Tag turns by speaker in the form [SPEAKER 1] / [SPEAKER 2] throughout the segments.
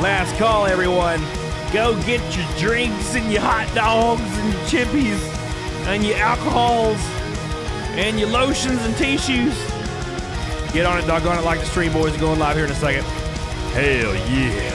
[SPEAKER 1] Last call, everyone. Go get your drinks and your hot dogs and your chippies and your alcohols and your lotions and tissues. Get on it, doggone it, like the stream, boys. Going live here in a second. Hell yeah.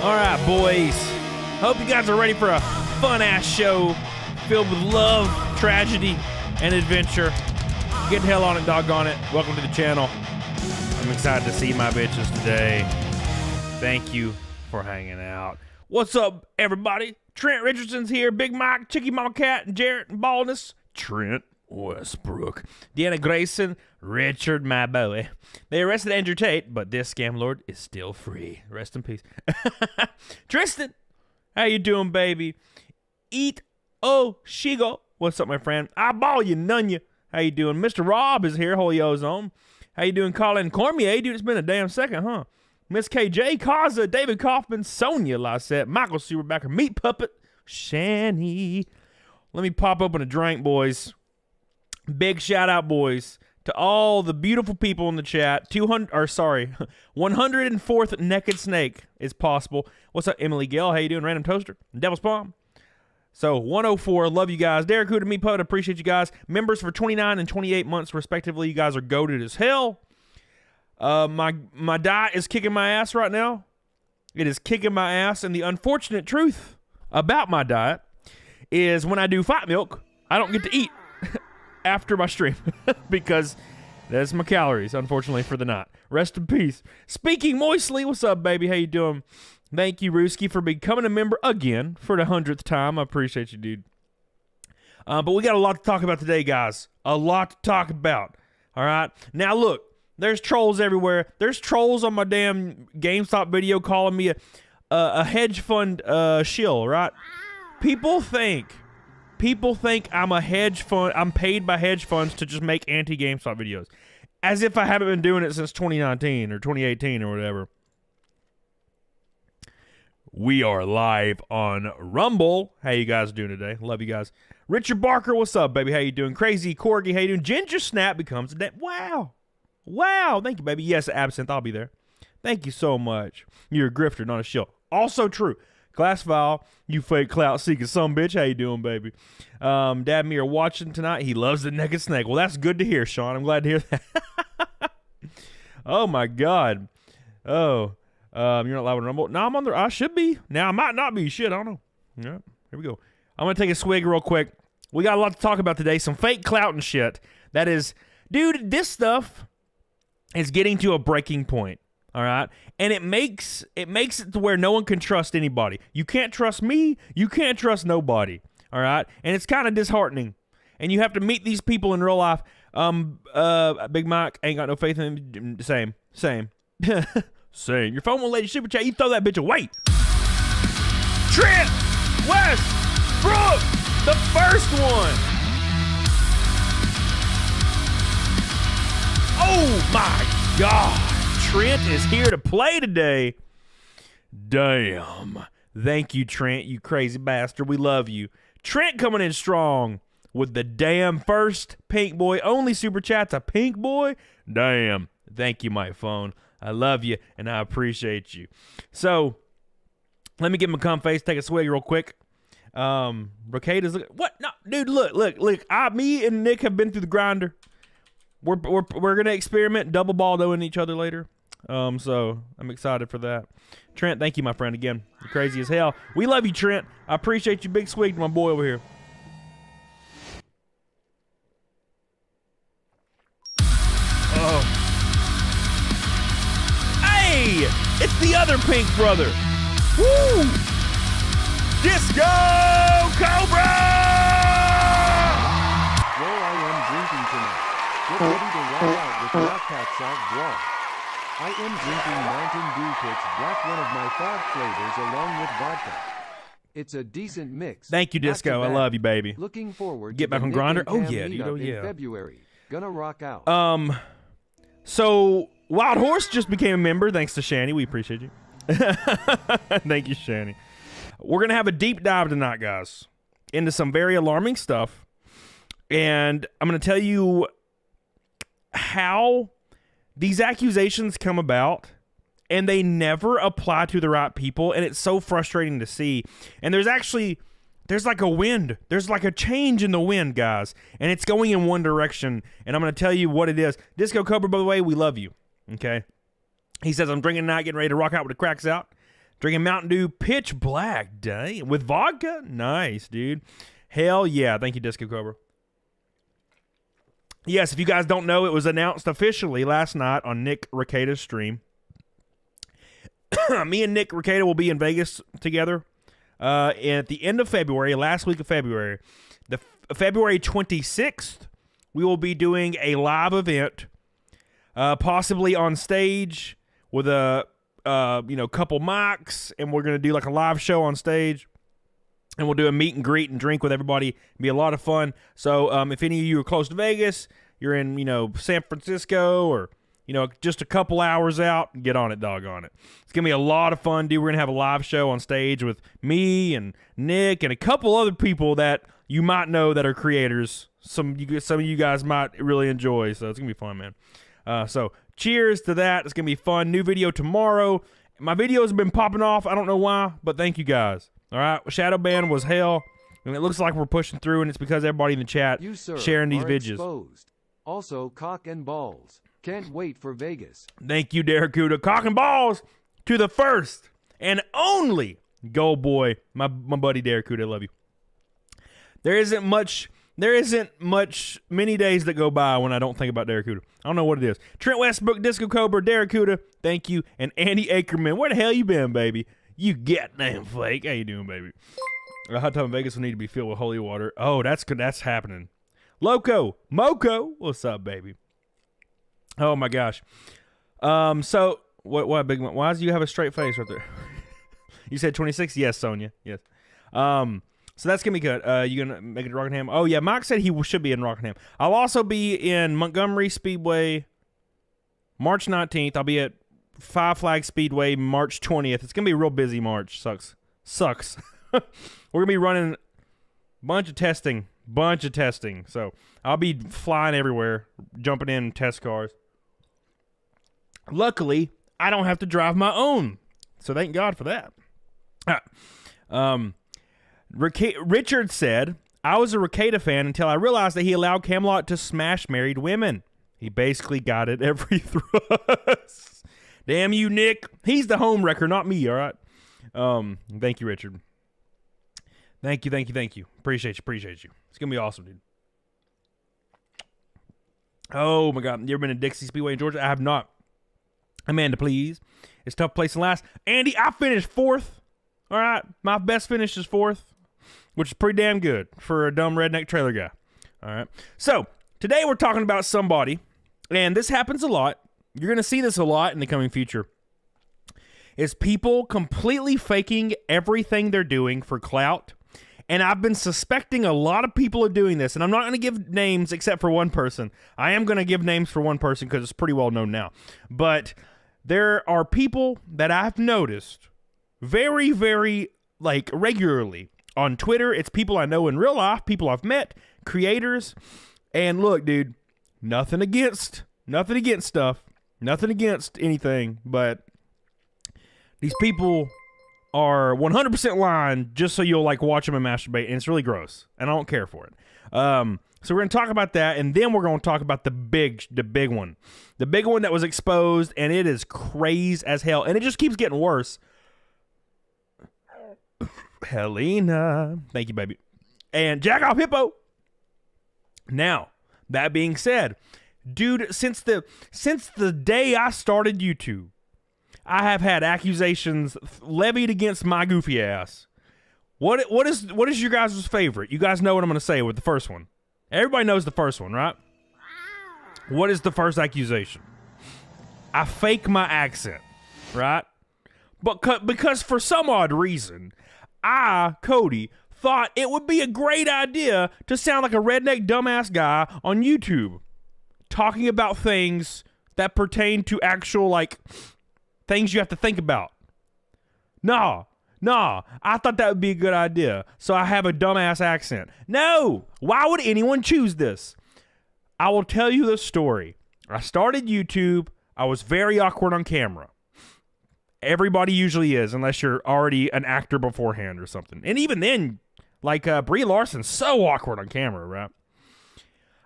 [SPEAKER 1] All right, boys. Hope you guys are ready for a fun-ass show filled with love, tragedy, and adventure. Get the hell on it, doggone it. Welcome to the channel. I'm excited to see my bitches today. Thank you for hanging out. What's up, everybody? Trent Richardson's here. Big Mike, Chicky Mama Cat, and Jarrett and Baldness. Trent Westbrook. Deanna Grayson, Richard, my boy. They arrested Andrew Tate, but this scam lord is still free. Rest in peace. Tristan, how you doing, baby? Eat Shigo. What's up, my friend? I ball you, none you. How you doing? Mr. Rob is here. Holy ozone. How you doing, Colin Cormier? Dude, it's been a damn second, huh? Miss KJ, Kaza, David Kaufman, Sonia Lysette, Michael Superbacker, Meat Puppet, Shani. Let me pop open a drink, boys. Big shout out, boys, to all the beautiful people in the chat. 104th Naked Snake is possible. What's up, Emily Gill? How you doing, Random Toaster? Devil's Palm. So 104, love you guys. Derek Hood and me, Pud, appreciate you guys. Members for 29 and 28 months, respectively. You guys are goated as hell. My diet is kicking my ass right now. It is kicking my ass, and the unfortunate truth about my diet is when I do fight milk, I don't get to eat after my stream because that's my calories, unfortunately, for the night. Rest in peace. Speaking moistly, what's up, baby? How you doing? Thank you, Ruski, for becoming a member again for the 100th time. I appreciate you, dude. But we got a lot to talk about today, guys. A lot to talk about. All right? Now, look. There's trolls everywhere. There's trolls on my damn GameStop video calling me a hedge fund shill, right? People think I'm a hedge fund. I'm paid by hedge funds to just make anti-GameStop videos. As if I haven't been doing it since 2019 or 2018 or whatever. We are live on Rumble. How you guys doing today? Love you guys. Richard Barker, what's up, baby? How you doing? Crazy Corgi, how you doing? Ginger Snap becomes a day. Wow. Wow, thank you, baby. Yes, Absinthe, I'll be there. Thank you so much. You're a grifter, not a shill. Also true. Glass Vial, you fake clout seeking sumbitch. How you doing, baby? Dad and me are watching tonight. He loves the naked snake. Well, that's good to hear, Sean. I'm glad to hear that. Oh, my God. Oh, you're not live on Rumble? No, I'm on there. I should be. Now, I might not be. Shit, I don't know. Yeah, here we go. I'm going to take a swig real quick. We got a lot to talk about today. Some fake clout and shit. That is, dude, this stuff is getting to a breaking point, all right? And it makes it to where no one can trust anybody. You can't trust me. You can't trust nobody, all right? And it's kind of disheartening. And you have to meet these people in real life. Big Mike ain't got no faith in him. Same. Same. Your phone won't let you super chat. You throw that bitch away. Trent Westbrook, the first one. Oh, my God. Trent is here to play today. Damn. Thank you, Trent, you crazy bastard. We love you. Trent coming in strong with the damn first Pink Boy. Only super chat's a Pink Boy? Damn. Thank you, my phone. I love you, and I appreciate you. So, let me get my cum face, take a swig real quick. Brocada's looking. What? No, dude, look. Me and Nick have been through the grinder. We're gonna experiment double baldoing each other later. So I'm excited for that. Trent, thank you, my friend. Again, you're crazy as hell. We love you, Trent. I appreciate you. Big swig to my boy over here. Oh. Hey! It's the other Pink brother. Woo! Disco Cobra!
[SPEAKER 2] Well, I am drinking tonight. Get ready to rock out with Black Cat's out Dawg. I am drinking Mountain Dew Pitch Black, one of my fave flavors, along with vodka. It's a decent mix.
[SPEAKER 1] Thank you, Disco. I love you, baby.
[SPEAKER 2] Looking forward
[SPEAKER 1] Get
[SPEAKER 2] to
[SPEAKER 1] back on Grindr. Oh yeah, dude. Oh
[SPEAKER 2] in
[SPEAKER 1] yeah.
[SPEAKER 2] February. Gonna rock out.
[SPEAKER 1] So Wild Horse just became a member, thanks to Shani. We appreciate you. Thank you, Shani. We're gonna have a deep dive tonight, guys, into some very alarming stuff, and I'm gonna tell you how these accusations come about, and they never apply to the right people, and it's so frustrating to see. And there's like a wind. There's like a change in the wind, guys, and it's going in one direction, and I'm going to tell you what it is. Disco Cobra, by the way, we love you, okay? He says, I'm drinking tonight, getting ready to rock out with the cracks out. Drinking Mountain Dew Pitch Black, dang, with vodka? Nice, dude. Hell yeah. Thank you, Disco Cobra. Yes, if you guys don't know, it was announced officially last night on Nick Recada's stream. Me and Nick Recada will be in Vegas together at the end of February, last week of February. February 26th, we will be doing a live event, possibly on stage with a couple mics, and we're going to do like a live show on stage. And we'll do a meet and greet and drink with everybody. It'll be a lot of fun. So if any of you are close to Vegas, you're in, San Francisco or, just a couple hours out, get on it, doggone it. It's going to be a lot of fun, dude. We're going to have a live show on stage with me and Nick and a couple other people that you might know that are creators. Some of you guys might really enjoy. So it's going to be fun, man. So cheers to that. It's going to be fun. New video tomorrow. My videos have been popping off. I don't know why, but thank you guys. All right, Shadow Band was hell. And it looks like we're pushing through, and it's because everybody in the chat
[SPEAKER 2] You, sir,
[SPEAKER 1] sharing these
[SPEAKER 2] are
[SPEAKER 1] videos.
[SPEAKER 2] exposed. Also, cock and balls. Can't wait for Vegas.
[SPEAKER 1] Thank you, Daracuda. Cock and balls to the first and only gold boy, my buddy Daracuda. I love you. There isn't many days that go by when I don't think about Daracuda. I don't know what it is. Trent Westbrook, Disco Cobra, Daracuda, thank you, and Andy Ackerman. Where the hell you been, baby? You goddamn flake. How you doing, baby? A hot tub in Vegas will need to be filled with holy water. Oh, that's happening. Loco, Moco, what's up, baby? Oh my gosh. So what big one? Why do you have a straight face right there? You said 26? Yes, Sonia. Yes. So that's gonna be good. You gonna make it to Rockingham? Oh yeah, Mike said he should be in Rockingham. I'll also be in Montgomery Speedway March 19th. I'll be at Five Flag Speedway March 20th. It's gonna be a real busy March. Sucks. We're gonna be running bunch of testing. So I'll be flying everywhere, jumping in test cars. Luckily, I don't have to drive my own, so thank God for that. Richard said, I was a Ricada fan until I realized that he allowed Camelot to smash married women. He basically got it every thrust. Damn you, Nick. He's the home wrecker, not me, all right? Thank you, Richard. Thank you. Appreciate you. It's going to be awesome, dude. Oh, my God. You ever been to Dixie Speedway in Georgia? I have not. Amanda, please. It's a tough place to last. Andy, I finished 4th. All right. My best finish is 4th, which is pretty damn good for a dumb redneck trailer guy. All right. So, today we're talking about somebody, and this happens a lot. You're going to see this a lot in the coming future. Is people completely faking everything they're doing for clout. And I've been suspecting a lot of people are doing this, and I'm not going to give names except for one person. I am going to give names for one person because it's pretty well known now. But there are people that I've noticed very, very, regularly on Twitter. It's people I know in real life, people I've met, creators. And look, dude, nothing against stuff, nothing against anything, but these people are 100% lying just so you'll watch them and masturbate, and it's really gross, and I don't care for it. So we're going to talk about that, and then we're going to talk about the big one. The big one that was exposed, and it is crazy as hell, and it just keeps getting worse. Helena. Thank you, baby. And Jack Off Hippo. Now, that being said, dude, since the day I started YouTube, I have had accusations levied against my goofy ass. What is your guys' favorite? You guys know what I'm going to say with the first one. Everybody knows the first one, right? What is the first accusation? I fake my accent, right? But because for some odd reason, I, Cody, thought it would be a great idea to sound like a redneck dumbass guy on YouTube, talking about things that pertain to actual, things you have to think about. Nah, I thought that would be a good idea, so I have a dumbass accent. No, why would anyone choose this? I will tell you the story. I started YouTube. I was very awkward on camera. Everybody usually is, unless you're already an actor beforehand or something. And even then, Brie Larson's so awkward on camera, right?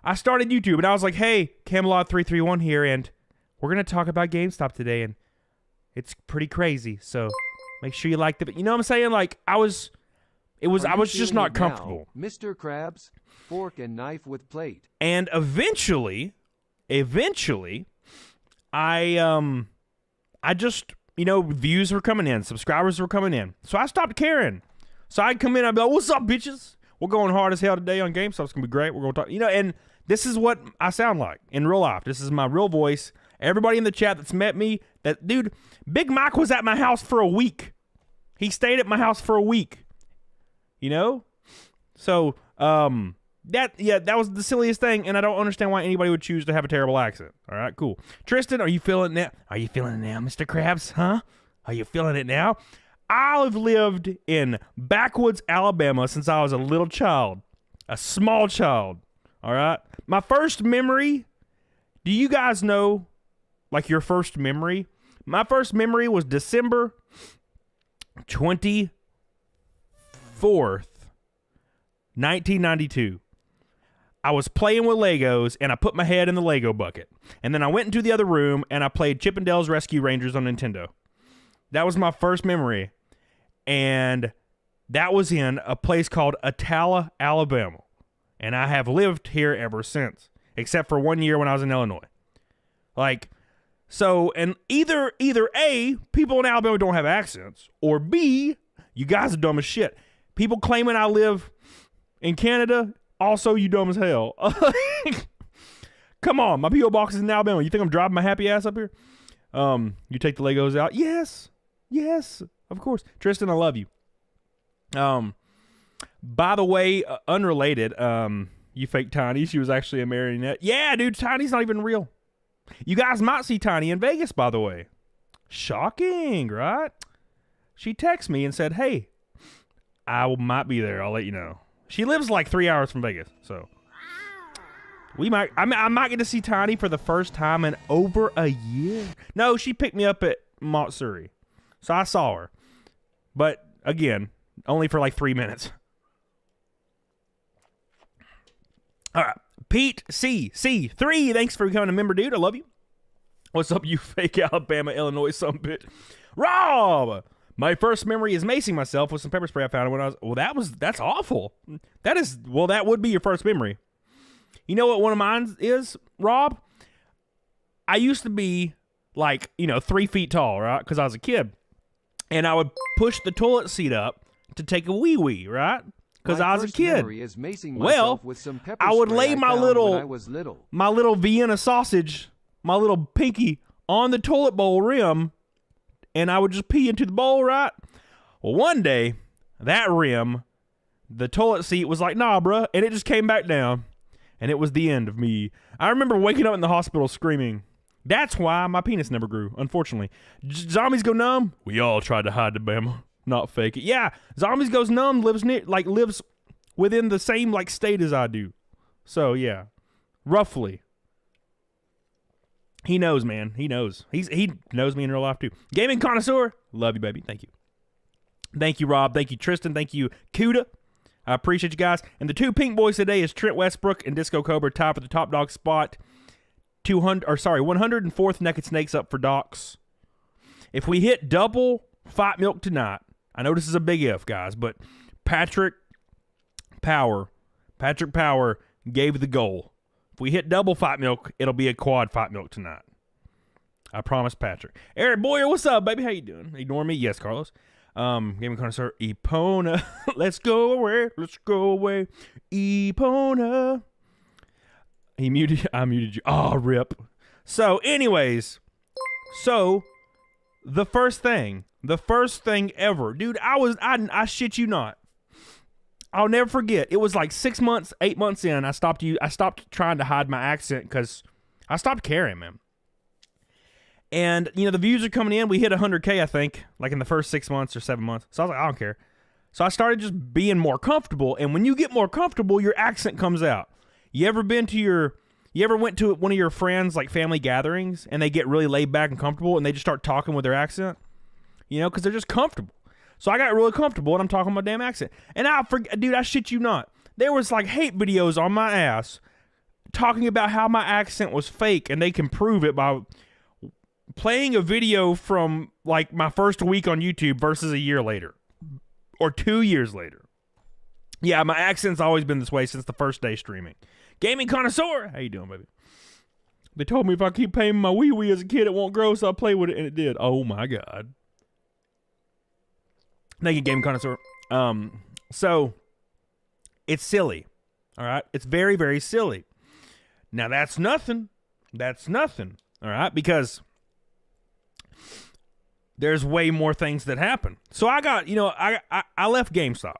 [SPEAKER 1] I started YouTube, and I was like, hey, Camelot331 here, and we're going to talk about GameStop today, and it's pretty crazy, so make sure you like the... You know what I'm saying? I was just not comfortable.
[SPEAKER 2] Now, Mr. Krabs, fork and knife with plate.
[SPEAKER 1] And eventually, I just, views were coming in, subscribers were coming in. So I stopped caring. So I'd come in, I'd be like, what's up, bitches? We're going hard as hell today on GameStop. It's going to be great. We're going to talk, and this is what I sound like in real life. This is my real voice. Everybody in the chat that's met me, dude, Big Mike was at my house for a week. He stayed at my house for a week. So, that was the silliest thing, and I don't understand why anybody would choose to have a terrible accent. All right, cool. Tristan, are you feeling it now? Are you feeling it now, Mr. Krabs? Huh? Are you feeling it now? I've lived in backwoods Alabama since I was a little child, a small child. All right, my first memory. Do you guys know, your first memory? My first memory was December 24th, 1992. I was playing with Legos, and I put my head in the Lego bucket. And then I went into the other room, and I played Chip and Dale's Rescue Rangers on Nintendo. That was my first memory. And that was in a place called Atala, Alabama. And I have lived here ever since, except for 1 year when I was in Illinois. Like, so, and either A, people in Alabama don't have accents, or B, you guys are dumb as shit. People claiming I live in Canada, also you dumb as hell. Come on, my P.O. box is in Alabama. You think I'm driving my happy ass up here? You take the Legos out? Yes, of course. Tristan, I love you. By the way, unrelated, you fake Tiny. She was actually a marionette. Yeah, dude, Tiny's not even real. You guys might see Tiny in Vegas, by the way. Shocking, right? She texted me and said, hey, I might be there. I'll let you know. She lives like 3 hours from Vegas, so I might get to see Tiny for the first time in over a year. No, she picked me up at Matsuri, so I saw her. But again, only for like 3 minutes. All right. Pete C3, thanks for becoming a member, dude. I love you. What's up, you fake Alabama, Illinois sumbit? Rob, my first memory is macing myself with some pepper spray I found when I was. Well, that's awful. That would be your first memory. You know what one of mine is, Rob? I used to be like 3 feet tall, right? Because I was a kid, and I would push the toilet seat up to take a wee wee, right? Because I was a kid. Well, I would lay my little Vienna sausage, my little pinky, on the toilet bowl rim, and I would just pee into the bowl, right? Well, one day, that rim, the toilet seat was like, nah, bruh, and it just came back down, and it was the end of me. I remember waking up in the hospital screaming. That's why my penis never grew, unfortunately. Zombies go numb? We all tried to hide the Bama. Not fake it. Yeah, Zombies Goes Numb lives within the same state as I do. So yeah, roughly. He knows, man. He knows. He knows me in real life too. Gaming Connoisseur, love you, baby. Thank you. Thank you, Rob. Thank you, Tristan. Thank you, Kuda. I appreciate you guys. And the two pink boys today is Trent Westbrook and Disco Cobra, tied for the top dog spot. 104th Naked Snakes up for Docs. If we hit double Fight Milk tonight, I know this is a big if, guys, but Patrick Power gave the goal. If we hit double Fight Milk, it'll be a quad Fight Milk tonight. I promise, Patrick. Eric Boyer, what's up, baby? How you doing? Ignore me? Yes, Carlos. Gaming Connoisseur, Epona. Let's go away. Epona. I muted you. Oh, rip. So, anyways. The first thing ever. Dude, I shit you not. I'll never forget. It was like 6 months, 8 months in. I stopped trying to hide my accent because I stopped caring, man. And, the views are coming in. We hit 100K, I think, like in the first 6 months or 7 months. So I was like, I don't care. So I started just being more comfortable. And when you get more comfortable, your accent comes out. You ever went to one of your friends' family gatherings and they get really laid back and comfortable and they just start talking with their accent? Because they're just comfortable. So I got really comfortable and I'm talking my damn accent. And I shit you not. There was hate videos on my ass talking about how my accent was fake, and they can prove it by playing a video from my first week on YouTube versus a year later or 2 years later. Yeah, my accent's always been this way since the first day streaming. Gaming Connoisseur, how you doing, baby? They told me if I keep paying my wee-wee as a kid, it won't grow, so I play with it, and it did. Oh, my God. Thank you, Gaming Connoisseur. So, it's silly, all right? It's very, very silly. Now, that's nothing. All right? Because there's way more things that happen. So, I got, I left GameStop.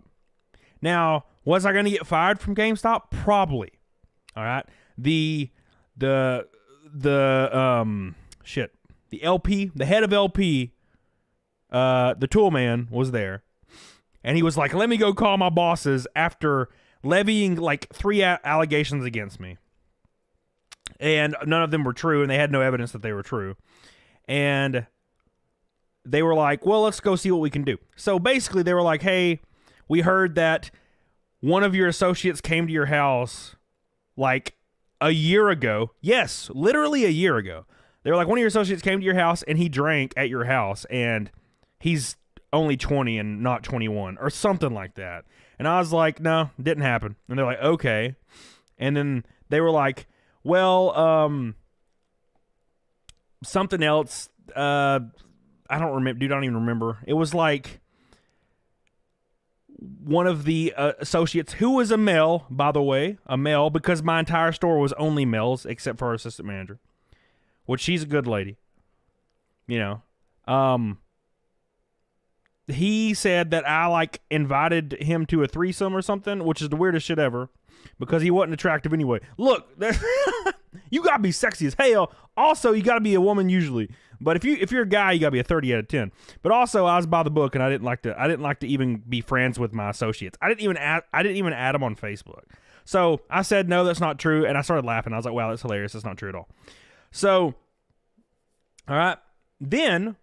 [SPEAKER 1] Now, was I going to get fired from GameStop? Probably. All right. The LP, the head of LP, the tool man was there, and he was like, let me go call my bosses after levying 3 allegations against me. And none of them were true, and they had no evidence that they were true. And they were like, well, let's go see what we can do. So basically they were like, hey, we heard that one of your associates came to your house like a year ago. Yes, literally a year ago. They were like, one of your associates came to your house and he drank at your house and he's only 20 and not 21 or something like that. And I was like, no, didn't happen. And they're like, okay. And then they were like, well, something else. I don't remember, dude. I don't even remember. It was like one of the associates who was a male, by the way, a male, because my entire store was only males except for our assistant manager, which she's a good lady, you know. He said that I like invited him to a threesome or something, which is the weirdest shit ever, because he wasn't attractive anyway. Look, you gotta be sexy as hell. Also, you gotta be a woman usually. But if you're a guy, you gotta be a 30 out of 10. But also, I was by the book, and I didn't like to even be friends with my associates. I didn't even add them on Facebook. So I said no, that's not true, and I started laughing. I was like, wow, that's hilarious. That's not true at all. So, all right, then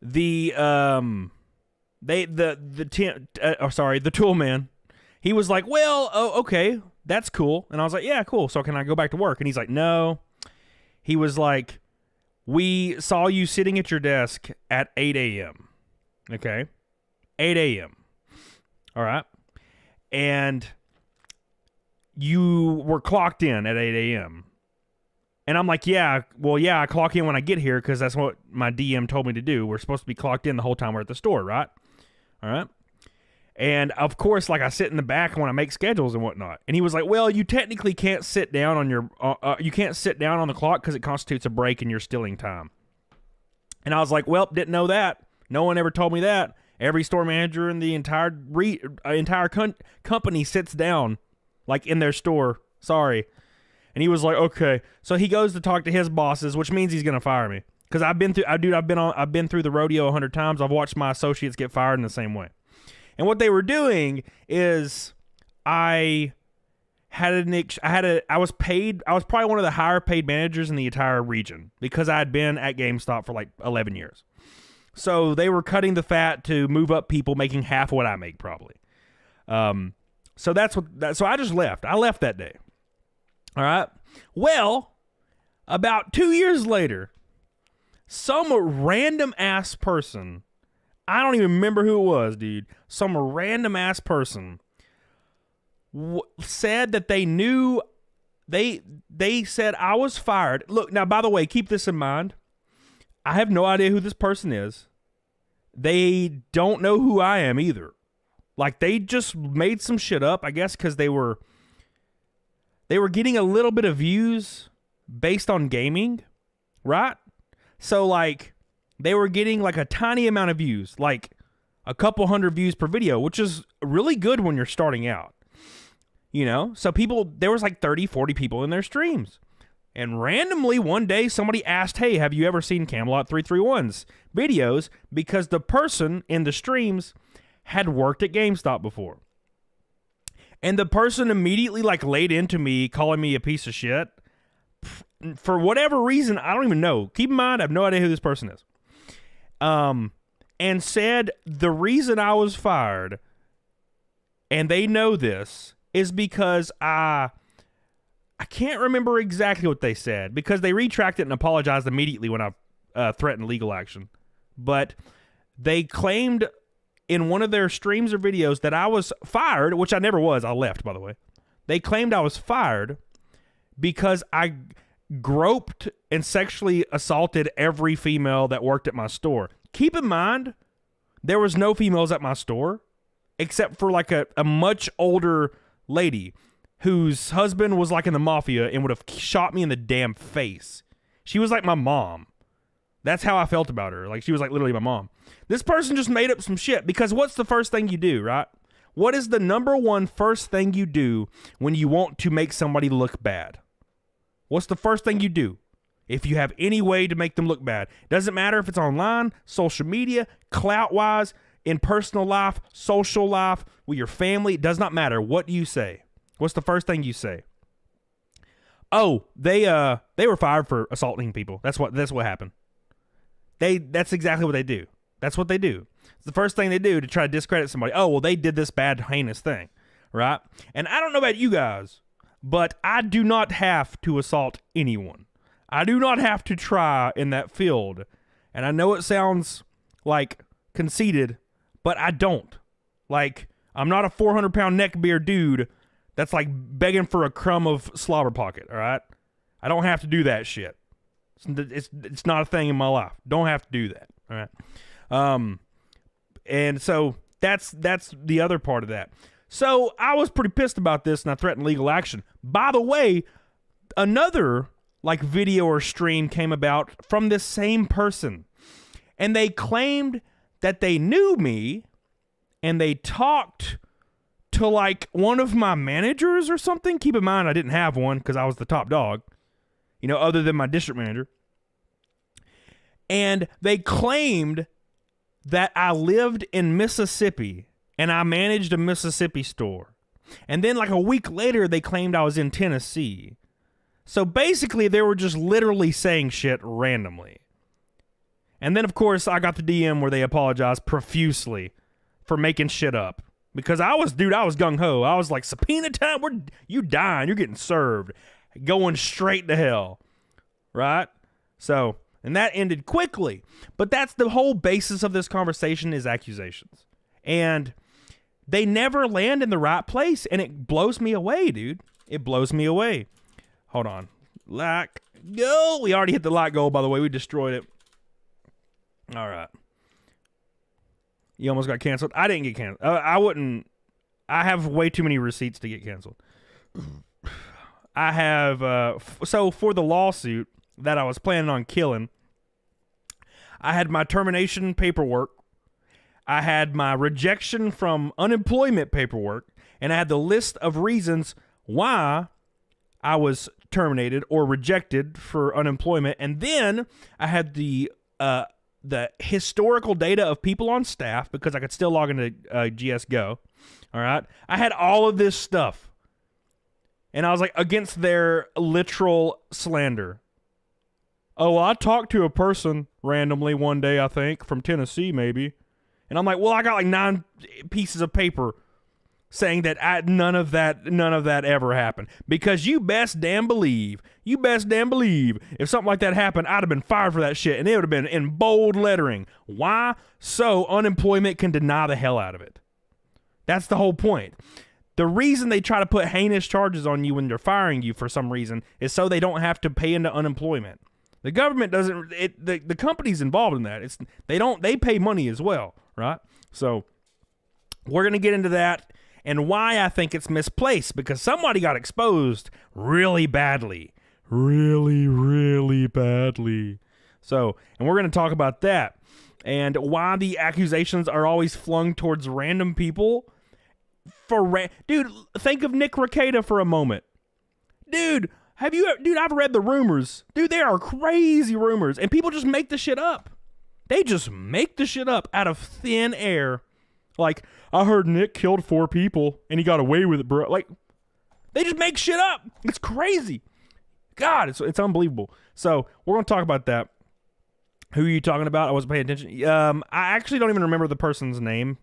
[SPEAKER 1] the tool man, he was like, well, oh, okay, that's cool. And I was like, yeah, cool. So can I go back to work? And he's like, no. He was like, we saw you sitting at your desk at 8 a.m. Okay? 8 a.m. All right? And you were clocked in at 8 a.m. And I'm like, yeah, I clock in when I get here because that's what my DM told me to do. We're supposed to be clocked in the whole time we're at the store, right? All right? And, of course, like, I sit in the back when I make schedules and whatnot. And he was like, well, you technically can't sit down on your you can't sit down on the clock because it constitutes a break and you're stealing time. And I was like, well, didn't know that. No one ever told me that. Every store manager in the entire company sits down, like, in their store. Sorry. And he was like, okay. So he goes to talk to his bosses, which means he's going to fire me. Because I've been through the rodeo 100 times. I've watched my associates get fired in the same way. And what they were doing is I was probably one of the higher paid managers in the entire region because I had been at GameStop for like 11 years. So they were cutting the fat to move up people making half what I make probably. So I just left. I left that day. All right. Well, about 2 years later, some random ass person, I don't even remember who it was, dude. Some random ass person said that they knew, they said I was fired. Look, now, by the way, keep this in mind. I have no idea who this person is. They don't know who I am either. Like, they just made some shit up, I guess, because they were getting a little bit of views based on gaming, right? So, like, they were getting, like, a tiny amount of views, like a couple hundred views per video, which is really good when you're starting out, you know? So there was like 30, 40 people in their streams. And randomly one day somebody asked, hey, have you ever seen Camelot 331's videos? Because the person in the streams had worked at GameStop before. And the person immediately like laid into me, calling me a piece of shit. For whatever reason, I don't even know. Keep in mind, I have no idea who this person is. And said the reason I was fired, and they know this, is because I can't remember exactly what they said, because they retracted and apologized immediately when I threatened legal action. But they claimed in one of their streams or videos that I was fired, which I never was. I left, by the way. They claimed I was fired because I groped and sexually assaulted every female that worked at my store. Keep in mind, there was no females at my store except for like a much older lady whose husband was like in the mafia and would have shot me in the damn face. She was like my mom. That's how I felt about her. Like, she was like literally my mom. This person just made up some shit, because what's the first thing you do, right? What is the number one first thing you do when you want to make somebody look bad? What's the first thing you do? If you have any way to make them look bad. Doesn't matter if it's online, social media, clout-wise, in personal life, social life, with your family. It does not matter. What do you say? What's the first thing you say? Oh, they were fired for assaulting people. That's what happened. That's exactly what they do. That's what they do. It's the first thing they do to try to discredit somebody. Oh, well, they did this bad, heinous thing, right? And I don't know about you guys, but I do not have to assault anyone. I do not have to try in that field. And I know it sounds like conceited, but I don't. Like, I'm not a 400-pound neckbeard dude that's like begging for a crumb of slobber pocket, all right? I don't have to do that shit. It's not a thing in my life. Don't have to do that, all right? And so that's the other part of that. So I was pretty pissed about this, and I threatened legal action. By the way, another like video or stream came about from this same person, and they claimed that they knew me, and they talked to like one of my managers or something. Keep in mind, I didn't have one because I was the top dog, you know, other than my district manager. And they claimed that I lived in Mississippi and I managed a Mississippi store. And then like a week later, they claimed I was in Tennessee. So basically, they were just literally saying shit randomly. And then, of course, I got the DM where they apologized profusely for making shit up. Because I was gung-ho. I was like, subpoena time? You dying. You're getting served. Going straight to hell. Right? So, and that ended quickly. But that's the whole basis of this conversation is accusations. And they never land in the right place. And it blows me away, dude. It blows me away. Hold on. Like, go. We already hit the like goal, by the way. We destroyed it. All right. You almost got canceled. I didn't get canceled. I wouldn't. I have way too many receipts to get canceled. I have. So for the lawsuit that I was planning on killing, I had my termination paperwork. I had my rejection from unemployment paperwork. And I had the list of reasons why I was terminated or rejected for unemployment. And then I had the historical data of people on staff because I could still log into GS Go. All right. I had all of this stuff. And I was like, against their literal slander. Oh, well, I talked to a person randomly one day, I think, from Tennessee, maybe. And I'm like, well, I got like 9 pieces of paper saying that none of that ever happened. Because you best damn believe, if something like that happened, I'd have been fired for that shit, and it would have been in bold lettering. Why? So unemployment can deny the hell out of it. That's the whole point. The reason they try to put heinous charges on you when they're firing you for some reason is so they don't have to pay into unemployment. The government doesn't. The company's involved in that. They pay money as well, right? So we're gonna get into that. And why I think it's misplaced, because somebody got exposed really badly. Really, really badly. So, and we're going to talk about that. And why the accusations are always flung towards random people. Dude, think of Nick Rekieta for a moment. Dude, I've read the rumors. Dude, they are crazy rumors. And people just make the shit up. They just make the shit up out of thin air. Like, I heard Nick killed 4 people and he got away with it, bro. Like, they just make shit up. It's crazy. God, it's unbelievable. So, we're going to talk about that. Who are you talking about? I wasn't paying attention. I actually don't even remember the person's name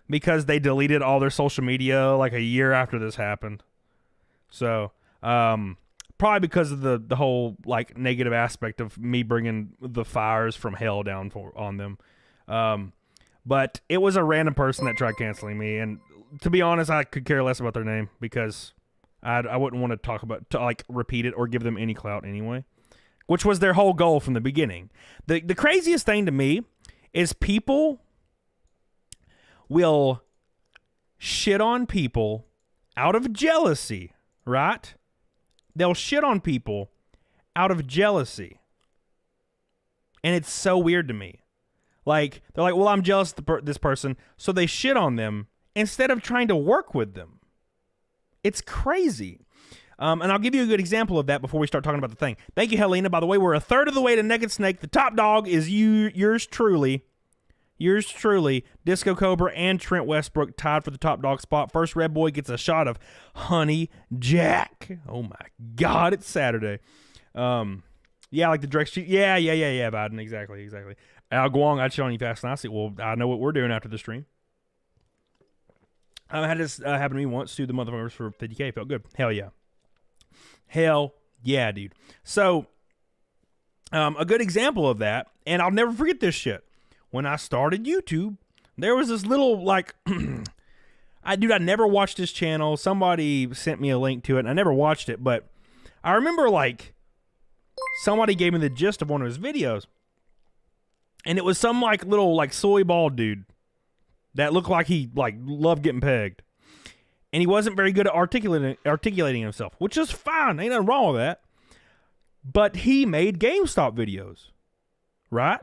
[SPEAKER 1] because they deleted all their social media like a year after this happened. So, probably because of the whole, like, negative aspect of me bringing the fires from hell down on them. But it was a random person that tried canceling me, and to be honest, I could care less about their name because I wouldn't want to repeat it or give them any clout anyway, which was their whole goal from the beginning. The craziest thing to me is people will shit on people out of jealousy, right? They'll shit on people out of jealousy, and it's so weird to me. Like, they're like, well, I'm jealous of this person, so they shit on them instead of trying to work with them. It's crazy. And I'll give you a good example of that before we start talking about the thing. Thank you, Helena. By the way, we're a third of the way to Naked Snake. The top dog is yours truly. Yours truly, Disco Cobra and Trent Westbrook tied for the top dog spot. First Red Boy gets a shot of Honey Jack. Oh, my God, it's Saturday. Yeah, like the direct sheet. Yeah, Biden. Exactly. Al Guang, I'd shit on you fast and I say, well, I know what we're doing after the stream. I had this happen to me once. Sued the motherfuckers for $50K. Felt good. Hell yeah. Hell yeah, dude. So, a good example of that, and I'll never forget this shit. When I started YouTube, there was this little, like, I never watched this channel. Somebody sent me a link to it, and I never watched it, but I remember, like, somebody gave me the gist of one of his videos, and it was some, like, little, like, soy ball dude that looked like he, like, loved getting pegged. And he wasn't very good at articulating himself, which is fine. Ain't nothing wrong with that. But he made GameStop videos, right?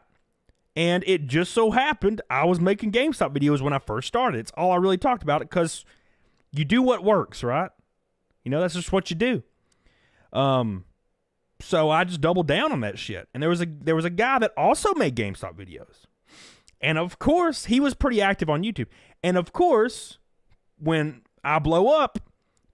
[SPEAKER 1] And it just so happened I was making GameStop videos when I first started. It's all I really talked about it because you do what works, right? You know, that's just what you do. So I just doubled down on that shit. And there was a guy that also made GameStop videos. And of course, he was pretty active on YouTube. And of course, when I blow up,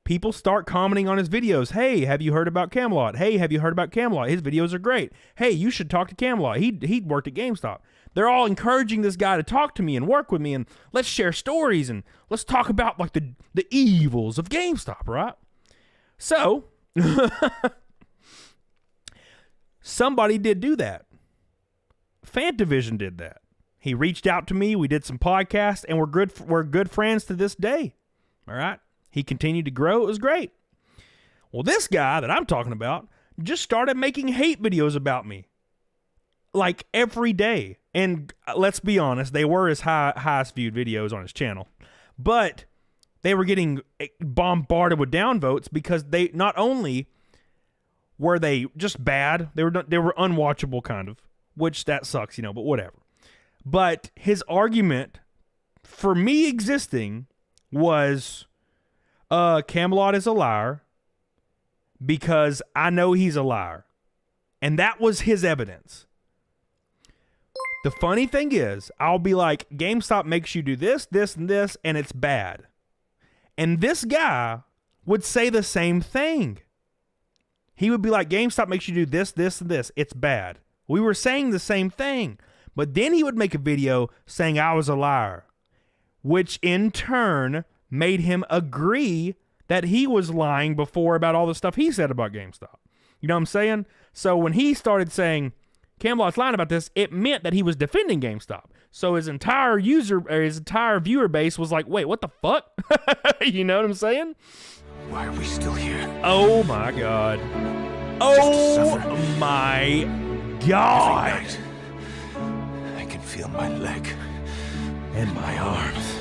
[SPEAKER 1] people start commenting on his videos. Hey, have you heard about Camelot? Hey, have you heard about Camelot? His videos are great. Hey, you should talk to Camelot. He'd worked at GameStop. They're all encouraging this guy to talk to me and work with me, and let's share stories, and let's talk about, like, the evils of GameStop, right? So, somebody did do that. Fantavision did that. He reached out to me. We did some podcasts, and we're good friends to this day. All right? He continued to grow. It was great. Well, this guy that I'm talking about just started making hate videos about me, like, every day. And let's be honest, they were his highest viewed videos on his channel. But they were getting bombarded with downvotes because they not only were they just bad, they were unwatchable, kind of, which that sucks, but whatever. But his argument for me existing was, Camelot is a liar because I know he's a liar. And that was his evidence. The funny thing is, I'll be like, GameStop makes you do this, this, and this, and it's bad. And this guy would say the same thing. He would be like, GameStop makes you do this, this, and this. It's bad. We were saying the same thing. But then he would make a video saying I was a liar, which in turn made him agree that he was lying before about all the stuff he said about GameStop. You know what I'm saying? So when he started saying Camelot's lying about this, it meant that he was defending GameStop. So his entire viewer base was like, wait, what the fuck? You know what I'm saying?
[SPEAKER 3] Why are we still here?
[SPEAKER 1] Oh my God. Oh my God.
[SPEAKER 3] Every night, I can feel my leg
[SPEAKER 1] And my arms.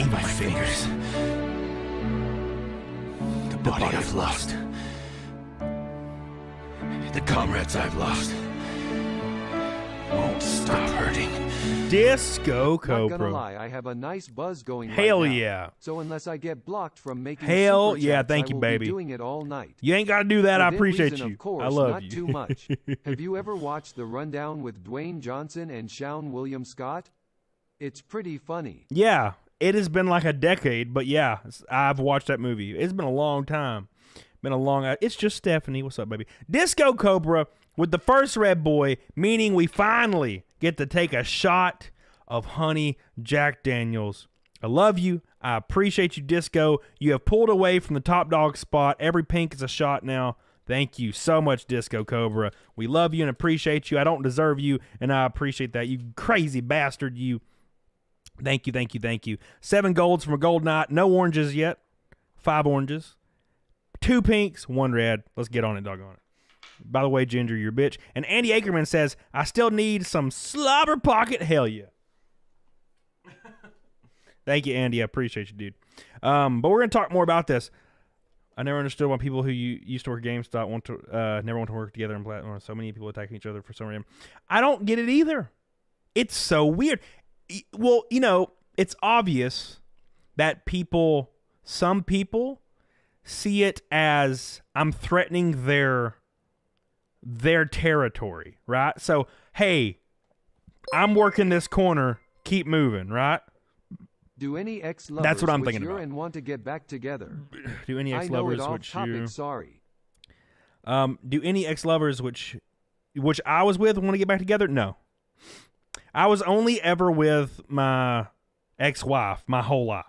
[SPEAKER 3] even my fingers. The body I've lost. The comrades I've lost won't stop hurting.
[SPEAKER 1] Disco
[SPEAKER 2] Not gonna
[SPEAKER 1] Cobra.
[SPEAKER 2] lie, I have a nice buzz going
[SPEAKER 1] Hell
[SPEAKER 2] right now.
[SPEAKER 1] yeah.
[SPEAKER 2] So unless I get blocked from making
[SPEAKER 1] Hell
[SPEAKER 2] super
[SPEAKER 1] yeah,
[SPEAKER 2] chats,
[SPEAKER 1] thank
[SPEAKER 2] I
[SPEAKER 1] you,
[SPEAKER 2] will
[SPEAKER 1] baby.
[SPEAKER 2] Be doing it all night.
[SPEAKER 1] You ain't got to do that. I
[SPEAKER 2] Within
[SPEAKER 1] appreciate
[SPEAKER 2] reason,
[SPEAKER 1] you.
[SPEAKER 2] Of course,
[SPEAKER 1] I love
[SPEAKER 2] not
[SPEAKER 1] you.
[SPEAKER 2] too much. Have you ever watched The Rundown with Dwayne Johnson and Shawn William Scott? It's pretty funny.
[SPEAKER 1] Yeah, it has been like a decade, but yeah, I've watched that movie. It's been a long time. It's just Stephanie. What's up, baby? Disco Cobra with the first Red Boy, meaning we finally get to take a shot of Honey Jack Daniels. I love you. I appreciate you, Disco. You have pulled away from the top dog spot. Every pink is a shot now. Thank you so much, Disco Cobra. We love you and appreciate you. I don't deserve you, and I appreciate that. You crazy bastard, you. Thank you, thank you, thank you. 7 golds from a gold knight. No oranges yet. 5 oranges. 2 pinks, 1 red. Let's get on it, doggone it. By the way, Ginger, you're a bitch. And Andy Ackerman says, I still need some slobber pocket. Hell yeah. Thank you, Andy. I appreciate you, dude. But we're going to talk more about this. I never understood why people who used to work at GameStop never want to work together in Platinum. So many people attacking each other for some reason. I don't get it either. It's so weird. Well, it's obvious that some people see it as I'm threatening their territory, right? So, hey, I'm working this corner, keep moving, right?
[SPEAKER 2] Do any ex-lovers
[SPEAKER 1] That's what I'm
[SPEAKER 2] which
[SPEAKER 1] thinking
[SPEAKER 2] you're
[SPEAKER 1] about.
[SPEAKER 2] and want to get back together?
[SPEAKER 1] Do any
[SPEAKER 2] I know it
[SPEAKER 1] ex-lovers
[SPEAKER 2] off
[SPEAKER 1] which
[SPEAKER 2] topic,
[SPEAKER 1] you
[SPEAKER 2] sorry.
[SPEAKER 1] do any ex-lovers which I was with want to get back together? No. I was only ever with my ex-wife my whole life.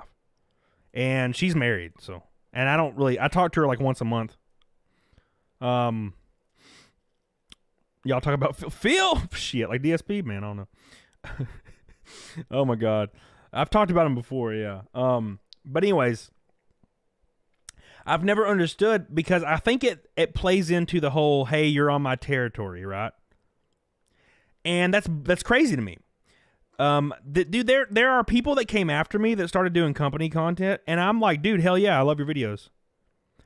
[SPEAKER 1] and she's married. So, and I talk to her like once a month. Y'all talk about Phil? Shit, like DSP, man. I don't know. Oh my God, I've talked about him before. Yeah. But anyways, I've never understood, because I think it plays into the whole, hey, you're on my territory, right? And that's crazy to me. Dude, there are people that came after me that started doing company content, and I'm like, dude, hell yeah, I love your videos.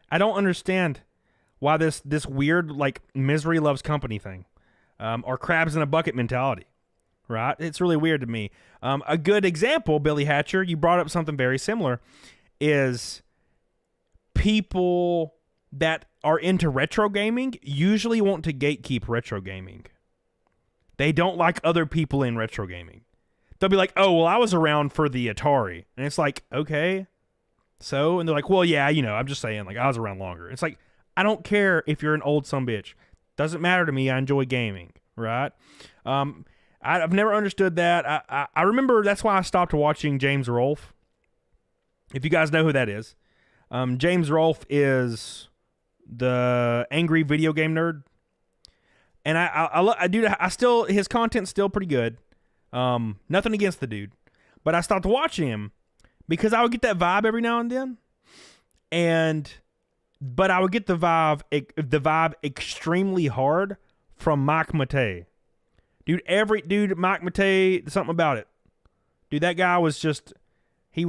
[SPEAKER 1] I don't understand why this weird like misery loves company thing, or crabs in a bucket mentality, right? It's really weird to me. A good example, Billy Hatcher, you brought up something very similar, is people that are into retro gaming usually want to gatekeep retro gaming. They don't like other people in retro gaming. They'll be like, oh, well, I was around for the Atari. And it's like, okay, so? And they're like, well, yeah, I'm just saying, like, I was around longer. It's like, I don't care if you're an old sumbitch. Doesn't matter to me. I enjoy gaming, right? I've never understood that. I remember that's why I stopped watching James Rolfe. If you guys know who that is. James Rolfe is the angry video game nerd. And I still, his content's still pretty good. Nothing against the dude, but I stopped watching him because I would get that vibe every now and then, but I would get the vibe extremely hard from Mike Matei. Mike Matei, something about it. Dude, that guy was just so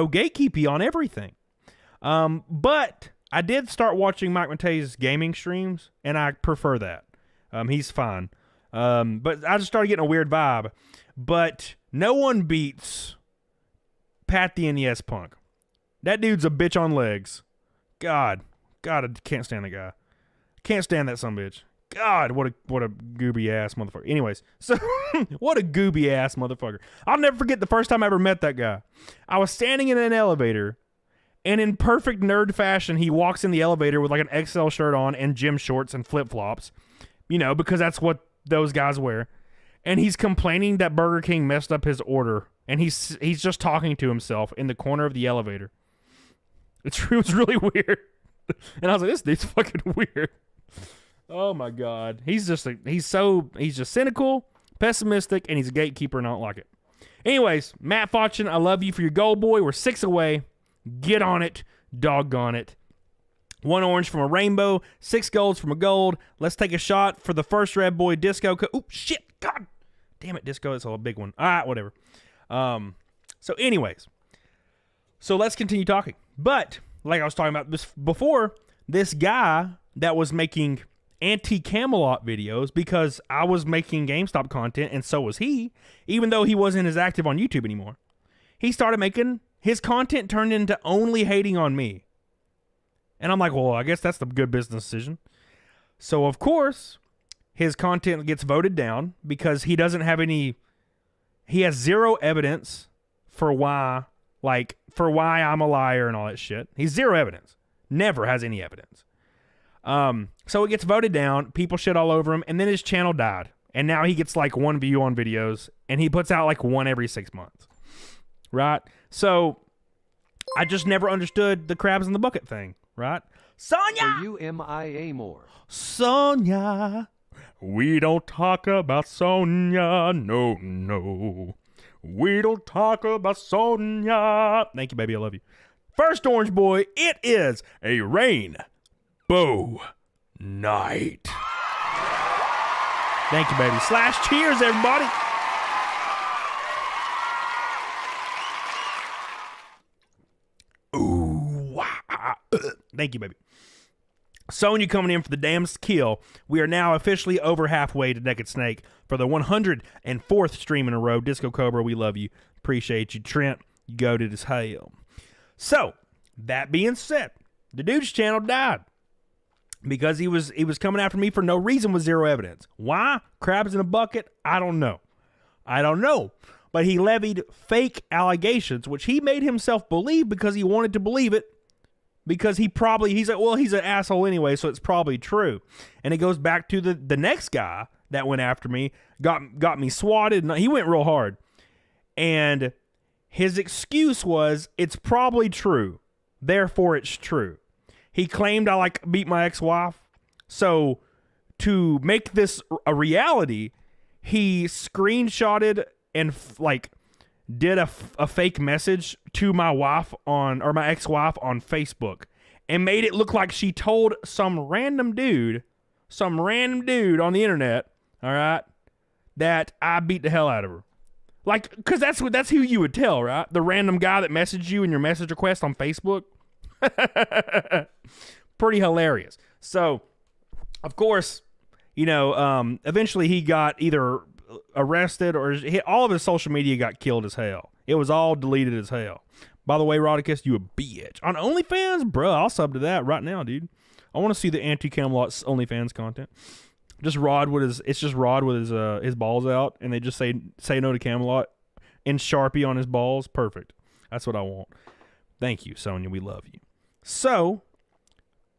[SPEAKER 1] gatekeepy on everything. But I did start watching Mike Matei's gaming streams, and I prefer that. He's fine. But I just started getting a weird vibe. But no one beats Pat the NES Punk. That dude's a bitch on legs. God, I can't stand that guy. Can't stand that sumbitch. God, what a gooby ass motherfucker. Anyways, so what a gooby ass motherfucker. I'll never forget the first time I ever met that guy. I was standing in an elevator, and in perfect nerd fashion, he walks in the elevator with like an XL shirt on and gym shorts and flip flops. Because that's what those guys wear. And he's complaining that Burger King messed up his order. And he's just talking to himself in the corner of the elevator. It was really weird. And I was like, this dude's fucking weird. Oh my God. He's just cynical, pessimistic, and he's a gatekeeper, and I don't like it. Anyways, Matt Fauchen, I love you for your goal, boy. We're 6 away. Get on it. Doggone it. 1 orange from a rainbow, 6 golds from a gold. Let's take a shot for the first red boy, Disco. Oop, shit. God damn it, Disco. That's a big one. All right, whatever. So anyways. So let's continue talking. But, like I was talking about this before, this guy that was making anti-Camelot videos because I was making GameStop content, and so was he, even though he wasn't as active on YouTube anymore. He started making, his content turned into only hating on me. And I'm like, well, I guess that's the good business decision. So, of course, his content gets voted down because he doesn't have he has zero evidence for why I'm a liar and all that shit. He's zero evidence. Never has any evidence. So it gets voted down. People shit all over him. And then his channel died. And now he gets like 1 view on videos. And he puts out like 1 every 6 months. Right? So I just never understood the crabs in the bucket thing. Right? Sonya!
[SPEAKER 2] For you, MIA more.
[SPEAKER 1] Sonya. We don't talk about Sonya. No, no. We don't talk about Sonya. Thank you, baby. I love you. First orange boy, it is a rainbow night. Thank you, baby. Slash cheers, everybody. Ooh, wow. Thank you, baby. Sonya coming in for the damn kill. We are now officially over halfway to Naked Snake for the 104th stream in a row. Disco Cobra, we love you. Appreciate you. Trent, you goated as hell. So, that being said, the dude's channel died because he was coming after me for no reason with zero evidence. Why? Crabs in a bucket? I don't know. But he levied fake allegations, which he made himself believe because he wanted to believe it. Because he's like, well, he's an asshole anyway, so it's probably true. And it goes back to the next guy that went after me, got me swatted. He went real hard. And His excuse was, it's probably true. Therefore, it's true. He claimed I beat my ex-wife. So to make this a reality, he screenshotted and did a fake message to my my ex-wife on Facebook and made it look like she told some random dude on the internet, all right, that I beat the hell out of her. Because that's who you would tell, right? The random guy that messaged you in your message request on Facebook. Pretty hilarious. So, of course, eventually he got either arrested or all of his social media got killed as hell. It was all deleted as hell. By the way, Rodicus, you a bitch. On OnlyFans? Bro, I'll sub to that right now, dude. I want to see the anti-Camelot's OnlyFans content. Just Rod with his balls out, and they just say no to Camelot in Sharpie on his balls. Perfect. That's what I want. Thank you, Sonia. We love you. So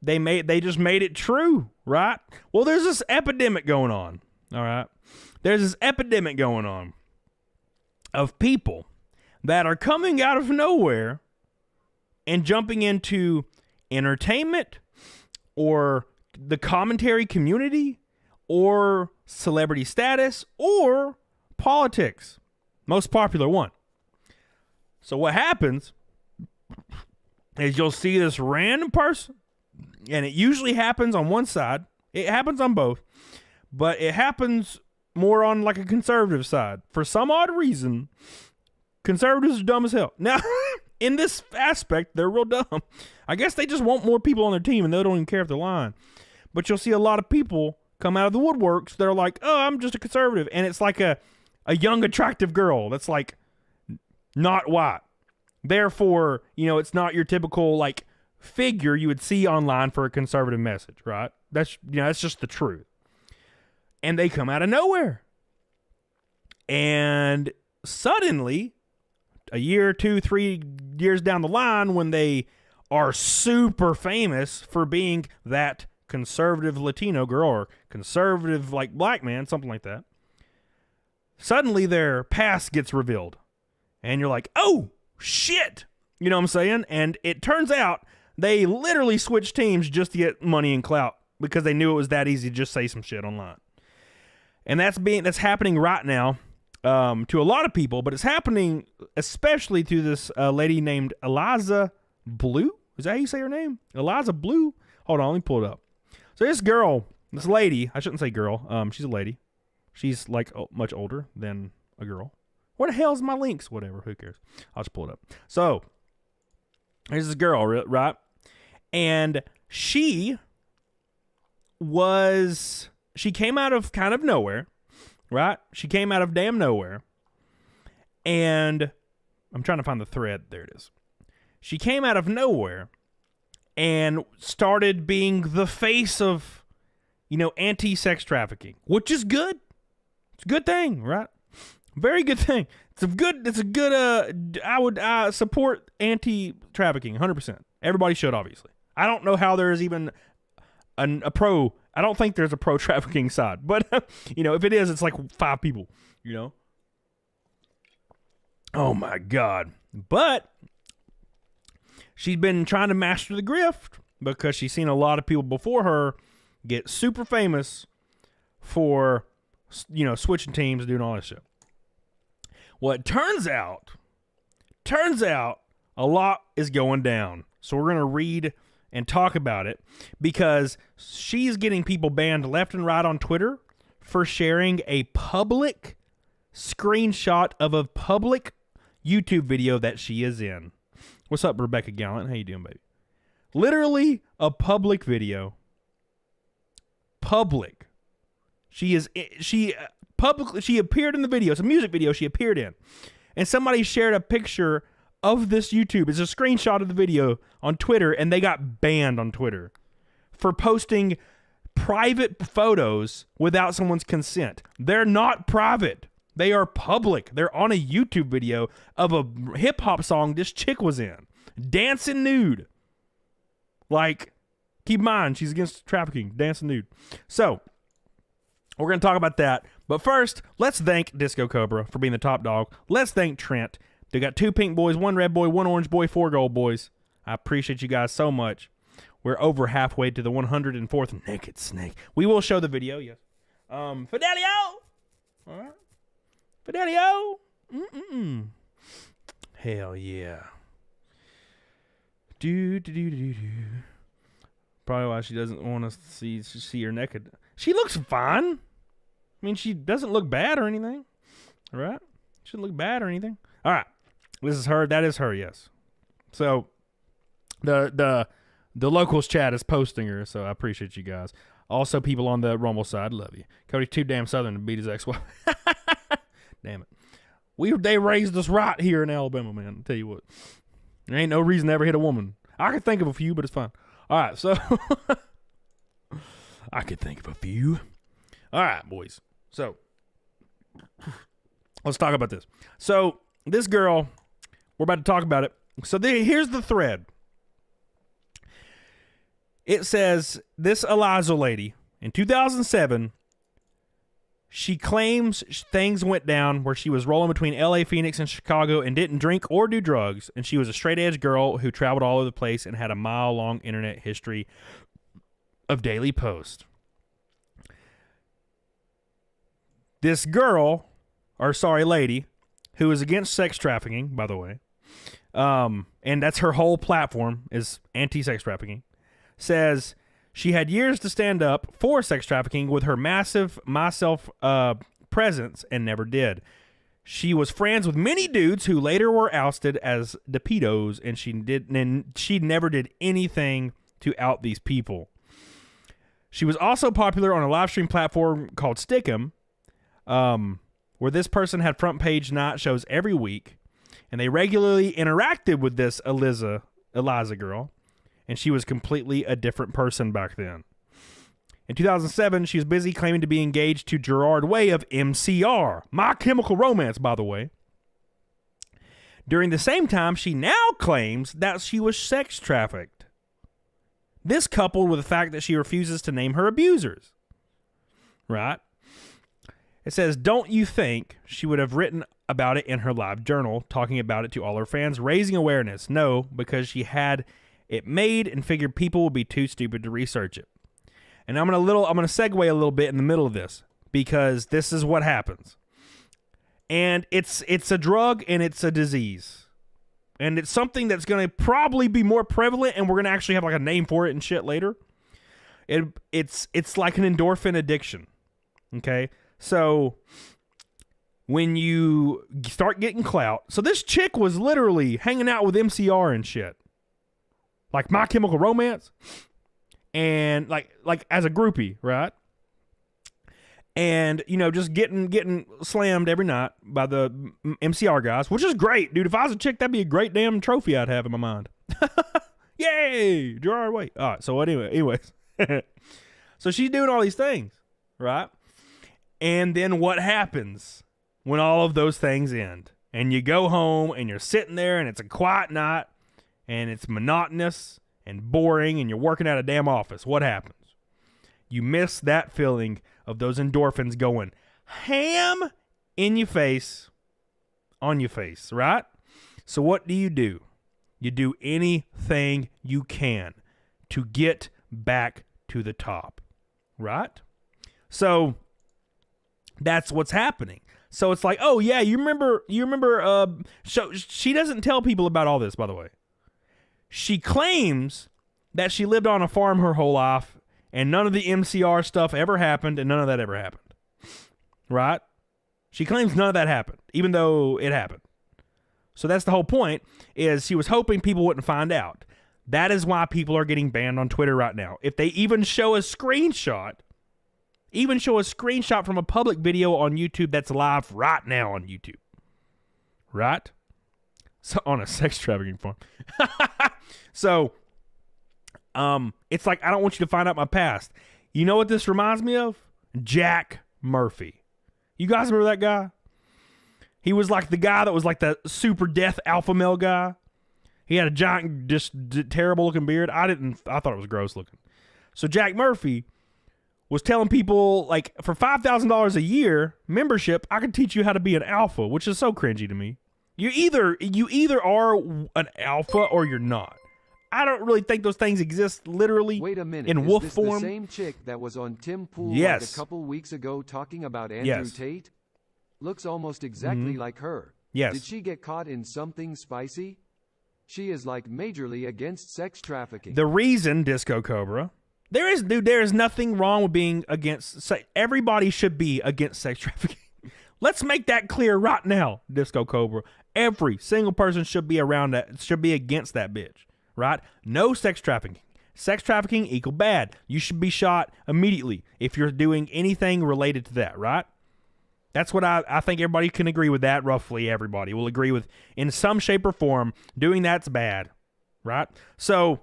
[SPEAKER 1] they just made it true, right? Well, there's this epidemic going on. All right. There's this epidemic going on of people that are coming out of nowhere and jumping into entertainment or the commentary community or celebrity status or politics. Most popular one. So what happens is you'll see this random person, and it usually happens on one side. It happens on both, but it happens more on a conservative side. For some odd reason, conservatives are dumb as hell. Now, in this aspect, they're real dumb. I guess they just want more people on their team, and they don't even care if they're lying. But you'll see a lot of people come out of the woodworks that are like, oh, I'm just a conservative. And it's like a young, attractive girl that's not white. Therefore, it's not your typical figure you would see online for a conservative message, right? That's just the truth. And they come out of nowhere. And suddenly, a year, 2, 3 years down the line, when they are super famous for being that conservative Latino girl or conservative black man, something like that, suddenly their past gets revealed. And you're like, oh, shit. You know what I'm saying? And it turns out they literally switched teams just to get money and clout because they knew it was that easy to just say some shit online. And that's happening right now to a lot of people, but it's happening especially to this lady named Eliza Blue. Is that how you say her name? Eliza Blue? Hold on, let me pull it up. So this lady, I shouldn't say girl, she's a lady. She's much older than a girl. What the hell's my links? Whatever, who cares? I'll just pull it up. So, here's this girl, right? And she came out of kind of nowhere, right? She came out of damn nowhere. And I'm trying to find the thread. There it is. She came out of nowhere and started being the face of, anti-sex trafficking, which is good. It's a good thing, right? Very good thing. It's a good, I would support anti-trafficking 100%. Everybody should, obviously. I don't know how there's even a pro. I don't think there's a pro-trafficking side. But, if it is, it's 5 people, Oh, my God. But she's been trying to master the grift because she's seen a lot of people before her get super famous for, switching teams and doing all this shit. Well, it turns out a lot is going down. So we're going to read and talk about it because she's getting people banned left and right on Twitter for sharing a public screenshot of a public YouTube video that she is in. What's up, Rebecca Gallant? How you doing, baby? Literally a public video. Public. She appeared in the video. It's a music video she appeared in. And somebody shared a picture of this YouTube. It's a screenshot of the video on Twitter, and they got banned on Twitter for posting private photos without someone's consent. They're not private. They are public. They're on a YouTube video of a hip-hop song this chick was in. Dancing nude. Keep in mind, she's against trafficking. Dancing nude. So, we're going to talk about that. But first, let's thank Disco Cobra for being the top dog. Let's thank Trent, They got 2 pink boys, 1 red boy, 1 orange boy, 4 gold boys. I appreciate you guys so much. We're over halfway to the 104th naked snake. We will show the video, yes. Fidelio! All right. Fidelio! Hell yeah. Do. Probably why she doesn't want to see her naked. She looks fine. I mean, she doesn't look bad or anything. All right? She doesn't look bad or anything. All right. This is her. That is her, yes. So, the locals chat is posting her, so I appreciate you guys. Also, people on the Rumble side, love you. Cody's too damn southern to beat his ex-wife. Damn it. They raised us right here in Alabama, man. I'll tell you what. There ain't no reason to ever hit a woman. I can think of a few, but it's fine. All right, so I could think of a few. All right, boys. So let's talk about this. So this girl, we're about to talk about it. So here's the thread. It says this Eliza lady in 2007, she claims things went down where she was rolling between LA, Phoenix, and Chicago and didn't drink or do drugs. And she was a straight edge girl who traveled all over the place and had a mile-long internet history of daily posts. This girl, lady, who is against sex trafficking, by the way, and that's her whole platform is anti-sex trafficking, says she had years to stand up for sex trafficking with her massive presence and never did. She was friends with many dudes who later were ousted as the pedos, and she never did anything to out these people. She was also popular on a live stream platform called Stick'em, where this person had front page night shows every week, and they regularly interacted with this Eliza girl. And she was completely a different person back then. In 2007, she was busy claiming to be engaged to Gerard Way of MCR, My Chemical Romance, by the way. During the same time, she now claims that she was sex trafficked. This coupled with the fact that she refuses to name her abusers. Right? It says, don't you think she would have written about it in her live journal, talking about it to all her fans, raising awareness? No, because she had it made and figured people would be too stupid to research it. And I'm gonna segue a little bit in the middle of this because this is what happens. And it's a drug and it's a disease. And it's something that's gonna probably be more prevalent, and we're gonna actually have like a name for it and shit later. It's like an endorphin addiction. Okay? So when you start getting clout, so this chick was literally hanging out with MCR and shit. Like My Chemical Romance, and like as a groupie, right? And just getting slammed every night by the MCR guys, which is great, dude. If I was a chick, that'd be a great damn trophy I'd have in my mind. Yay, Gerard Way. All right. So anyways, so she's doing all these things, right? And then what happens when all of those things end, and you go home and you're sitting there, and it's a quiet night. And it's monotonous and boring, and you're working at a damn office. What happens? You miss that feeling of those endorphins going ham in your face, on your face, right? So what do? You do anything you can to get back to the top, right? So that's what's happening. So it's like, oh yeah, you remember, so she doesn't tell people about all this, by the way. She claims that she lived on a farm her whole life and none of the MCR stuff ever happened and none of that ever happened. Right? She claims none of that happened, even though it happened. So that's the whole point, is she was hoping people wouldn't find out. That is why people are getting banned on Twitter right now. If they even show a screenshot from a public video on YouTube that's live right now on YouTube. Right? So on a sex trafficking farm. So, it's like, I don't want you to find out my past. You know what this reminds me of? Jack Murphy. You guys remember that guy? He was like the guy that was like the super death alpha male guy. He had a giant, just terrible looking beard. I thought it was gross looking. So Jack Murphy was telling people, like, for $5,000 a year membership, I could teach you how to be an alpha, which is so cringy to me. You either are an alpha or you're not. I don't really think those things exist literally.
[SPEAKER 2] Wait a minute.
[SPEAKER 1] In
[SPEAKER 2] is
[SPEAKER 1] wolf
[SPEAKER 2] this
[SPEAKER 1] form.
[SPEAKER 2] the same chick that was on Tim Pool
[SPEAKER 1] Yes.
[SPEAKER 2] like a couple weeks ago talking about Andrew
[SPEAKER 1] Yes.
[SPEAKER 2] Tate? Looks almost exactly like her.
[SPEAKER 1] Yes.
[SPEAKER 2] Did she get caught in something spicy? She is like majorly against sex trafficking.
[SPEAKER 1] The reason, Disco Cobra, there is nothing wrong with being against. Everybody should be against sex trafficking. Let's make that clear right now, Disco Cobra. Every single person should be around that, should be against that bitch, right? No sex trafficking. Sex trafficking equal bad. You should be shot immediately if you're doing anything related to that, right? That's what I think everybody can agree with that. Roughly everybody will agree with, in some shape or form, doing that's bad, right? So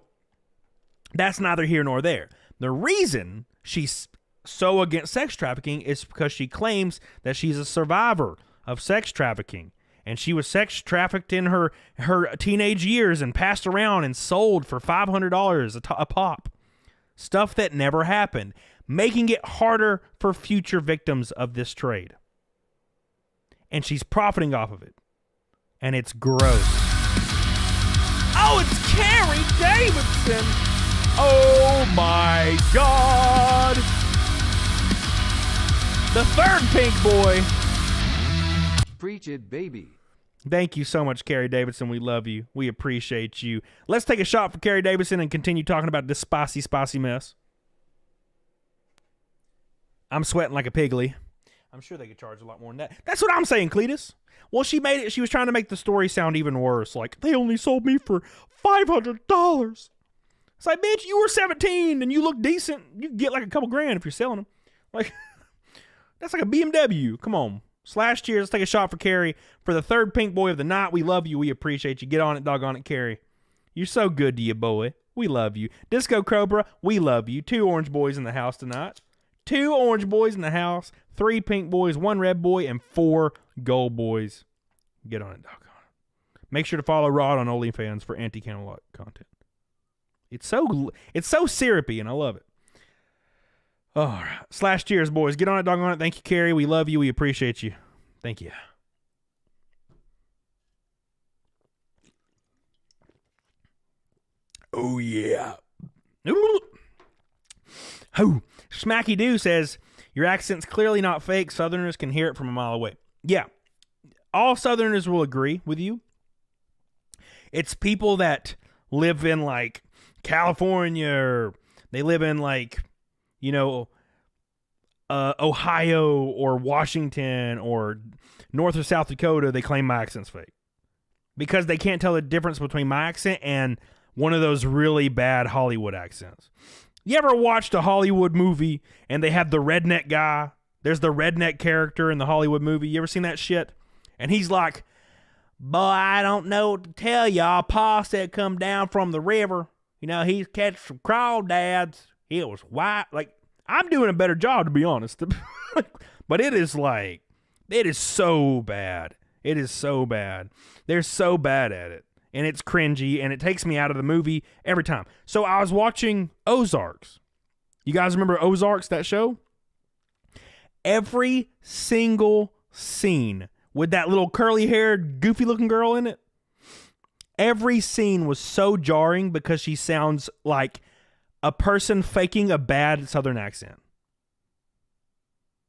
[SPEAKER 1] that's neither here nor there. The reason she's so against sex trafficking is because she claims that she's a survivor of sex trafficking. And she was sex trafficked in her teenage years and passed around and sold for $500 a pop. Stuff that never happened, making it harder for future victims of this trade. And she's profiting off of it. And it's gross. Oh, it's Carrie Davidson. Oh my God. The third pink boy.
[SPEAKER 2] Preach it, baby.
[SPEAKER 1] Thank you so much, Carrie Davidson. We love you. We appreciate you. Let's take a shot for Carrie Davidson and continue talking about this spicy mess. I'm sweating like a pigly. I'm sure they could charge a lot more than that. That's what I'm saying, Cletus. Well, she made it. She was trying to make the story sound even worse. Like, they only sold me for $500. It's like, bitch, you were 17 and you look decent. You can get like a couple grand if you're selling them. Like, that's like a BMW. Come on. Slash cheers. Let's take a shot for Carrie. For the third pink boy of the night, we love you. We appreciate you. Get on it, doggone it, Carrie. You're so good to you, boy. We love you. Disco Cobra, we love you. 2 orange boys in the house tonight. 2 orange boys in the house. 3 pink boys, 1 red boy, and 4 gold boys. Get on it, doggone it. Make sure to follow Rod on OnlyFans for anti-Camelot content. It's so syrupy, and I love it. All right. Slash cheers, boys. Get on it, doggone it. Thank you, Carrie. We love you. We appreciate you. Thank you. Oh, yeah. Ooh. Oh, Smacky Doo says, your accent's clearly not fake. Southerners can hear it from a mile away. Yeah. All Southerners will agree with you. It's people that live in, like, California, or they live in, like, you know, Ohio or Washington or North or South Dakota, they claim my accent's fake. Because they can't tell the difference between my accent and one of those really bad Hollywood accents. You ever watched a Hollywood movie and they have the redneck guy? There's the redneck character in the Hollywood movie. You ever seen that shit? And he's like, boy, I don't know what to tell y'all. Pa said come down from the river. You know, he's catch some crawdads. It was white. Like, I'm doing a better job, to be honest. But it is so bad. It is so bad. They're so bad at it. And it's cringy, and it takes me out of the movie every time. So I was watching Ozarks. You guys remember Ozarks, that show? Every single scene with that little curly-haired, goofy-looking girl in it, every scene was so jarring because she sounds like a person faking a bad Southern accent.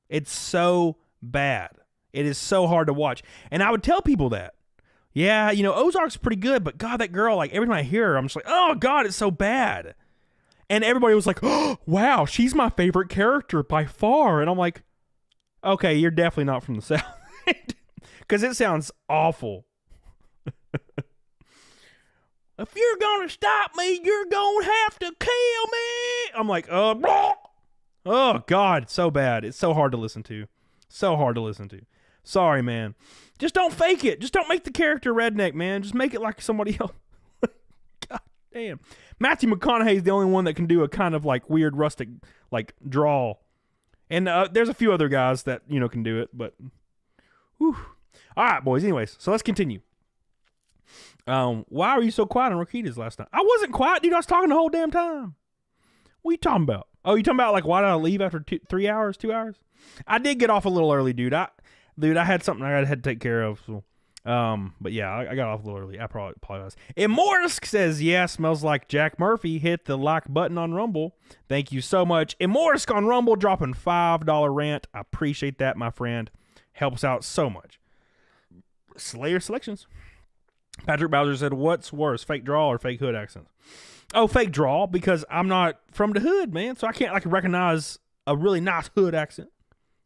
[SPEAKER 1] It's so bad. It is so hard to watch. And I would tell people that. Yeah, you know, Ozark's pretty good, but God, that girl, like, every time I hear her, I'm just like, oh, God, it's so bad. And everybody was like, oh, wow, she's my favorite character by far. And I'm like, okay, you're definitely not from the South. Because it sounds awful. If you're going to stop me, you're going to have to kill me. I'm like, oh, God, so bad. It's so hard to listen to. So hard to listen to. Sorry, man. Just don't fake it. Just don't make the character redneck, man. Just make it like somebody else. God damn. Matthew McConaughey is the only one that can do a kind of like weird rustic like drawl. And there's a few other guys that, you know, can do it, but whew. All right, boys. Anyways, so let's continue. Why were you so quiet on Rakitas last night? I wasn't quiet, dude. I was talking the whole damn time. What are you talking about? Oh, you talking about like why did I leave after 2 hours? I did get off a little early, dude. I had something I had to take care of, so But yeah, I got off a little early. I probably was. Immorsk says, yeah, smells like Jack Murphy. Hit the like button on Rumble. Thank you so much. Immorsk on Rumble dropping $5 rant. I appreciate that, my friend. Helps out so much. Slayer selections. Patrick Bowser said, what's worse, fake draw or fake hood accents? Oh, fake draw, because I'm not from the hood, man. So I can't like recognize a really nice hood accent.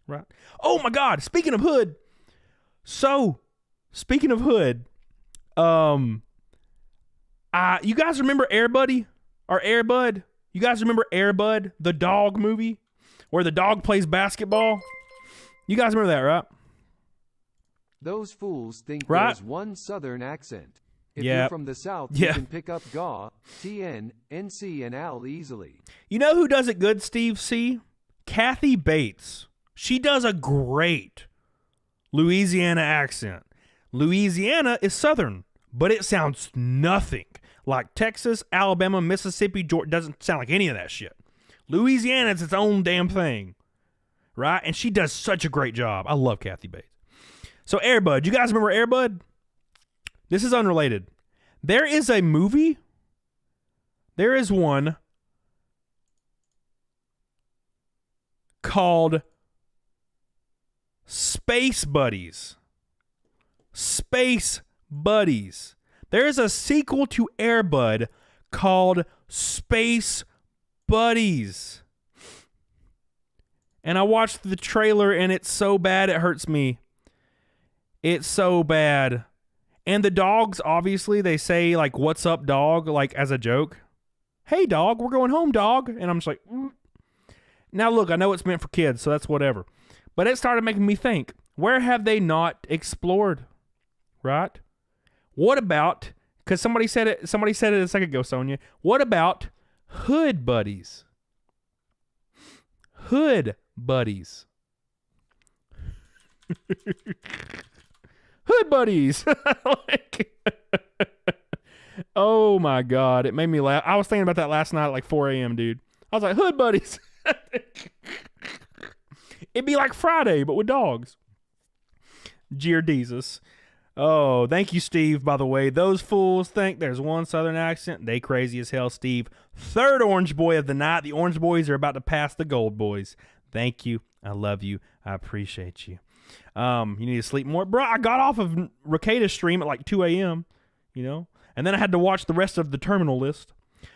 [SPEAKER 1] Right? Oh my God. Speaking of hood. Speaking of hood, you guys remember Air Buddy or Air Bud? You guys remember Air Bud, the dog movie where the dog plays basketball? You guys remember that, right?
[SPEAKER 2] Those fools think
[SPEAKER 1] Right?
[SPEAKER 2] there's one southern accent. If
[SPEAKER 1] Yeah.
[SPEAKER 2] you're from the South,
[SPEAKER 1] Yeah.
[SPEAKER 2] you can pick up GA, TN, NC, and AL easily.
[SPEAKER 1] You know who does it good, Steve C? Kathy Bates. She does a great Louisiana accent. Louisiana is southern, but it sounds nothing like Texas, Alabama, Mississippi, Georgia. Doesn't sound like any of that shit. Louisiana is its own damn thing, right? And she does such a great job. I love Kathy Bates. So Air Bud, you guys remember Air Bud? This is unrelated. There is a movie. There is one called Space Buddies. Space Buddies. There is a sequel to Air Bud called Space Buddies. And I watched the trailer and it's so bad it hurts me. It's so bad. And the dogs, obviously, they say, like, what's up, dog? Like, as a joke. Hey, dog, we're going home, dog. And I'm just like, Now, look, I know it's meant for kids, so that's whatever. But it started making me think, where have they not explored? Right? What about, because somebody said it a second ago, Sonia. What about hood buddies? Hood buddies. Hood buddies. Oh my God. It made me laugh. I was thinking about that last night at like 4 a.m., dude. I was like, hood buddies. It'd be like Friday, but with dogs. Jeer Jesus. Oh, thank you, Steve, by the way. Those fools think there's one southern accent. They crazy as hell, Steve. Third Orange Boy of the night. The Orange Boys are about to pass the Gold Boys. Thank you. I love you. I appreciate you. You need to sleep more. Bro, I got off of Ricada's stream at like 2 a.m., you know, and then I had to watch the rest of the terminal list.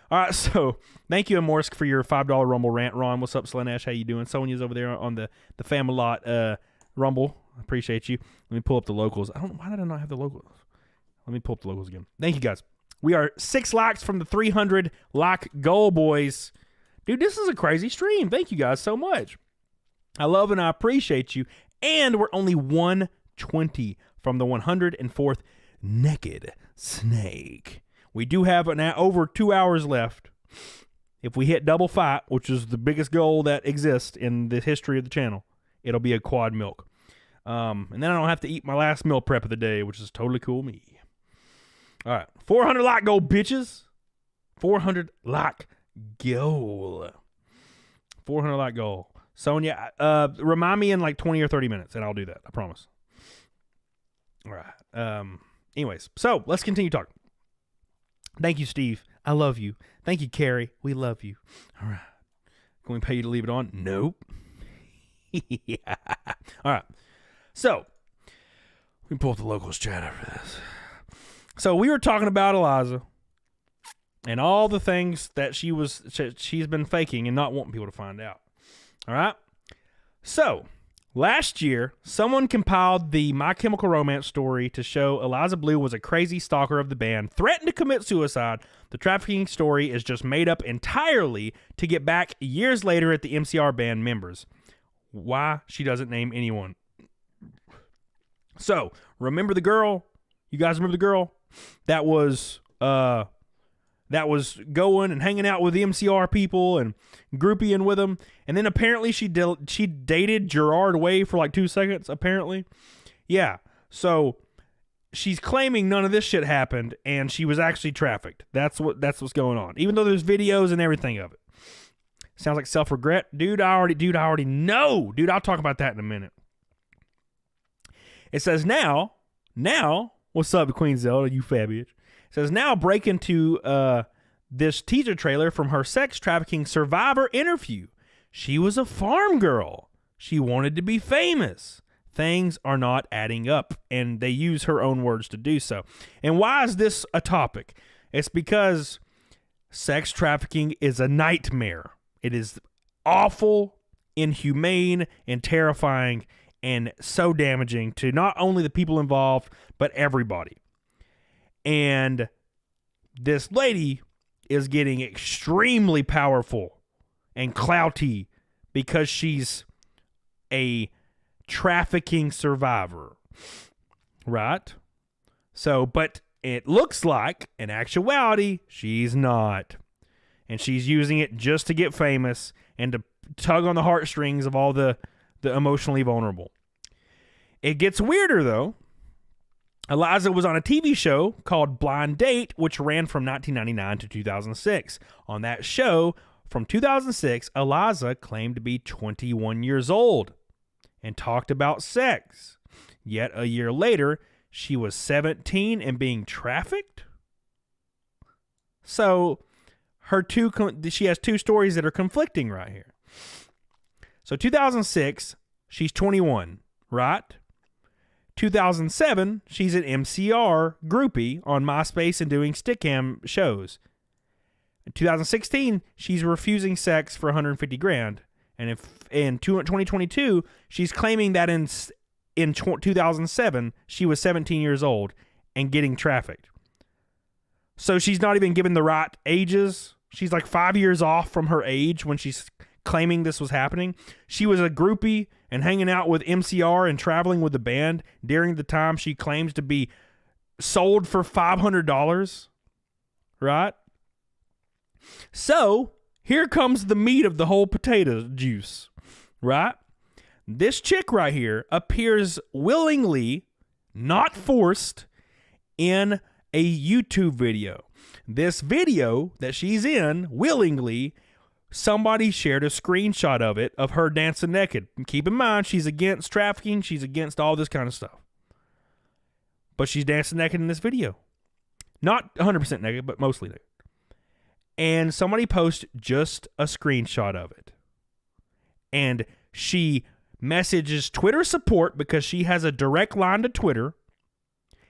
[SPEAKER 1] All right, so thank you, Amorsk, for your $5 Rumble rant. Ron, what's up, Slanesh? How you doing? Sonia's over there on the Fam-A-Lot Rumble. I appreciate you. Let me pull up the locals. Why did I not have the locals? Let me pull up the locals again. Thank you, guys. We are 6 likes from the 300 like goal, boys. Dude, this is a crazy stream. Thank you guys so much. I love and I appreciate you. And we're only 120 from the 104th Naked Snake. We do have over 2 hours left. If we hit double fight, which is the biggest goal that exists in the history of the channel, it'll be a quad milk. And then I don't have to eat my last meal prep of the day, which is totally cool me. All right. 400 like goal, bitches. 400 like goal. 400 like goal. Sonia, remind me in like 20 or 30 minutes, and I'll do that. I promise. All right. Anyways, so let's continue talking. Thank you, Steve. I love you. Thank you, Carrie. We love you. All right. Can we pay you to leave it on? Nope. Yeah. All right. So, we can pull up the locals chat after this. So, we were talking about Eliza and all the things that she's been faking and not wanting people to find out. All right? So, last year, someone compiled the My Chemical Romance story to show Eliza Blue was a crazy stalker of the band, threatened to commit suicide. The trafficking story is just made up entirely to get back years later at the MCR band members. Why she doesn't name anyone. So, remember the girl? You guys remember the girl that was going and hanging out with the MCR people and groupieing with them, and then apparently she dated Gerard Way for like 2 seconds. Apparently, yeah. So she's claiming none of this shit happened, and she was actually trafficked. That's what's going on. Even though there's videos and everything of it. Sounds like self-regret. Dude, I already know. Dude, I'll talk about that in a minute. It says now, now, what's up, Queen Zelda, you fat bitch? Says, now break into this teaser trailer from her sex trafficking survivor interview. She was a farm girl. She wanted to be famous. Things are not adding up, and they use her own words to do so. And why is this a topic? It's because sex trafficking is a nightmare. It is awful, inhumane, and terrifying, and so damaging to not only the people involved, but everybody. And this lady is getting extremely powerful and clouty because she's a trafficking survivor, right? So, but it looks like, in actuality, she's not. And she's using it just to get famous and to tug on the heartstrings of all the emotionally vulnerable. It gets weirder, though. Eliza was on a TV show called Blind Date, which ran from 1999 to 2006. On that show, from 2006, Eliza claimed to be 21 years old and talked about sex. Yet a year later, she was 17 and being trafficked? So she has two stories that are conflicting right here. So 2006, she's 21, right? 2007, she's an MCR groupie on MySpace and doing stickcam shows. In 2016, she's refusing sex for $150,000. And in 2022, she's claiming that in 2007, she was 17 years old and getting trafficked. So she's not even given the right ages. She's like 5 years off from her age when she's claiming this was happening. She was a groupie and hanging out with MCR and traveling with the band during the time she claims to be sold for $500, right? So here comes the meat of the whole potato juice, right? This chick right here appears willingly, not forced, in a YouTube video. This video that she's in, willingly, somebody shared a screenshot of it, of her dancing naked. And keep in mind, she's against trafficking. She's against all this kind of stuff. But she's dancing naked in this video. Not 100% naked, but mostly naked. And somebody posts just a screenshot of it. And she messages Twitter support because she has a direct line to Twitter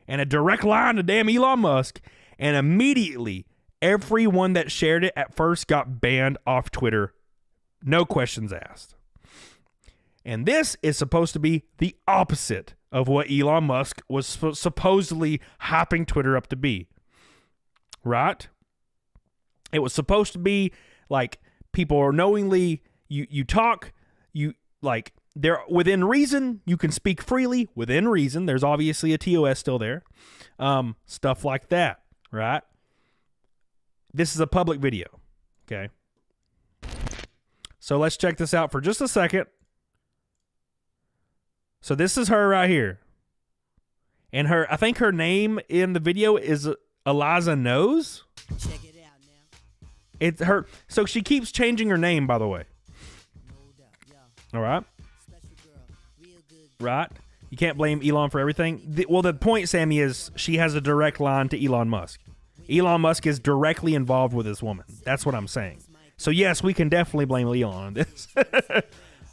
[SPEAKER 1] and a direct line to damn Elon Musk. And immediately, everyone that shared it at first got banned off Twitter. No questions asked. And this is supposed to be the opposite of what Elon Musk was supposedly hyping Twitter up to be. Right? It was supposed to be like people are knowingly, you talk, you like, they're within reason, you can speak freely within reason. There's obviously a TOS still there. Stuff like that, right? This is a public video, okay? So let's check this out for just a second. So this is her right here. And I think her name in the video is Eliza Knows. Check it out now. It's her. So she keeps changing her name, by the way. All right. Right? You can't blame Elon for everything. The point, Sammy, is she has a direct line to Elon Musk. Elon Musk is directly involved with this woman. That's what I'm saying. So yes, we can definitely blame Elon on this.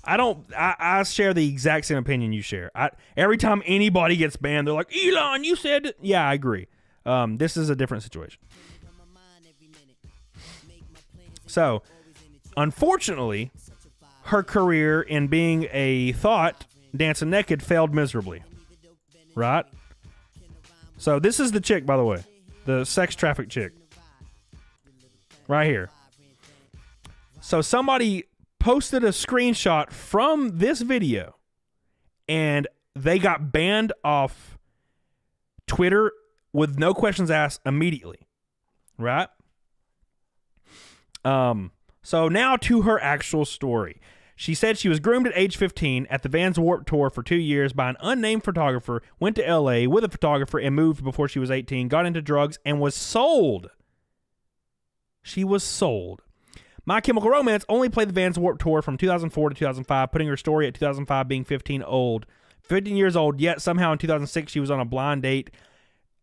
[SPEAKER 1] I share the exact same opinion you share. Every time anybody gets banned, they're like, Elon, you said it. Yeah, I agree. This is a different situation. So, unfortunately, her career in being a thought dancing naked failed miserably. Right? So this is the chick, by the way. The sex traffic chick. Right here. So somebody posted a screenshot from this video and they got banned off Twitter with no questions asked immediately. Right? So now to her actual story. She said she was groomed at age 15 at the Vans Warped Tour for 2 years by an unnamed photographer, went to LA with a photographer and moved before she was 18, got into drugs, and was sold. She was sold. My Chemical Romance only played the Vans Warped Tour from 2004 to 2005, putting her story at 2005 being 15 15 years old, yet somehow in 2006 she was on a blind date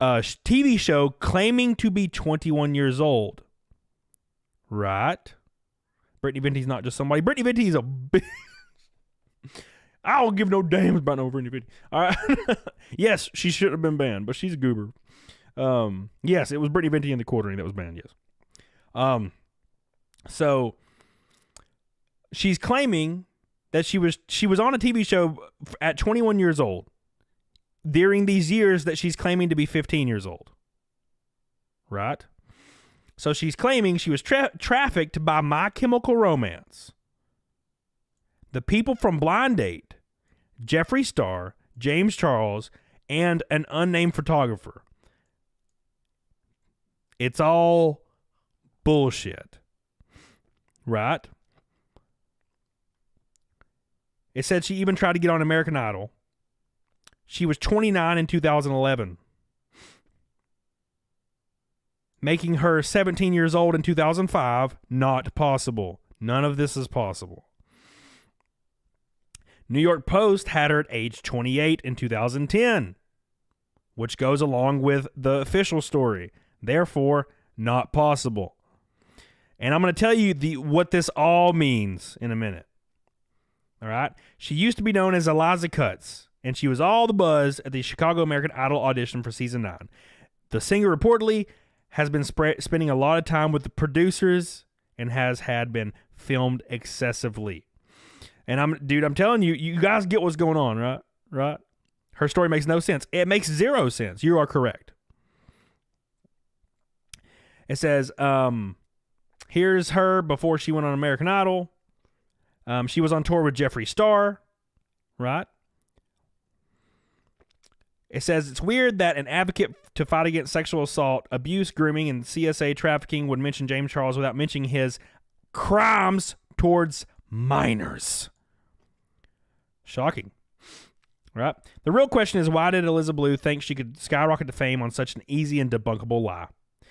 [SPEAKER 1] TV show claiming to be 21 years old. Right? Brittany Vente's not just somebody. Brittany Vente is a bitch. I don't give no damn about no Brittany Vente. All right. Yes, she shouldn't have been banned, but she's a goober. Yes, it was Brittany Vente in the quartering that was banned, yes. So she's claiming that she was on a TV show at 21 years old during these years that she's claiming to be 15 years old. Right? So she's claiming she was trafficked by My Chemical Romance. The people from Blind Date, Jeffree Star, James Charles, and an unnamed photographer. It's all bullshit. Right? It said she even tried to get on American Idol. She was 29 in 2011. Making her 17 years old in 2005 not possible. None of this is possible. New York Post had her at age 28 in 2010, which goes along with the official story. Therefore, not possible. And I'm going to tell you what this all means in a minute. All right? She used to be known as Eliza Cutts, and she was all the buzz at the Chicago American Idol audition for season 9. The singer reportedly has been spending a lot of time with the producers and has been filmed excessively. And I'm telling you, you guys get what's going on, right? Right? Her story makes no sense. It makes zero sense. You are correct. It says, here's her before she went on American Idol. She was on tour with Jeffree Star, right? It says it's weird that an advocate to fight against sexual assault, abuse, grooming, and CSA trafficking would mention James Charles without mentioning his crimes towards minors. Shocking. Right? The real question is, why did Eliza Blue think she could skyrocket to fame on such an easy and debunkable lie?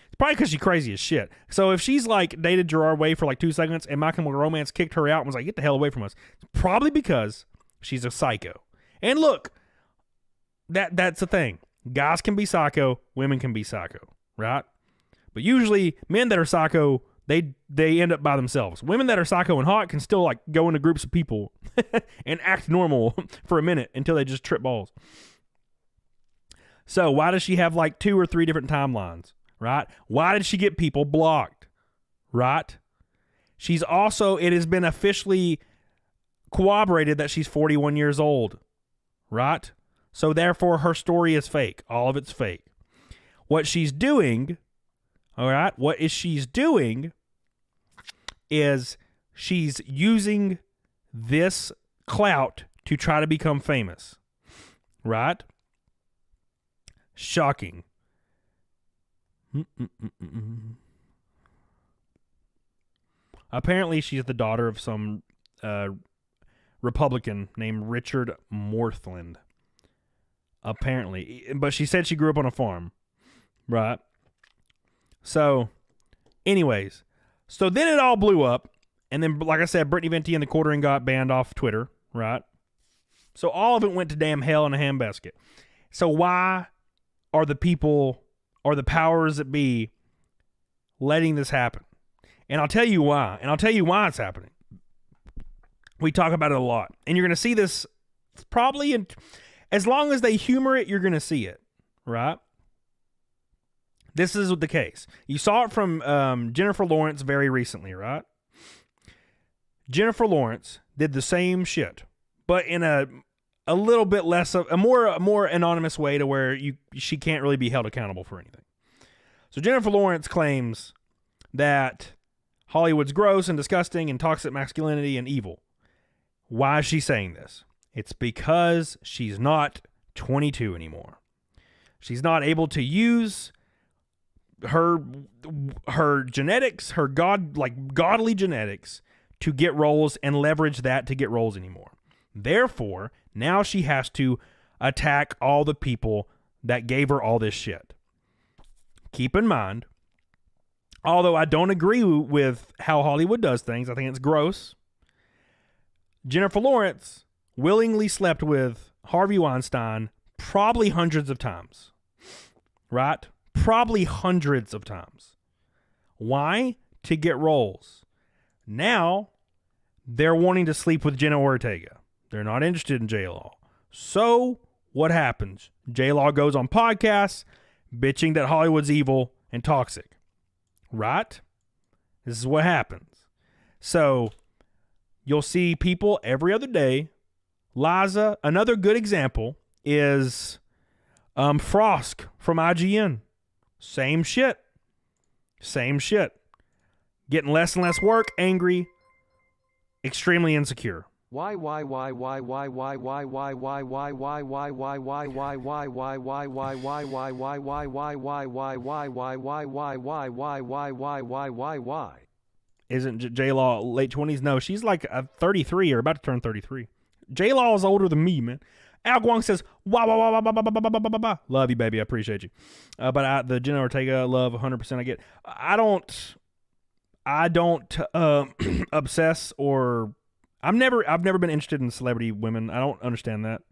[SPEAKER 1] It's probably because she's crazy as shit. So if she's like dated Gerard Way for like 2 seconds and My Chemical Romance kicked her out and was like, get the hell away from us, it's probably because she's a psycho. And look, that's the thing. Guys can be psycho, women can be psycho, right? But usually men that are psycho, they end up by themselves. Women that are psycho and hot can still like go into groups of people and act normal for a minute until they just trip balls. So why does she have like 2 or 3 different timelines, right? Why did she get people blocked, right? She's also, it has been officially corroborated that she's 41 years old, right? So therefore her story is fake. All of it's fake. What she's doing, all right, what is she's doing is she's using this clout to try to become famous, right? Shocking. Apparently she's the daughter of some Republican named Richard Morthland. Apparently. But she said she grew up on a farm. Right? So, anyways. So then it all blew up. And then, like I said, Brittany Vente and the quartering got banned off Twitter. Right? So all of it went to damn hell in a handbasket. So why are the people or the powers that be letting this happen? And I'll tell you why. And I'll tell you why it's happening. We talk about it a lot. And you're going to see this probably in... As long as they humor it, you're going to see it, right? This is the case. You saw it from Jennifer Lawrence very recently, right? Jennifer Lawrence did the same shit, but in a little bit less of a more anonymous way to where she can't really be held accountable for anything. So Jennifer Lawrence claims that Hollywood's gross and disgusting and toxic masculinity and evil. Why is she saying this? It's because she's not 22 anymore. She's not able to use her genetics, her godly genetics to get roles and leverage that to get roles anymore. Therefore, now she has to attack all the people that gave her all this shit. Keep in mind, although I don't agree with how Hollywood does things, I think it's gross. Jennifer Lawrence willingly slept with Harvey Weinstein probably hundreds of times, right? Probably hundreds of times. Why? To get roles. Now, they're wanting to sleep with Jenna Ortega. They're not interested in J-Law. So, what happens? J-Law goes on podcasts, bitching that Hollywood's evil and toxic. Right? This is what happens. So, you'll see people every other day. Liza, another good example is Frosk from IGN. Same shit. Same shit. Getting less and less work, angry, extremely insecure.
[SPEAKER 2] Why
[SPEAKER 1] Isn't J-Law late 20s? No, she's like 33 or about to turn 33. J-Law is older than me, man. Al Guang says, wah. Love you, baby. I appreciate you. But the Jenna Ortega love 100% I get. I don't obsess or I've never been interested in celebrity women. I don't understand that.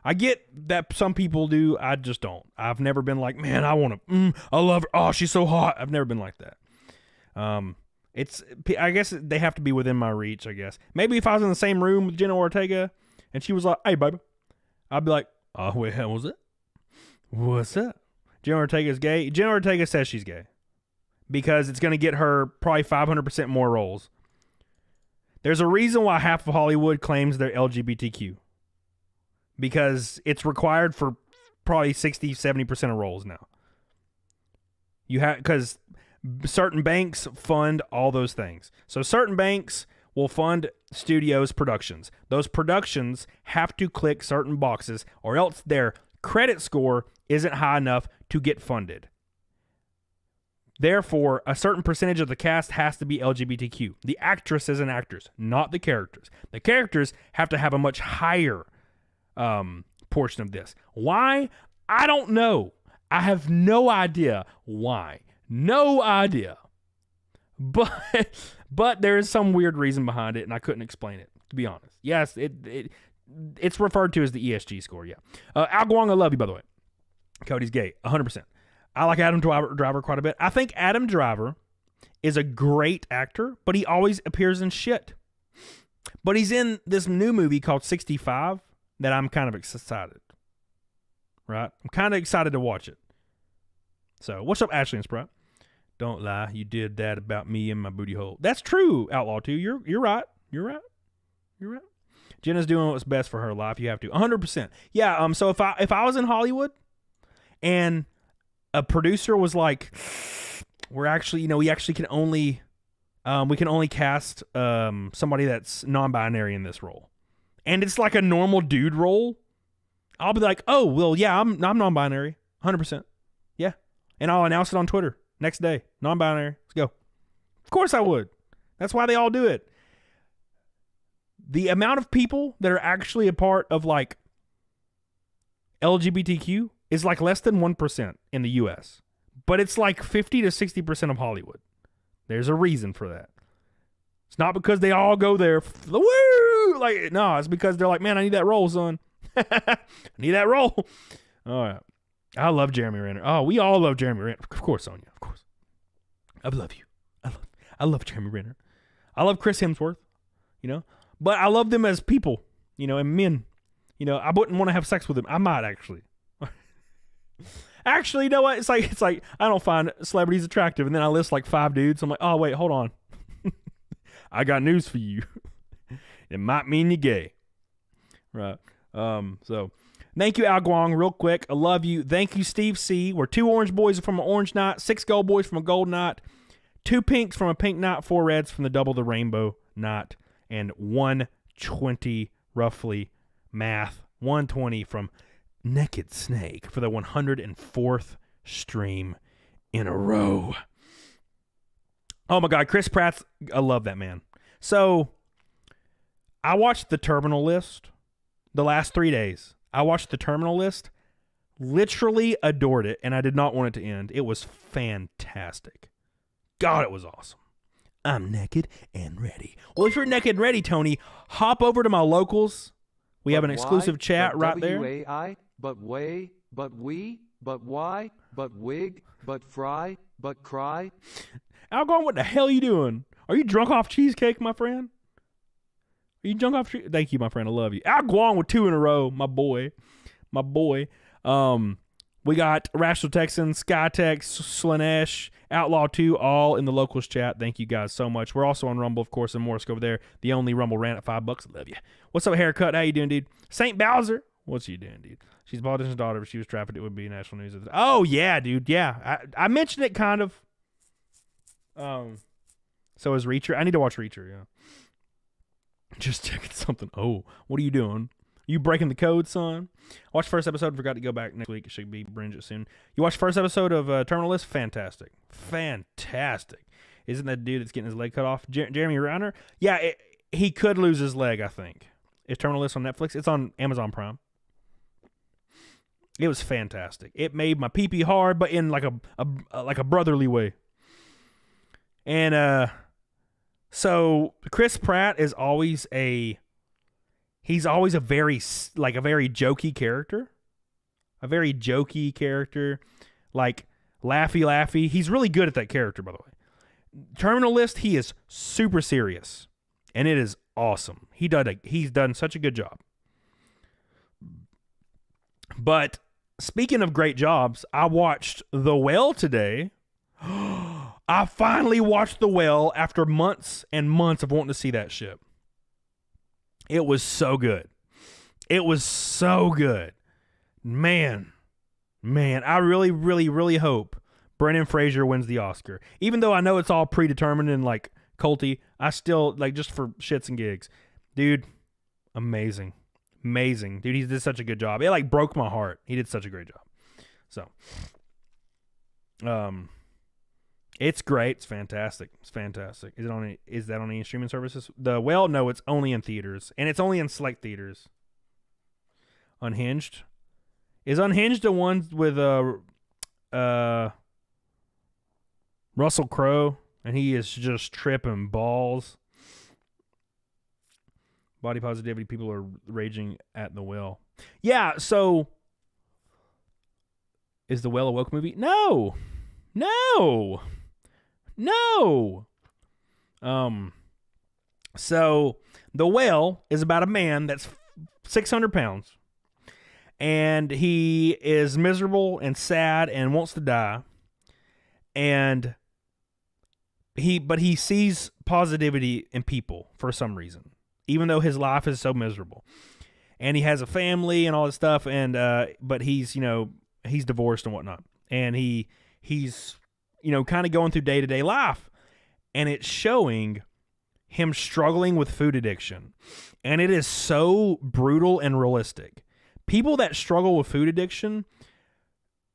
[SPEAKER 1] I get that some people do. I just don't. I've never been like, man, I want to, I love her. Oh, she's so hot. I've never been like that. I guess they have to be within my reach, I guess. Maybe if I was in the same room with Jenna Ortega and she was like, hey, baby, I'd be like, oh, wait, what was it? What's up? Jenna Ortega's gay. Jenna Ortega says she's gay because it's going to get her probably 500% more roles. There's a reason why half of Hollywood claims they're LGBTQ because it's required for probably 60, 70% of roles now. Because certain banks fund all those things. So certain banks will fund studios' productions. Those productions have to click certain boxes or else their credit score isn't high enough to get funded. Therefore, a certain percentage of the cast has to be LGBTQ. The actresses and actors, not the characters. The characters have to have a much higher portion of this. Why? I don't know. I have no idea why. No idea. But there is some weird reason behind it, and I couldn't explain it, to be honest. Yes, it's referred to as the ESG score, yeah. Al Guang, I love you, by the way. Cody's gay, 100%. I like Adam Driver quite a bit. I think Adam Driver is a great actor, but he always appears in shit. But he's in this new movie called 65 that I'm kind of excited. Right? I'm kind of excited to watch it. So, what's up, Ashley and Sprite? Don't lie, you did that about me and my booty hole. That's true, Outlaw 2. You're right. You're right. Jenna's doing what's best for her life. You have to. 100%. Yeah, so if I was in Hollywood and a producer was like, we're actually, we actually can only we can only cast somebody that's non-binary in this role. And it's like a normal dude role. I'll be like, oh, well, yeah, I'm non-binary. 100%. Yeah. And I'll announce it on Twitter next day. Non-binary. Let's go. Of course I would. That's why they all do it. The amount of people that are actually a part of like LGBTQ is like less than 1% in the US. But it's like 50 to 60% of Hollywood. There's a reason for that. It's not because they all go there, woo! Like, no, it's because they're like, man, I need that role, son. I need that role. All right. I love Jeremy Renner. Oh, we all love Jeremy Renner. Of course, Sonia. Of course. I love you. I love Jeremy Renner. I love Chris Hemsworth, But I love them as people, and men. I wouldn't want to have sex with them. I might actually. Actually, you know what? It's like I don't find celebrities attractive, and then I list like 5 dudes. I'm like, oh wait, hold on. I got news for you. It might mean you're gay. Right. So thank you, Al Guang, real quick. I love you. Thank you, Steve C. We're 2 orange boys from an orange knot, 6 gold boys from a gold knot, 2 pinks from a pink knot, 4 reds from the double the rainbow knot, and 120 roughly math, 120 from Naked Snake for the 104th stream in a row. Oh my God, Chris Pratt's, I love that man. So I watched The Terminal List the last 3 days. I watched The Terminal List, literally adored it, and I did not want it to end. It was fantastic. God, it was awesome. I'm naked and ready. Well, if you're naked and ready, Tony, hop over to my locals We have an
[SPEAKER 2] But
[SPEAKER 1] exclusive
[SPEAKER 2] why?
[SPEAKER 1] chat
[SPEAKER 2] But
[SPEAKER 1] right there.
[SPEAKER 2] WAI, but way, but we, but why, but wig, but fry, but cry.
[SPEAKER 1] Algon, what the hell are you doing? Are you drunk off cheesecake, my friend? Are you drunk off? Thank you, my friend. I love you. Algon with 2 in a row, my boy, my boy. We got Rational Texan, Skytex, Slanesh, Outlaw 2, all in the locals chat. Thank you guys so much. We're also on Rumble, of course, and Morris over there. The only Rumble ran at $5. I love you. What's up, Haircut? How you doing, dude? Saint Bowser. What's you doing, dude? She's a politician's daughter. If she was trafficked, it would be national news. Oh, yeah, dude. Yeah. I mentioned it kind of. So is Reacher. I need to watch Reacher, yeah. Just checking something. Oh, what are you doing? You breaking the code, son? Watch first episode. Forgot to go back next week. It should be binge it soon. You watch first episode of Terminal List? Fantastic. Fantastic. Isn't that dude that's getting his leg cut off? Jeremy Renner? Yeah, he could lose his leg, I think. Is Terminal List on Netflix? It's on Amazon Prime. It was fantastic. It made my pee-pee hard, but in like a brotherly way. And so Chris Pratt is always he's always a very jokey character. A very jokey character. Like laughy. He's really good at that character, by the way. Terminal List, he is super serious. And it is awesome. He's done such a good job. But speaking of great jobs, I watched The Whale today. I finally watched The Whale after months and months of wanting to see that shit. It was so good. It was so good. Man, I really, really, really hope Brendan Fraser wins the Oscar. Even though I know it's all predetermined and like culty, I still, like, just for shits and gigs. Dude, amazing. Dude, he did such a good job. It like broke my heart. He did such a great job. So, it's great. It's fantastic. Is that on any streaming services? The Whale, no, it's only in theaters, and it's only in select theaters. Unhinged. Is Unhinged the one with Russell Crowe, and he is just tripping balls? Body positivity, people are raging at The Whale. Yeah, so is The Whale a woke movie? No. So The Whale is about a man that's 600 pounds, and he is miserable and sad and wants to die, and he sees positivity in people for some reason, even though his life is so miserable, and he has a family and all this stuff, and but he's divorced and whatnot, and he's kind of going through day-to-day life, and it's showing him struggling with food addiction, and it is so brutal and realistic. People that struggle with food addiction,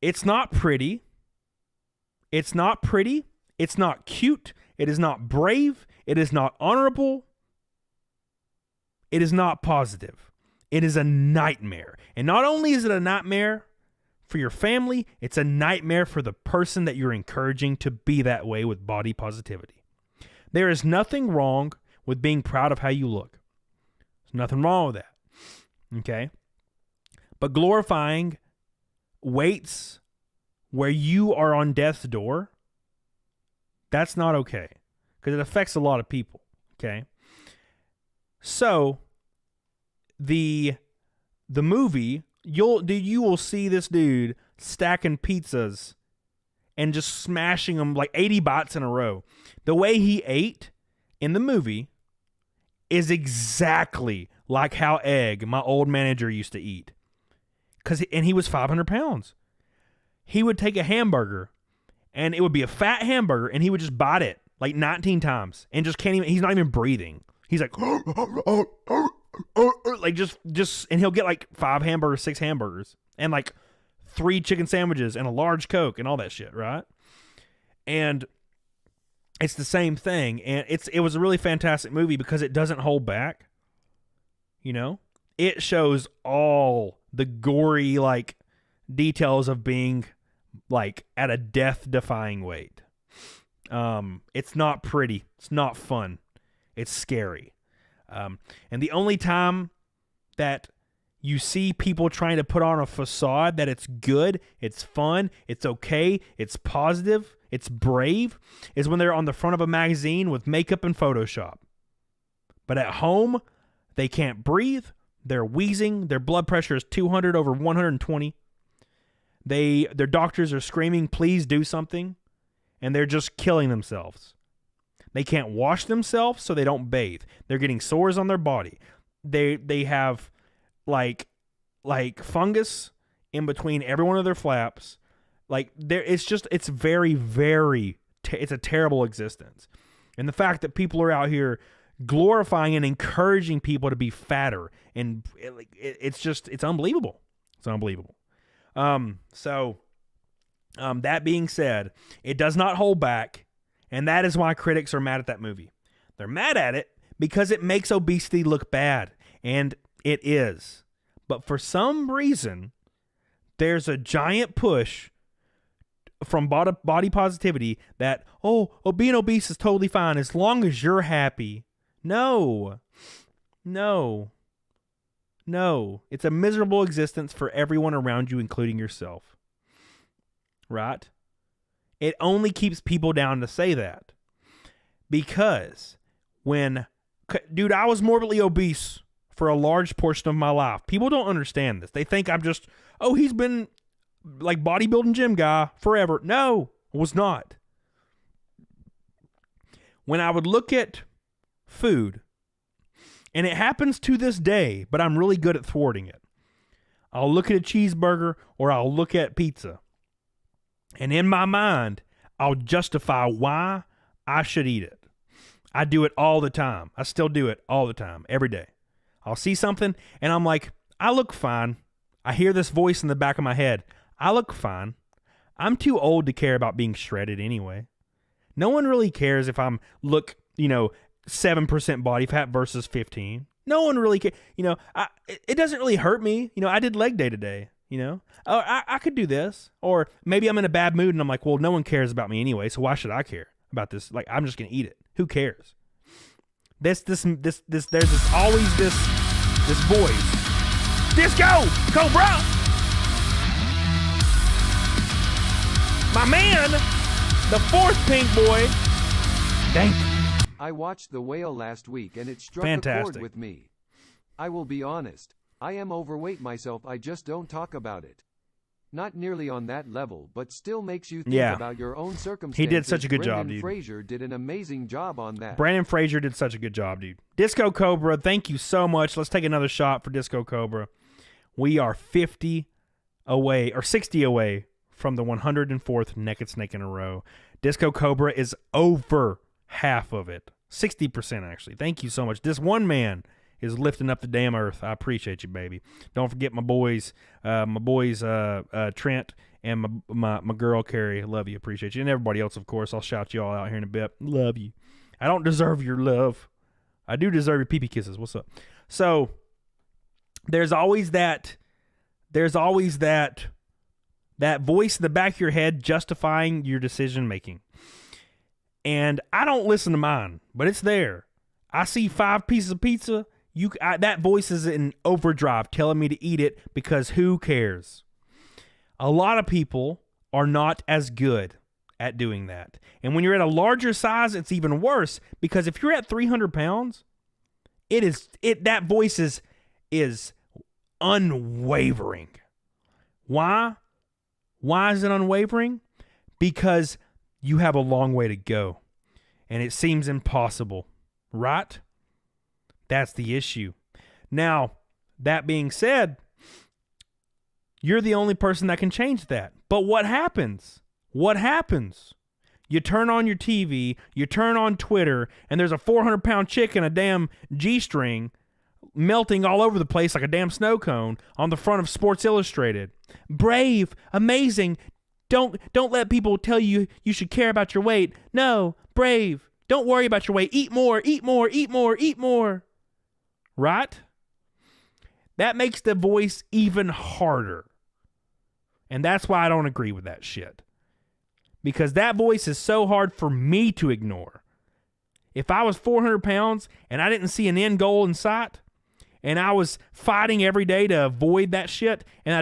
[SPEAKER 1] it's not pretty. It's not cute. It is not brave. It is not honorable. It is not positive. It is a nightmare. And not only is it a nightmare for your family, it's a nightmare for the person that you're encouraging to be that way with body positivity. There is nothing wrong with being proud of how you look. There's nothing wrong with that. Okay? But glorifying weights where you are on death's door, that's not okay, because it affects a lot of people. Okay? So the movie, you will see this dude stacking pizzas and just smashing them like 80 bites in a row. The way he ate in the movie is exactly like how Egg, my old manager, used to eat. And he was 500 pounds. He would take a hamburger, and it would be a fat hamburger, and he would just bite it like 19 times and just can't even, he's not even breathing. He's like, like just, and he'll get like 5 hamburgers, 6 hamburgers, and like 3 chicken sandwiches and a large Coke and all that shit, right? And it's the same thing. And it was a really fantastic movie because it doesn't hold back. It shows all the gory, like, details of being like at a death-defying weight. It's not pretty. It's not fun. It's scary. And the only time that you see people trying to put on a facade that it's good, it's fun, it's okay, it's positive, it's brave, is when they're on the front of a magazine with makeup and Photoshop. But at home, they can't breathe, they're wheezing, their blood pressure is 200 over 120. Their doctors are screaming, please do something, and they're just killing themselves. They can't wash themselves, so they don't bathe. They're getting sores on their body. They have like fungus in between every one of their flaps. Like it's very, very, it's a terrible existence. And the fact that people are out here glorifying and encouraging people to be fatter, and it's unbelievable. It's unbelievable. That being said, it does not hold back, and that is why critics are mad at that movie. They're mad at it because it makes obesity look bad, and it is. But for some reason, there's a giant push from body positivity that, being obese is totally fine as long as you're happy. No. It's a miserable existence for everyone around you, including yourself. Right? It only keeps people down to say that. Because dude, I was morbidly obese for a large portion of my life. People don't understand this. They think I'm just, he's been like bodybuilding gym guy forever. No, I was not. When I would look at food, and it happens to this day, but I'm really good at thwarting it. I'll look at a cheeseburger or I'll look at pizza. And in my mind, I'll justify why I should eat it. I do it all the time. I still do it all the time, every day. I'll see something and I'm like, I look fine. I hear this voice in the back of my head. I look fine. I'm too old to care about being shredded anyway. No one really cares if I'm 7% body fat versus 15. No one really cares. It doesn't really hurt me. I did leg day today. I could do this. Or maybe I'm in a bad mood and I'm like, well, no one cares about me anyway, so why should I care about this? Like, I'm just gonna eat it. Who cares? There's always this voice. Disco Cobra! My man, the fourth pink boy. Thank you.
[SPEAKER 2] I watched The Whale last week and it struck
[SPEAKER 1] Fantastic.
[SPEAKER 2] a chord with me. I will be honest. I am overweight myself, I just don't talk about it. Not nearly on that level, but still makes you think about your own circumstances.
[SPEAKER 1] He did such a good job,
[SPEAKER 2] Brendan
[SPEAKER 1] dude.
[SPEAKER 2] Fraser did an amazing job on that.
[SPEAKER 1] Brandon Fraser did such a good job, dude. Disco Cobra, thank you so much. Let's take another shot for Disco Cobra. We are 60 away from the 104th Naked Snake in a row. Disco Cobra is over half of it. 60% actually. Thank you so much. This one man is lifting up the damn earth. I appreciate you, baby. Don't forget my boys Trent and my girl Carrie. Love you, appreciate you, and everybody else, of course. I'll shout you all out here in a bit. Love you. I don't deserve your love. I do deserve your pee-pee kisses. What's up? So there's always that voice in the back of your head justifying your decision making. And I don't listen to mine, but it's there. I see 5 pieces of pizza. That voice is in overdrive telling me to eat it because who cares? A lot of people are not as good at doing that. And when you're at a larger size, it's even worse because if you're at 300 pounds, that voice is unwavering. Why? Why is it unwavering? Because you have a long way to go and it seems impossible, right? That's the issue. Now, that being said, you're the only person that can change that. But what happens? What happens? You turn on your TV, you turn on Twitter, and there's a 400-pound chick in a damn G-string melting all over the place like a damn snow cone on the front of Sports Illustrated. Brave, amazing. Don't let people tell you you should care about your weight. No, brave. Don't worry about your weight. Eat more, eat more, eat more, eat more. Right? That makes the voice even harder. And that's why I don't agree with that shit. Because that voice is so hard for me to ignore. If I was 400 pounds and I didn't see an end goal in sight, And I was fighting every day to avoid that shit. And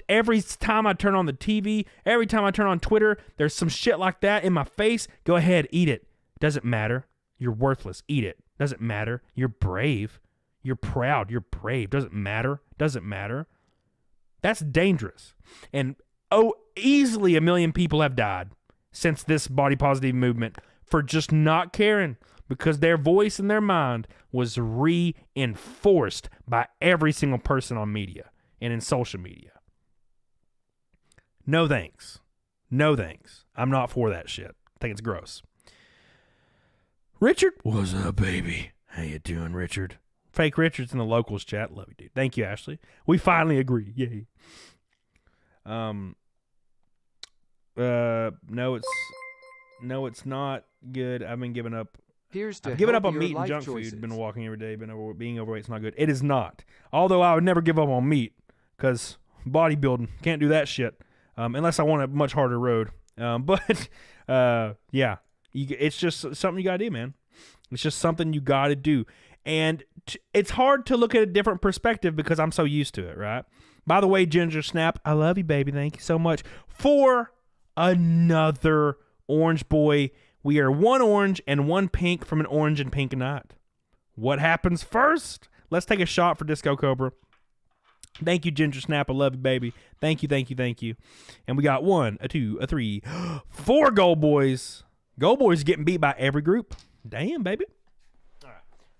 [SPEAKER 1] every time I turn on the TV, every time I turn on Twitter, there's some shit like that in my face. Go ahead, eat it. Doesn't matter. You're worthless. Eat it. Doesn't matter. You're brave. You're proud. You're brave. Doesn't matter. Doesn't matter. That's dangerous. And easily 1 million people have died since this body positive movement for just not caring, because their voice and their mind was reinforced by every single person on media and in social media. No thanks. No thanks. I'm not for that shit. I think it's gross. Richard? What's up, baby? How you doing, Richard? Fake Richard's in the locals chat. Love you, dude. Thank you, Ashley. We finally agree. Yay. No, it's not good. I've been giving up. I've given up on meat and junk food. Been walking every day. Being overweight's not good. It is not. Although I would never give up on meat, because bodybuilding, can't do that shit unless I want a much harder road. Yeah, it's just something you gotta do, man. It's just something you gotta do, and it's hard to look at a different perspective because I'm so used to it, right? By the way, Ginger Snap, I love you, baby. Thank you so much for another orange boy. We are 1 orange and 1 pink from an orange and pink night. What happens first? Let's take a shot for Disco Cobra. Thank you, Ginger Snap. I love you, baby. Thank you, thank you, thank you. And we got 1, 2, 3, 4 gold boys. Gold boys getting beat by every group. Damn, baby. All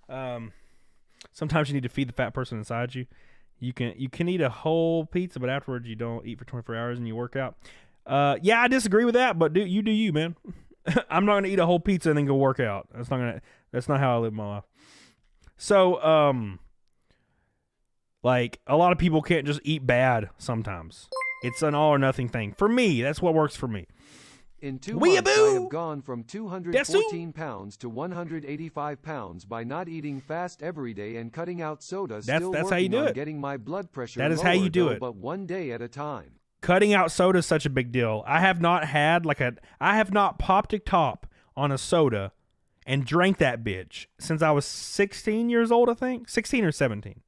[SPEAKER 1] right. Sometimes you need to feed the fat person inside you. You can eat a whole pizza, but afterwards you don't eat for 24 hours and you work out. Yeah, I disagree with that, but do you, man. I'm not gonna eat a whole pizza and then go work out. That's not how I live my life. So, like, a lot of people can't just eat bad sometimes. It's an all or nothing thing. For me, that's what works for me.
[SPEAKER 2] In 2 months, I have gone from 214 pounds to 185 pounds by not eating fast every day and cutting out soda. Still
[SPEAKER 1] that's how you do it.
[SPEAKER 2] Getting my blood pressure.
[SPEAKER 1] That is how you do it.
[SPEAKER 2] But one day at a time.
[SPEAKER 1] Cutting out soda is such a big deal. I have not popped a top on a soda and drank that bitch since I was 16 years old, I think. 16 or 17.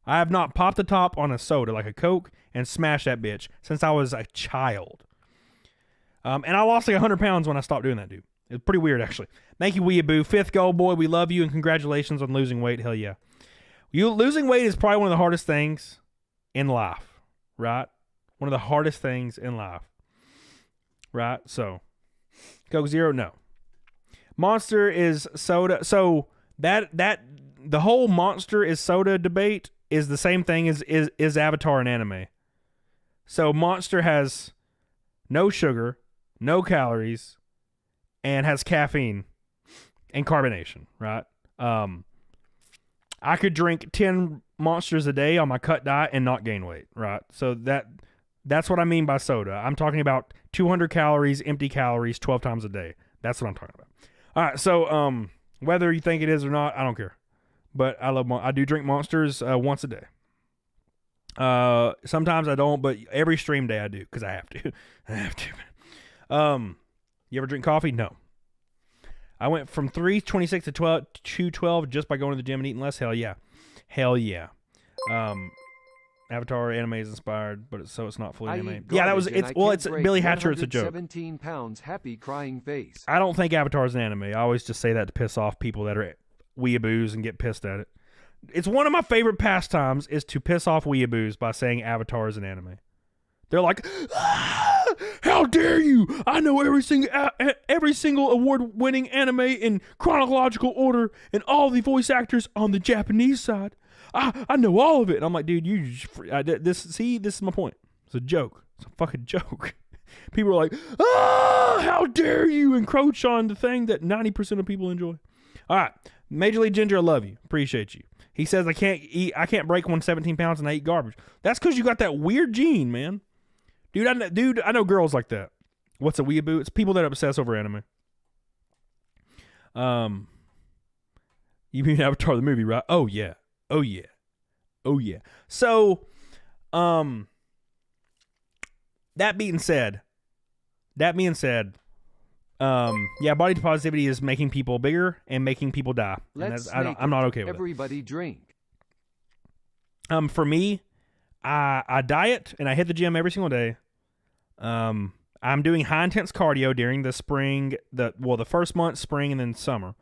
[SPEAKER 1] I have not popped a top on a soda, like a Coke, and smashed that bitch since I was a child. And I lost like 100 pounds when I stopped doing that, dude. It's pretty weird, actually. Thank you, Weeaboo. 5th gold boy. We love you, and congratulations on losing weight. Hell yeah. Losing weight is probably one of the hardest things in life, right? One of the hardest things in life, right? So, Coke Zero, no. Monster is soda. So that the whole Monster is soda debate is the same thing as Avatar in anime. So Monster has no sugar, no calories, and has caffeine and carbonation, right? I could drink 10 Monsters a day on my cut diet and not gain weight, right? So that's what I mean by soda. I'm talking about 200 calories, empty calories, 12 times a day. That's what I'm talking about. All right, so whether you think it is or not, I don't care. But I do drink Monsters once a day. Sometimes I don't, but every stream day I do because I have to. I have to. You ever drink coffee? No. I went from 326 to 212 just by going to the gym and eating less. Hell yeah. Hell yeah. Avatar anime is inspired, but it's not fully anime. Yeah, it's Billy Hatcher. It's a joke.
[SPEAKER 2] 17 pounds, happy crying face.
[SPEAKER 1] I don't think Avatar is an anime. I always just say that to piss off people that are weeaboos and get pissed at it. It's one of my favorite pastimes is to piss off weeaboos by saying Avatar is an anime. They're like, how dare you? I know every single award-winning anime in chronological order and all the voice actors on the Japanese side. I know all of it. And I'm like, dude, this is my point. It's a joke. It's a fucking joke. People are like, how dare you encroach on the thing that 90% of people enjoy. All right. Major League Ginger, I love you. Appreciate you. He says, I can't break 117 pounds and I eat garbage. That's because you got that weird gene, man. Dude, I know girls like that. What's a weeaboo? It's people that obsess over anime. You mean Avatar the movie, right? Oh yeah. Oh yeah. Oh yeah. So, that being said, yeah, body positivity is making people bigger and making people die. I'm not okay with it.
[SPEAKER 2] Everybody drink.
[SPEAKER 1] For me, I diet and I hit the gym every single day. I'm doing high intense cardio during the spring, the first month, spring, and then summer,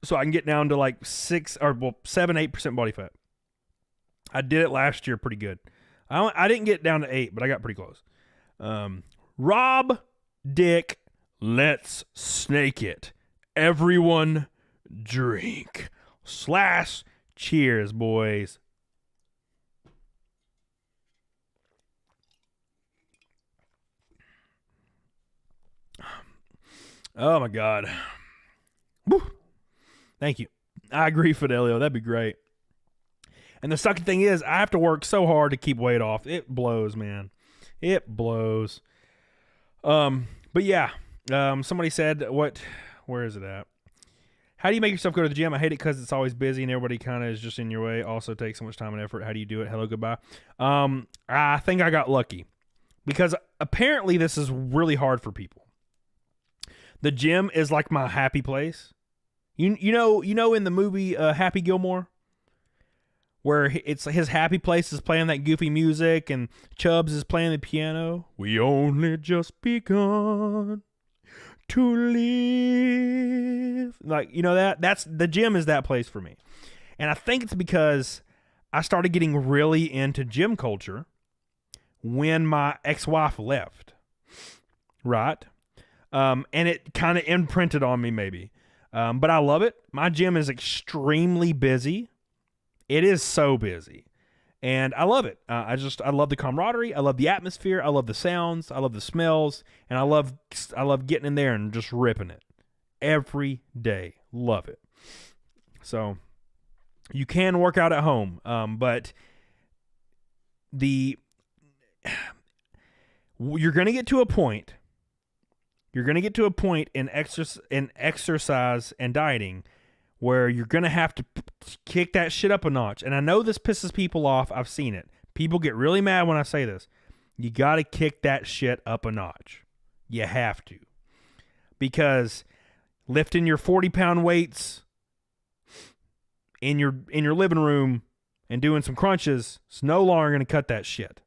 [SPEAKER 1] so I can get down to like 7-8% body fat. I did it last year pretty good. I didn't get down to 8, but I got pretty close. Rob, Dick, let's snake it. Everyone drink. / cheers, boys. Oh my God. Woo. Thank you. I agree, Fidelio. That'd be great. And the sucky thing is, I have to work so hard to keep weight off. It blows, man. It blows. But yeah. Somebody said, where is it at? How do you make yourself go to the gym? I hate it because it's always busy and everybody kind of is just in your way. Also takes so much time and effort. How do you do it? Hello, goodbye. I think I got lucky because apparently this is really hard for people. The gym is like my happy place. You know in the movie Happy Gilmore, where it's his happy place is playing that goofy music and Chubbs is playing the piano. We only just begun to live. Like, that's the gym is that place for me. And I think it's because I started getting really into gym culture when my ex-wife left. Right? And it kind of imprinted on me maybe. But I love it. My gym is extremely busy. It is so busy. And I love it. I love the camaraderie. I love the atmosphere. I love the sounds. I love the smells. And I love getting in there and just ripping it. Every day. Love it. So you can work out at home. But you're going to get to a point. You're going to get to a point in exercise and dieting where you're going to have to kick that shit up a notch. And I know this pisses people off. I've seen it. People get really mad when I say this. You got to kick that shit up a notch. You have to. Because lifting your 40-pound weights in your living room and doing some crunches is no longer going to cut that shit.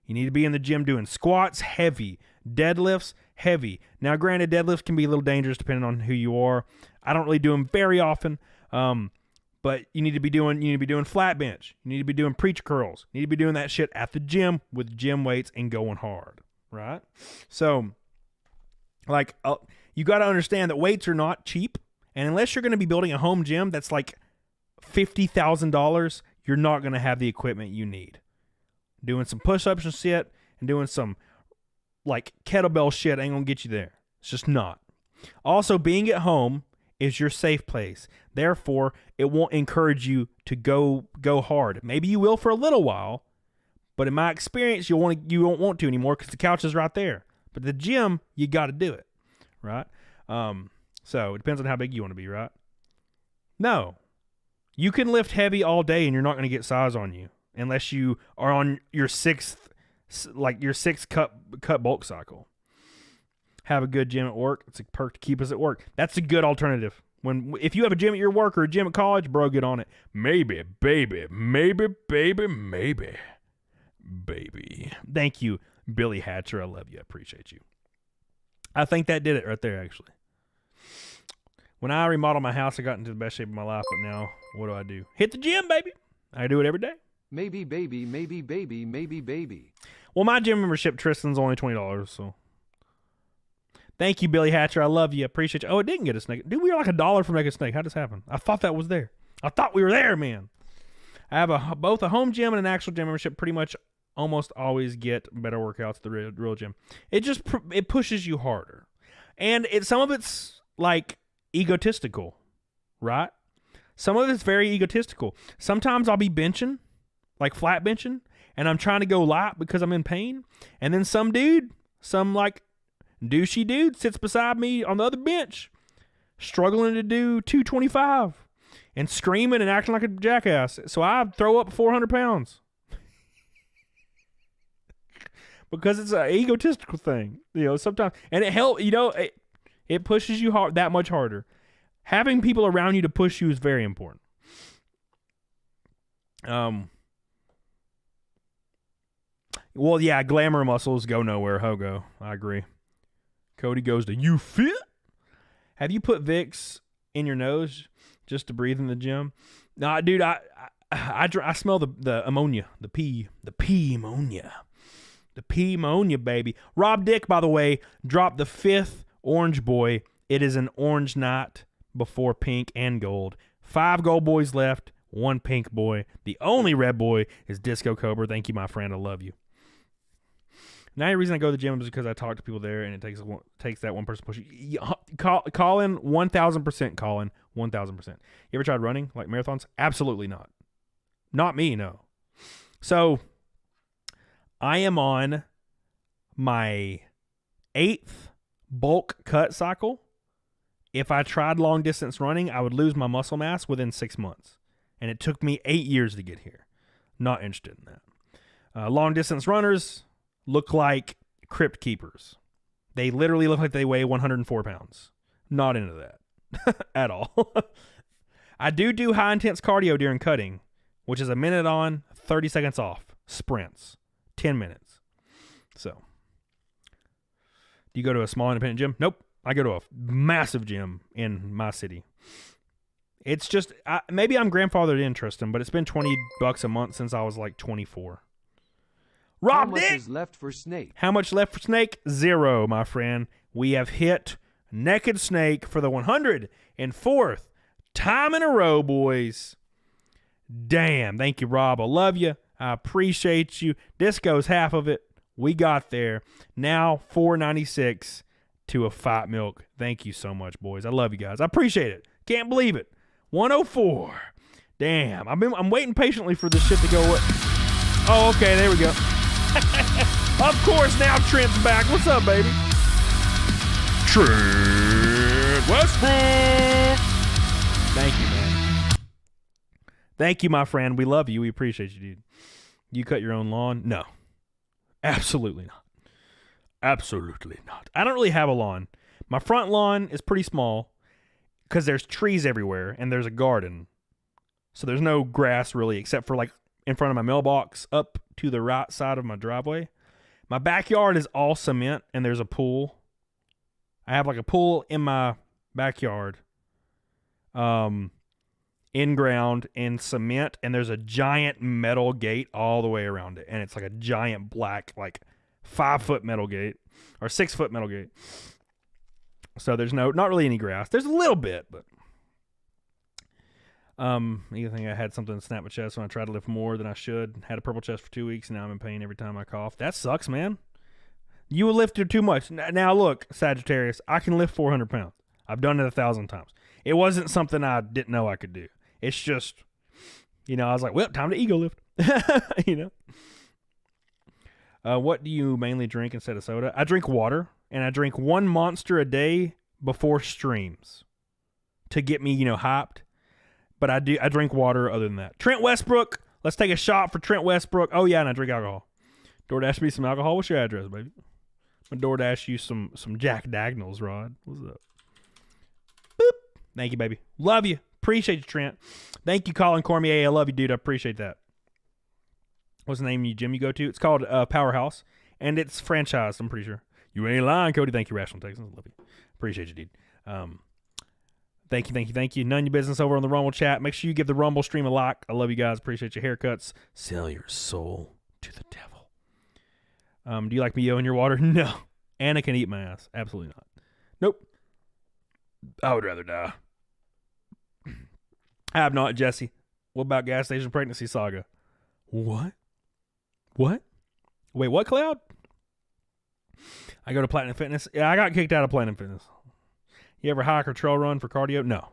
[SPEAKER 1] You need to be in the gym doing squats, heavy, deadlifts, heavy. Now, granted, deadlifts can be a little dangerous depending on who you are. I don't really do them very often, but you need to be doing flat bench. You need to be doing preacher curls. You need to be doing that shit at the gym with gym weights and going hard, right? So, you got to understand that weights are not cheap, and unless you're going to be building a home gym that's like $50,000, you're not going to have the equipment you need. Doing some push-ups and shit and doing some like kettlebell shit ain't gonna get you there. It's just not. Also, being at home is your safe place. Therefore, it won't encourage you to go hard. Maybe you will for a little while, but in my experience, you won't want to anymore because the couch is right there. But the gym, you got to do it, right? So it depends on how big you want to be, right? No, you can lift heavy all day and you're not going to get size on you unless you are on your sixth cut bulk cycle. Have a good gym at work. It's a perk to keep us at work. That's a good alternative. If you have a gym at your work or a gym at college, bro, get on it. Maybe, baby. Thank you, Billy Hatcher. I love you. I appreciate you. I think that did it right there, actually. When I remodeled my house, I got into the best shape of my life, but now, what do? Hit the gym, baby. I do it every day.
[SPEAKER 2] Maybe, baby.
[SPEAKER 1] Well, my gym membership, Tristan's only $20, so. Thank you, Billy Hatcher. I love you. Appreciate you. Oh, it didn't get a snake. Dude, we were like $1 for Mega Snake. How'd this happen? I thought that was there. I thought we were there, man. I have both a home gym and an actual gym membership. Pretty much almost always get better workouts at the real gym. It pushes you harder. And some of it's like egotistical, right? Some of it's very egotistical. Sometimes I'll be benching, like flat benching, and I'm trying to go light because I'm in pain. And then some like douchey dude sits beside me on the other bench, struggling to do 225 and screaming and acting like a jackass. So I throw up 400 pounds because it's an egotistical thing, sometimes. And it helps, it pushes you hard, that much harder. Having people around you to push you is very important. Well, yeah, glamour muscles go nowhere. Hogo, I agree. Cody goes to you fit. Have you put Vicks in your nose just to breathe in the gym? Nah, dude, I smell the ammonia, the pee ammonia. The pee ammonia, baby. Rob Dick, by the way, dropped the 5th Orange Boy. It is an orange night before pink and gold. 5 gold boys left, 1 pink boy. The only red boy is Disco Cobra. Thank you, my friend. I love you. Now the reason I go to the gym is because I talk to people there, and it takes that one person push. Colin, 1,000%. Colin, 1,000%. You ever tried running like marathons? Absolutely not. Not me, no. So I am on my 8th bulk cut cycle. If I tried long distance running, I would lose my muscle mass within 6 months, and it took me 8 years to get here. Not interested in that. Long distance runners look like crypt keepers. They literally look like they weigh 104 pounds. Not into that at all. I do high intense cardio during cutting, which is a minute on, 30 seconds off. Sprints, 10 minutes. So, do you go to a small independent gym? Nope. I go to a massive gym in my city. It's just, maybe I'm grandfathered in, Tristan, but it's been $20 a month since I was like 24. Rob
[SPEAKER 2] How much
[SPEAKER 1] Dick!
[SPEAKER 2] is left for Snake?
[SPEAKER 1] How much left for Snake? 0, my friend. We have hit Naked Snake for the 104th time in a row, boys. Damn. Thank you, Rob. I love you. I appreciate you. Disco's half of it. We got there. Now $4.96 to a Fight Milk. Thank you so much, boys. I love you guys. I appreciate it. Can't believe it. 104. Damn. I'm waiting patiently for this shit to go away. Oh, okay. There we go. Of course, now Trent's back. What's up, baby? Trent Westbrook. Thank you, man. Thank you, my friend. We love you. We appreciate you, dude. You cut your own lawn? No. Absolutely not. Absolutely not. I don't really have a lawn. My front lawn is pretty small because there's trees everywhere and there's a garden. So there's no grass really except for like in front of my mailbox up to the right side of my driveway. My backyard is all cement and there's a pool. I have like a pool in my backyard. In ground in cement, and there's a giant metal gate all the way around it. And it's like a giant black, like 5-foot metal gate or 6-foot metal gate. So there's not really any grass. There's a little bit, but you think I had something snap my chest when I tried to lift more than I should. Had a purple chest for 2 weeks, and now I'm in pain every time I cough. That sucks, man. You lifted too much. Now look, Sagittarius, I can lift 400 pounds. I've done it 1,000 times. It wasn't something I didn't know I could do. It's just, I was like, well, time to ego lift. What do you mainly drink instead of soda? I drink water, and I drink 1 Monster a day before streams to get me, hyped. But I drink water other than that. Trent Westbrook, let's take a shot for Trent Westbrook. Oh, yeah, and I drink alcohol. DoorDash me some alcohol. What's your address, baby? I'm going to DoorDash you some Jack Dagnalls, Rod. What's up? Boop. Thank you, baby. Love you. Appreciate you, Trent. Thank you, Colin Cormier. I love you, dude. I appreciate that. What's the name of your gym you go to? It's called Powerhouse, and it's franchised, I'm pretty sure. You ain't lying, Cody. Thank you, Rational Texans. Love you. Appreciate you, dude. Thank you. None of your business over on the Rumble chat. Make sure you give the Rumble stream a like. I love you guys. Appreciate your haircuts. Sell your soul to the devil. Do you like me in your water? No. Anna can eat my ass. Absolutely not. Nope. I would rather die. I have not, Jesse. What about gas station pregnancy saga? What? Wait, what, Cloud? I go to Platinum Fitness. Yeah, I got kicked out of Platinum Fitness. You ever hike or trail run for cardio? No.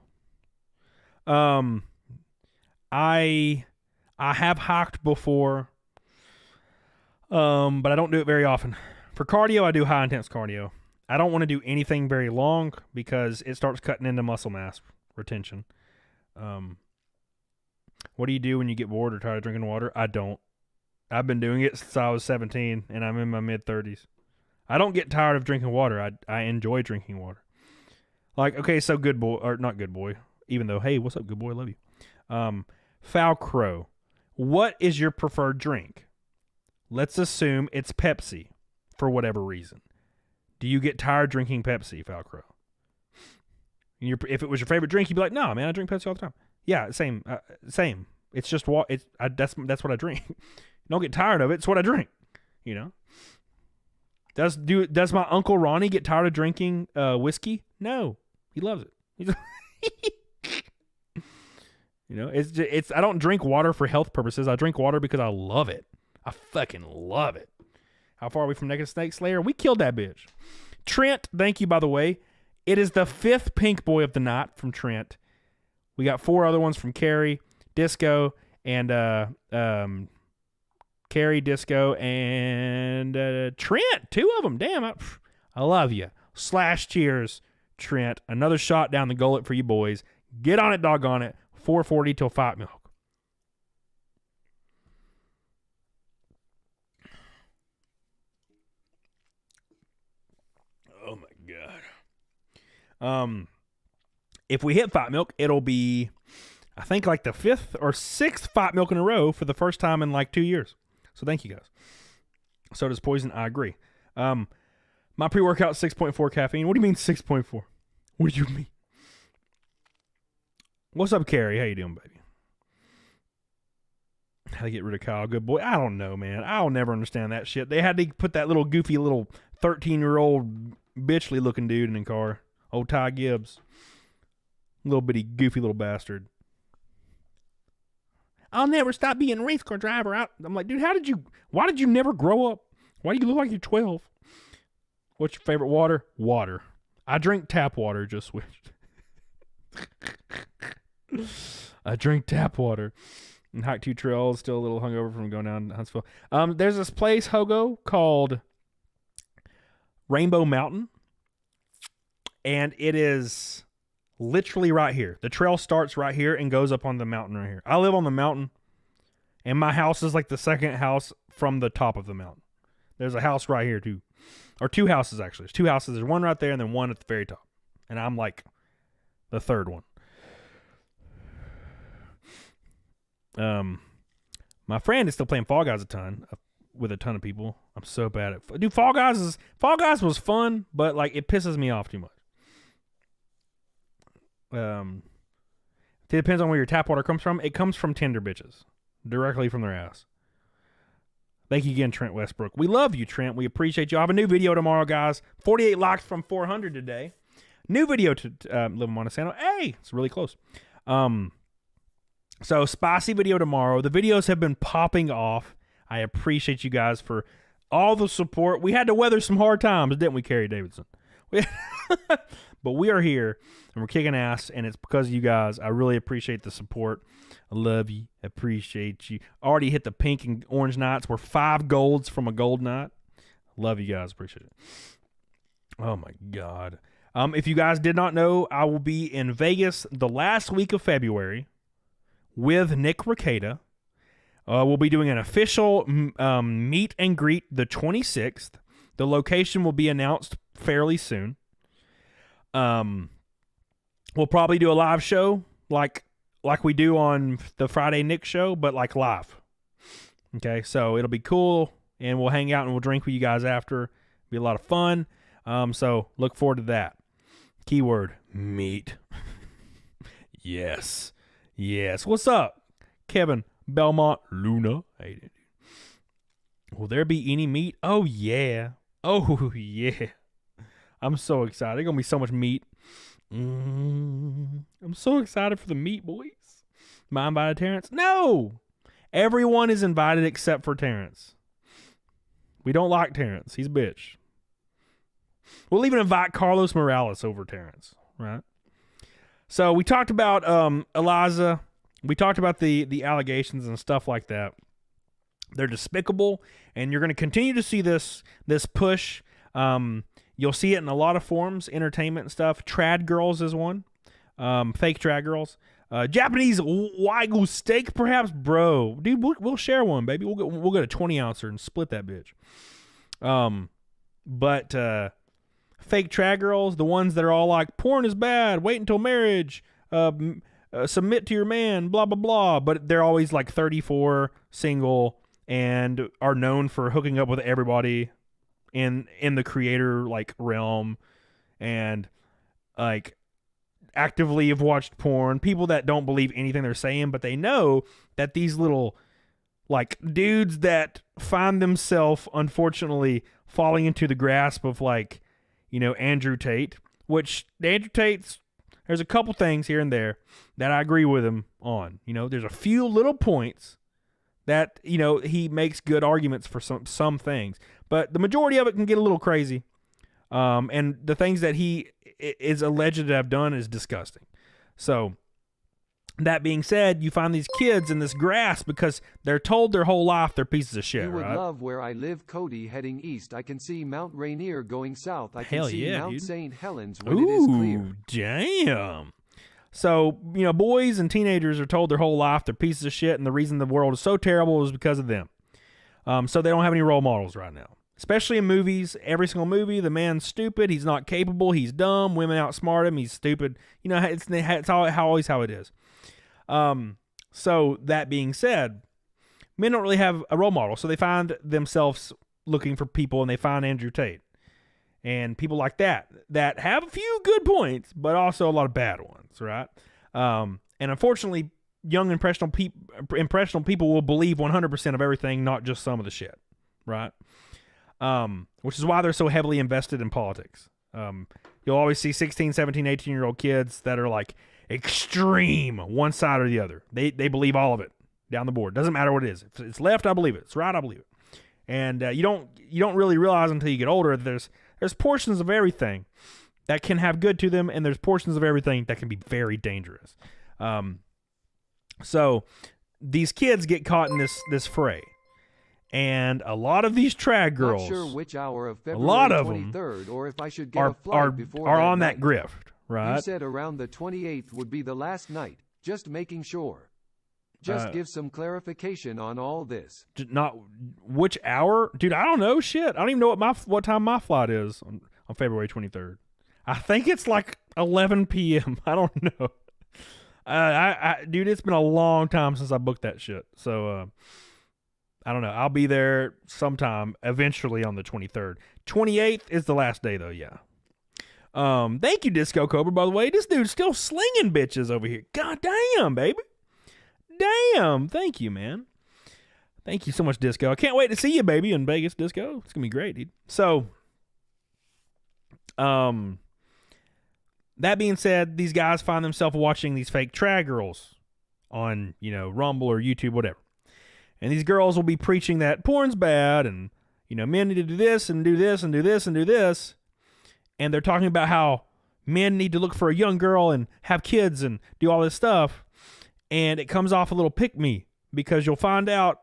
[SPEAKER 1] I have hiked before, but I don't do it very often. For cardio, I do high intense cardio. I don't want to do anything very long because it starts cutting into muscle mass retention. What do you do when you get bored or tired of drinking water? I don't. I've been doing it since I was 17, and I'm in my mid-30s. I don't get tired of drinking water. I enjoy drinking water. Like, okay, so good boy, or not good boy, even though, hey, what's up, good boy? I love you. Foul Crow, what is your preferred drink? let's assume it's Pepsi for whatever reason. Do you get tired drinking Pepsi, Falcro? If it was your favorite drink, you'd be like, no, man, I drink Pepsi all the time. Yeah, same. It's just that's what I drink. Don't get tired of it. It's what I drink. You know. Does my Uncle Ronnie get tired of drinking whiskey? No, he loves it. You know, it's I don't drink water for health purposes. I drink water because I love it. I fucking love it. How far are we from Naked Snake Slayer? We killed that bitch. Trent, thank you, by the way. It is the 5th pink boy of the night from Trent. We got 4 other ones from Carrie, Disco, and Carrie, Disco, and Trent. 2 of them. Damn, I love you. Slash cheers, Trent. Another shot down the gullet for you boys. Get on it, doggone it. 440 till 5 milk. Oh my god. If we hit 5 milk, it'll be, I think, like the 5th or 6th 5 milk in a row for the first time in like 2 years. So thank you guys. So does Poison. I agree. My pre-workout 6.4 caffeine. What do you mean 6.4? What do you mean? What's up, Carrie? How you doing, baby? How to get rid of Kyle? Good boy. I don't know, man. I'll never understand that shit. They had to put that little goofy little 13-year-old bitchly looking dude in the car. Old Ty Gibbs. Little bitty goofy little bastard. I'll never stop being a race car driver. I'm like, dude, why did you never grow up? Why do you look like you're 12? What's your favorite water? Water. I drink tap water, just switched. I drink tap water. And hike 2 trails, still a little hungover from going down to Huntsville. There's this place, Hogo, called Rainbow Mountain. And it is literally right here. The trail starts right here and goes up on the mountain right here. I live on the mountain, and my house is like the second house from the top of the mountain. There's a house right here, too. Or 2 houses, actually. There's 2 houses. There's one right there and then one at the very top. And I'm like the 3rd one. My friend is still playing Fall Guys a ton with a ton of people. I'm so bad at dude. Fall Guys was fun, but like it pisses me off too much. It depends on where your tap water comes from. It comes from Tinder bitches, directly from their ass. Thank you again, Trent Westbrook. We love you, Trent. We appreciate you. I have a new video tomorrow, guys. 48 likes from 400 today. New video to Live in Montesano. Hey, it's really close. So spicy video tomorrow. The videos have been popping off. I appreciate you guys for all the support. We had to weather some hard times, didn't we, Carrie Davidson? But we are here, and we're kicking ass, and it's because of you guys. I really appreciate the support. I love you. Appreciate you. Already hit the pink and orange nights. We're 5 golds from a gold night. Love you guys. Appreciate it. Oh, my God. If you guys did not know, I will be in Vegas the last week of February with Nick Rekieta. We'll be doing an official meet and greet the 26th. The location will be announced fairly soon. We'll probably do a live show like we do on the Friday Nick show, but like live. Okay, so it'll be cool, and we'll hang out and we'll drink with you guys after. Be a lot of fun. So look forward to that. Keyword, meet. Yes. What's up, Kevin Belmont Luna? Hey, will there be any meat? Oh, yeah. I'm so excited. There's going to be so much meat. I'm so excited for the meat, boys. Am I invited, Terrence? No. Everyone is invited except for Terrence. We don't like Terrence. He's a bitch. We'll even invite Carlos Morales over Terrence, right? So we talked about Eliza. We talked about the allegations and stuff like that. They're despicable, and you're going to continue to see this push. You'll see it in a lot of forms, entertainment and stuff. Trad girls is one. Fake trad girls. Japanese wagyu steak, perhaps, bro. Dude, we'll share one, baby. We'll get a 20-ouncer and split that bitch. But fake trad girls, the ones that are all like, porn is bad, wait until marriage, submit to your man, blah, blah, blah. But they're always like 34, single, and are known for hooking up with everybody in the creator like realm, and like actively have watched porn. People that don't believe anything they're saying, but they know that these little like dudes that find themselves unfortunately falling into the grasp of like, you know, Andrew Tate, which Andrew Tate's, there's a couple things here and there that I agree with him on. You know, there's a few little points that, you know, he makes good arguments for some things, but the majority of it can get a little crazy. And the things that he is alleged to have done is disgusting. So that being said, you find these kids in this grasp because they're told their whole life they're pieces of shit,
[SPEAKER 2] You would
[SPEAKER 1] right?
[SPEAKER 2] love where I live, Cody, heading east. I can see Mount Rainier going south. I can
[SPEAKER 1] Hell
[SPEAKER 2] see
[SPEAKER 1] yeah,
[SPEAKER 2] Mount
[SPEAKER 1] dude.
[SPEAKER 2] St. Helens when it is clear.
[SPEAKER 1] Damn. So, you know, boys and teenagers are told their whole life they're pieces of shit, and the reason the world is so terrible is because of them. So they don't have any role models right now. Especially in movies, every single movie, the man's stupid, he's not capable, he's dumb, women outsmart him, he's stupid. You know, it's always how it is. So that being said, men don't really have a role model, so they find themselves looking for people, and they find Andrew Tate. And people like that have a few good points, but also a lot of bad ones, right? And unfortunately, young impressionable people will believe 100% of everything, not just some of the shit, right? Which is why they're so heavily invested in politics. You'll always see 16, 17, 18-year-old kids that are like extreme one side or the other. They believe all of it down the board. Doesn't matter what it is. If it's left, I believe it. It's right, I believe it. And you don't really realize until you get older that there's portions of everything that can have good to them, and there's portions of everything that can be very dangerous. So these kids get caught in this fray. And a lot of these trad girls,
[SPEAKER 2] Not sure which hour of
[SPEAKER 1] a
[SPEAKER 2] February
[SPEAKER 1] lot of them
[SPEAKER 2] 23rd, or if I should get a flight before
[SPEAKER 1] are
[SPEAKER 2] that
[SPEAKER 1] on
[SPEAKER 2] night.
[SPEAKER 1] that grift, right?
[SPEAKER 2] You said around the 28th would be the last night. Just making sure. Just give some clarification on all this.
[SPEAKER 1] Not which hour, dude. I don't know. Shit, I don't even know what time my flight is on February 23rd. I think it's like 11 p.m. I don't know. Dude, it's been a long time since I booked that shit. So I don't know. I'll be there sometime eventually on the 23rd. 28th is the last day though. Yeah. Thank you, Disco Cobra. By the way, this dude's still slinging bitches over here. God damn, baby. Damn. Thank you, man. Thank you so much, Disco. I can't wait to see you, baby, in Vegas, Disco. It's gonna be great, dude. So, that being said, these guys find themselves watching these fake trad girls on, you know, Rumble or YouTube, whatever. And these girls will be preaching that porn's bad, and, you know, men need to do this and do this and do this and do this. And they're talking about how men need to look for a young girl and have kids and do all this stuff. And it comes off a little pick-me, because you'll find out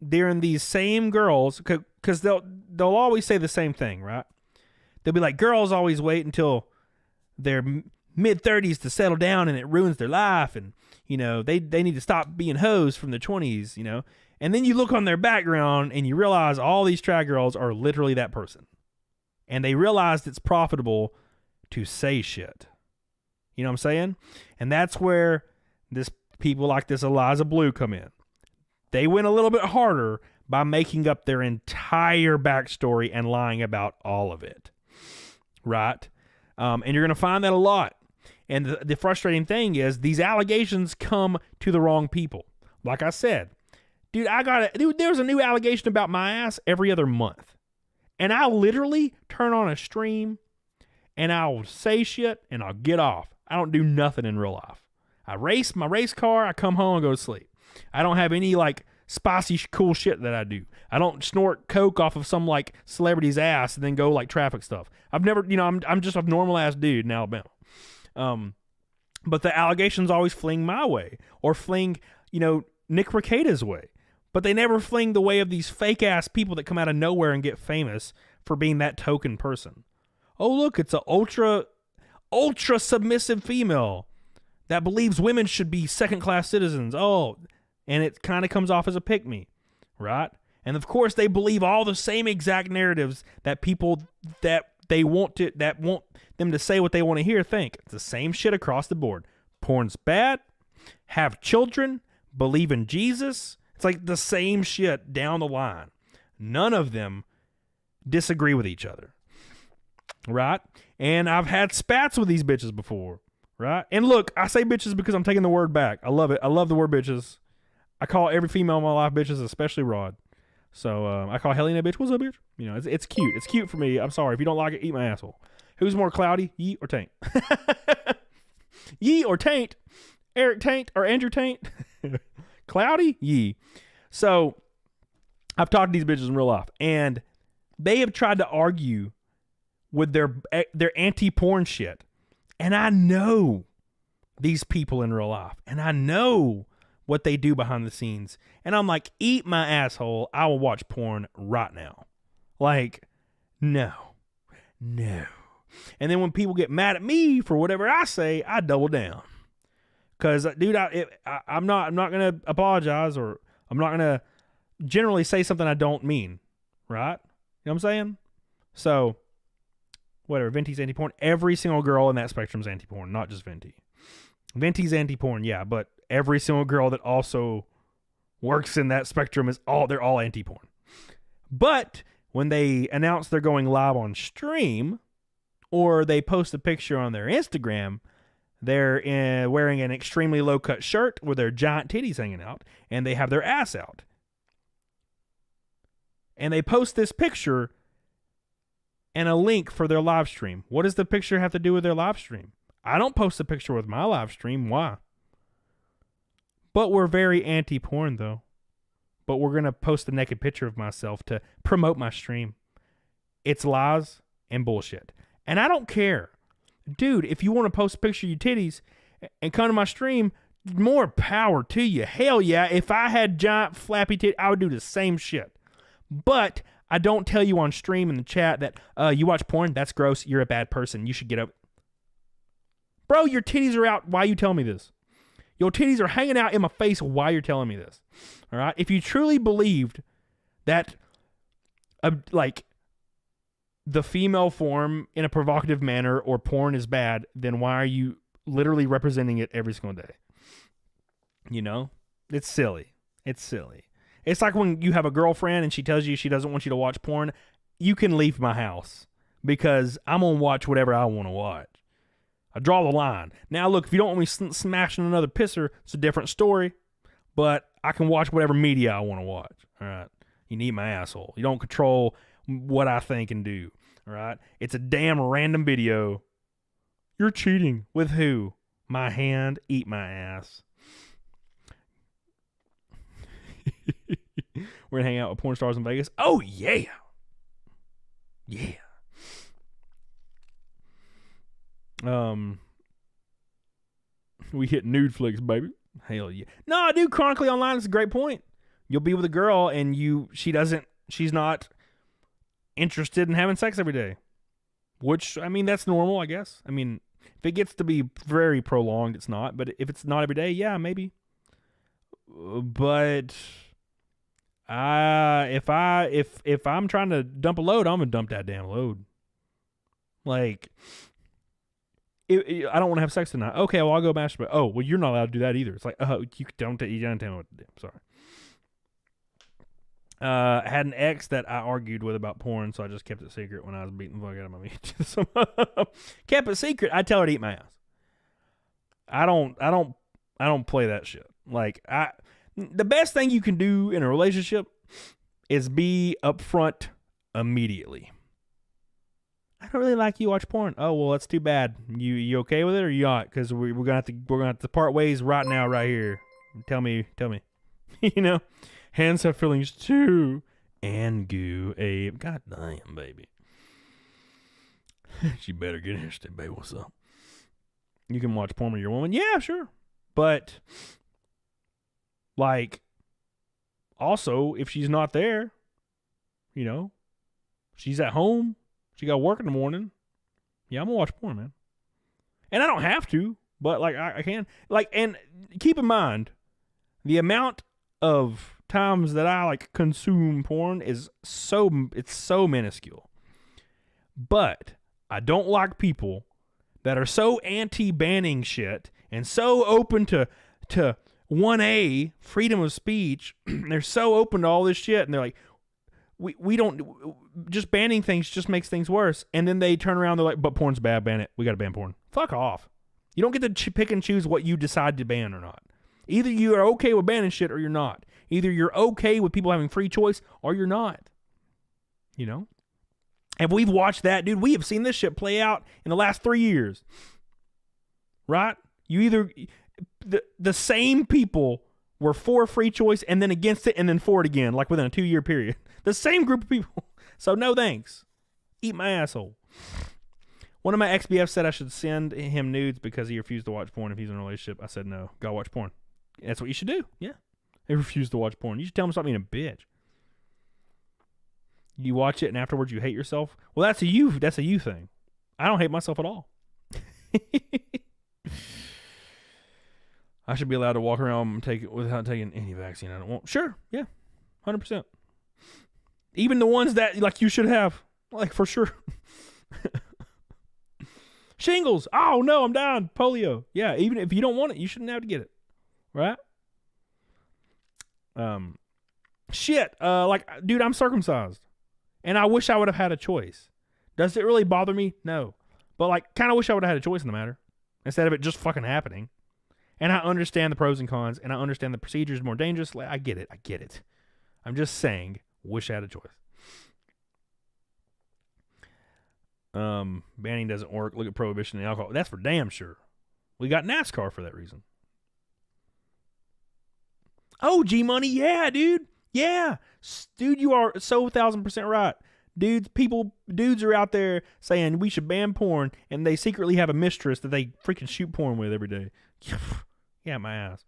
[SPEAKER 1] during these same girls, because they'll always say the same thing, right? They'll be like, girls always wait until their mid-30s to settle down, and it ruins their life, and, you know, they need to stop being hoes from the 20s, you know? And then you look on their background, and you realize all these trad girls are literally that person. And they realized it's profitable to say shit. You know what I'm saying? And that's where people like this Eliza Blue come in. They went a little bit harder by making up their entire backstory and lying about all of it. Right? And you're going to find that a lot. And the frustrating thing is these allegations come to the wrong people. Like I said, dude, there's a new allegation about my ass every other month. And I literally turn on a stream and I'll say shit and I'll get off. I don't do nothing in real life. I race my race car, I come home and go to sleep. I don't have any like spicy cool shit that I do. I don't snort coke off of some like celebrity's ass and then go like traffic stuff. I've never, you know, I'm just a normal ass dude in Alabama. But the allegations always fling my way, or fling, you know, Nick Rekieta's way. But they never fling the way of these fake ass people that come out of nowhere and get famous for being that token person. Oh, look, it's an ultra submissive female that believes women should be second class citizens. Oh, and it kind of comes off as a pick-me, right? And of course, they believe all the same exact narratives that people that want them to say what they want to hear think. It's the same shit across the board. Porn's bad. Have children. Believe in Jesus. It's like the same shit down the line. None of them disagree with each other, right? And I've had spats with these bitches before, right? And look, I say bitches because I'm taking the word back. I love it. I love the word bitches. I call every female in my life bitches, especially Rod. So I call Helena a bitch. What's up, bitch? You know, it's cute. It's cute for me. I'm sorry. If you don't like it, eat my asshole. Who's more cloudy, Yee or Taint? Yee or Taint? Eric Taint or Andrew Taint? Cloudy? Yee. So I've talked to these bitches in real life, and they have tried to argue with their anti-porn shit. And I know these people in real life, and I know what they do behind the scenes. And I'm like, eat my asshole. I will watch porn right now. Like, no. And then when people get mad at me for whatever I say, I double down. Because, dude, I'm not going to apologize, or I'm not going to generally say something I don't mean. Right? You know what I'm saying? So, whatever. Venti's anti-porn. Every single girl in that spectrum is anti-porn, not just Venti. Venti's anti-porn, yeah, but every single girl that also works in that spectrum they're all anti-porn. But when they announce they're going live on stream, or they post a picture on their Instagram, they're wearing an extremely low-cut shirt with their giant titties hanging out, and they have their ass out. And they post this picture and a link for their live stream. What does the picture have to do with their live stream? I don't post a picture with my live stream. Why? But we're very anti-porn, though. But we're going to post a naked picture of myself to promote my stream. It's lies and bullshit. And I don't care. Dude, if you want to post a picture of your titties and come to my stream, more power to you. Hell yeah. If I had giant flappy titties, I would do the same shit. But I don't tell you on stream in the chat that you watch porn, that's gross, you're a bad person, you should get up. Bro, your titties are out. Why you telling me this? Your titties are hanging out in my face. Why you're telling me this? All right? If you truly believed that, like, the female form in a provocative manner or porn is bad, then why are you literally representing it every single day? You know? It's silly. It's silly. It's like when you have a girlfriend and she tells you she doesn't want you to watch porn, you can leave my house because I'm going to watch whatever I want to watch. I draw the line. Now, look, if you don't want me smashing another pisser, it's a different story, but I can watch whatever media I want to watch, all right? You need my asshole. You don't control what I think and do, all right? It's a damn random video. You're cheating. With who? My hand, eat my ass. We're going to hang out with porn stars in Vegas. Oh, yeah. Yeah. We hit nude flicks, baby. Hell yeah. No, dude, chronically online is a great point. You'll be with a girl and she's not interested in having sex every day. Which, I mean, that's normal, I guess. I mean, if it gets to be very prolonged, it's not. But if it's not every day, yeah, maybe. But if I'm trying to dump a load, I'm gonna dump that damn load. Like, I don't want to have sex tonight. Okay, well, I'll go masturbate. Oh, well, you're not allowed to do that either. It's like, you don't tell me what to do. Sorry. I had an ex that I argued with about porn, so I just kept it secret when I was beating the fuck out of my meat. So, kept it secret. I tell her to eat my ass. I don't play that shit. Like, the best thing you can do in a relationship is be upfront immediately. I don't really like you watch porn. Oh, well, that's too bad. You okay with it or you not? Because we're gonna have to part ways right now, right here. Tell me. You know, hands have feelings too. And goo, Abe. God damn, baby. She better get interested, baby. What's up? You can watch porn with your woman. Yeah, sure. But, like, also, if she's not there, you know, she's at home, she got work in the morning, yeah, I'm going to watch porn, man. And I don't have to, but, like, I can. Like, and keep in mind, the amount of times that I, like, consume porn is so minuscule. But I don't like people that are so anti-banning shit and so open to 1A, freedom of speech. They're so open to all this shit, and they're like, we don't, just banning things just makes things worse. And then they turn around, they're like, but porn's bad, ban it. We got to ban porn. Fuck off. You don't get to pick and choose what you decide to ban or not. Either you are okay with banning shit or you're not. Either you're okay with people having free choice or you're not. You know? And we've watched that, dude. We have seen this shit play out in the last 3 years. Right? You either, the same people were for free choice and then against it and then for it again, like within a 2-year period. The same group of people. So no thanks. Eat my asshole. One of my ex-BFs said I should send him nudes because he refused to watch porn if he's in a relationship. I said no. Go watch porn. That's what you should do. Yeah. He refused to watch porn. You should tell him stop being a bitch. You watch it and afterwards you hate yourself. Well, that's a you thing. I don't hate myself at all. I should be allowed to walk around and take it without taking any vaccine I don't want. Sure. Yeah. 100%. Even the ones that like you should have. Like for sure. Shingles. Oh no, I'm down. Polio. Yeah, even if you don't want it, you shouldn't have to get it. Right? Shit. Like, dude, I'm circumcised. And I wish I would have had a choice. Does it really bother me? No. But like, kind of wish I would have had a choice in the matter. Instead of it just fucking happening. And I understand the pros and cons, and I understand the procedure is more dangerous. Like, I get it. I'm just saying, wish I had a choice. Banning doesn't work. Look at prohibition and alcohol. That's for damn sure. We got NASCAR for that reason. Oh, G-Money, yeah, dude. Yeah. Dude, you are so 1,000% right. Dudes are out there saying we should ban porn, and they secretly have a mistress that they freaking shoot porn with every day. Yeah, my ass.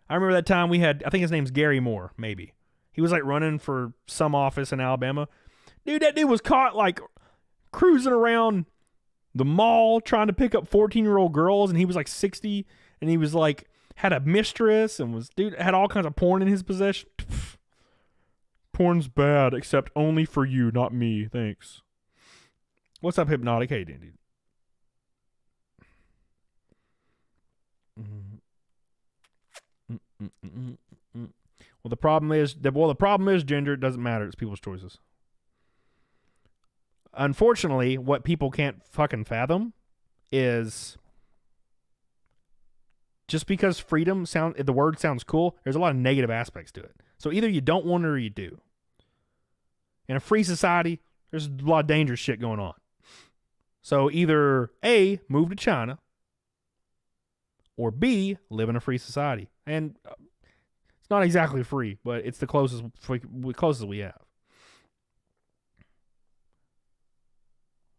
[SPEAKER 1] I remember that time we had, I think his name's Gary Moore, maybe. He was like running for some office in Alabama. Dude, that dude was caught like cruising around the mall trying to pick up 14-year-old girls, and he was like 60, and he was like, had a mistress, and had all kinds of porn in his possession. Porn's bad, except only for you, not me. Thanks. What's up, Hypnotic? Hey, dude. Well, the problem is gender. It doesn't matter. It's people's choices. Unfortunately, what people can't fucking fathom is just because the word sounds cool, there's a lot of negative aspects to it. So either you don't want it or you do. In a free society, there's a lot of dangerous shit going on. So either A, move to China, or B, live in a free society. And it's not exactly free, but it's the closest we have.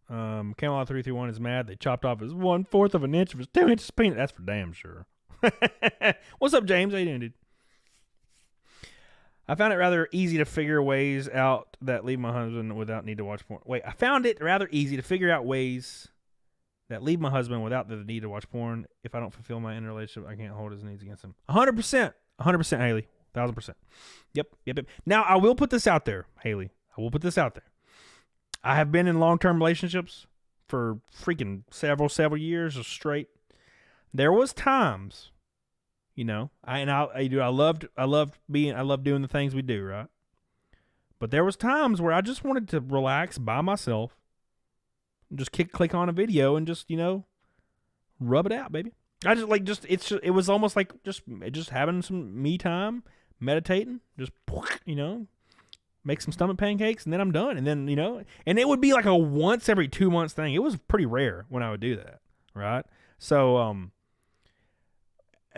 [SPEAKER 1] Camelot 331 is mad. They chopped off his 1/4 of an inch of his 2 inches peanut. That's for damn sure. What's up, James? How you doing, dude? I found it rather easy to figure ways out that leave my husband without need to watch porn. Wait, I found it rather easy to figure out ways that leave my husband without the need to watch porn. If I don't fulfill my inner relationship, I can't hold his needs against him. 100%. 100%, Haley. 1,000%. Yep. Now, I will put this out there, Haley. I will put this out there. I have been in long-term relationships for freaking several years straight. There was times, you know, I loved doing the things we do, right? But there was times where I just wanted to relax by myself, and just click on a video and just, you know, rub it out, baby. It was almost like just having some me time, meditating, just, you know, make some stomach pancakes, and then I'm done. And then, you know, and it would be like a once every 2 months thing. It was pretty rare when I would do that, right? So,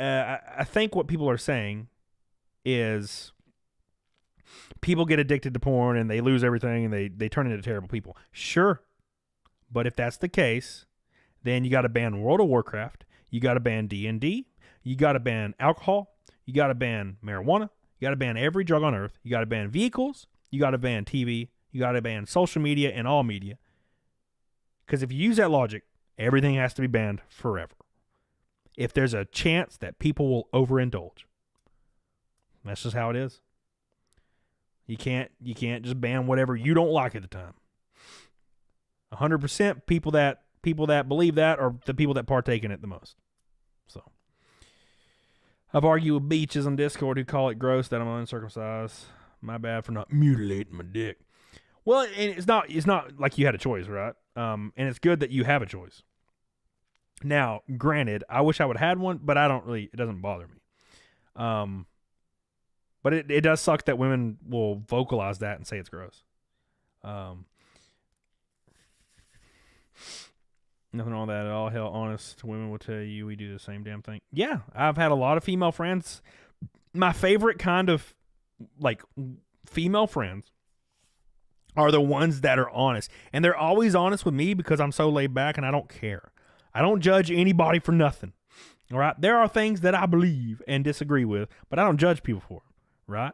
[SPEAKER 1] I think what people are saying is people get addicted to porn and they lose everything and they turn into terrible people. Sure. But if that's the case, then you got to ban World of Warcraft. You got to ban D&D. You got to ban alcohol. You got to ban marijuana. You got to ban every drug on earth. You got to ban vehicles. You got to ban TV. You got to ban social media and all media. Because if you use that logic, everything has to be banned forever. If there's a chance that people will overindulge. That's just how it is. You can't just ban whatever you don't like at the time. 100% people that believe that are the people that partake in it the most. So I've argued with beaches on Discord who call it gross that I'm uncircumcised. My bad for not mutilating my dick. Well, and it's not like you had a choice, right? And it's good that you have a choice. Now, granted, I wish I would have had one, but it doesn't bother me. But it does suck that women will vocalize that and say it's gross. Nothing wrong with that at all. Hell, honest women will tell you we do the same damn thing. Yeah, I've had a lot of female friends. My favorite kind of, like, female friends are the ones that are honest. And they're always honest with me because I'm so laid back and I don't care. I don't judge anybody for nothing. All right? There are things that I believe and disagree with, but I don't judge people for them. Right?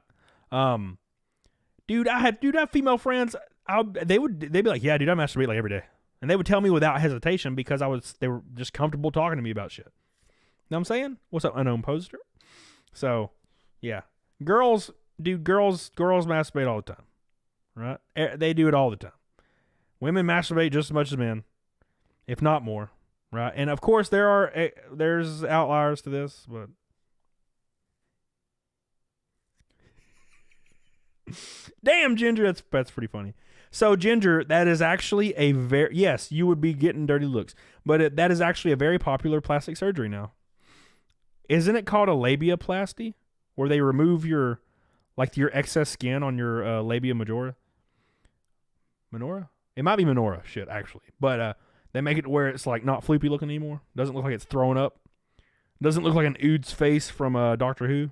[SPEAKER 1] Dude, I have female friends. They'd be like, yeah, dude, I masturbate like every day. And they would tell me without hesitation because they were just comfortable talking to me about shit. Know what I'm saying? What's up, unknown poster? So, yeah. Girls masturbate all the time. Right? They do it all the time. Women masturbate just as much as men, if not more. Right? And of course there's outliers to this, but damn, Ginger, that's pretty funny. So, Ginger, that is actually yes, you would be getting dirty looks, but that is actually a very popular plastic surgery now. Isn't it called a labiaplasty, where they remove your excess skin on your labia majora? Minora? It might be minora, shit, actually. But they make it to where it's like not floopy looking anymore. Doesn't look like it's throwing up. Doesn't look like an Ood's face from Doctor Who.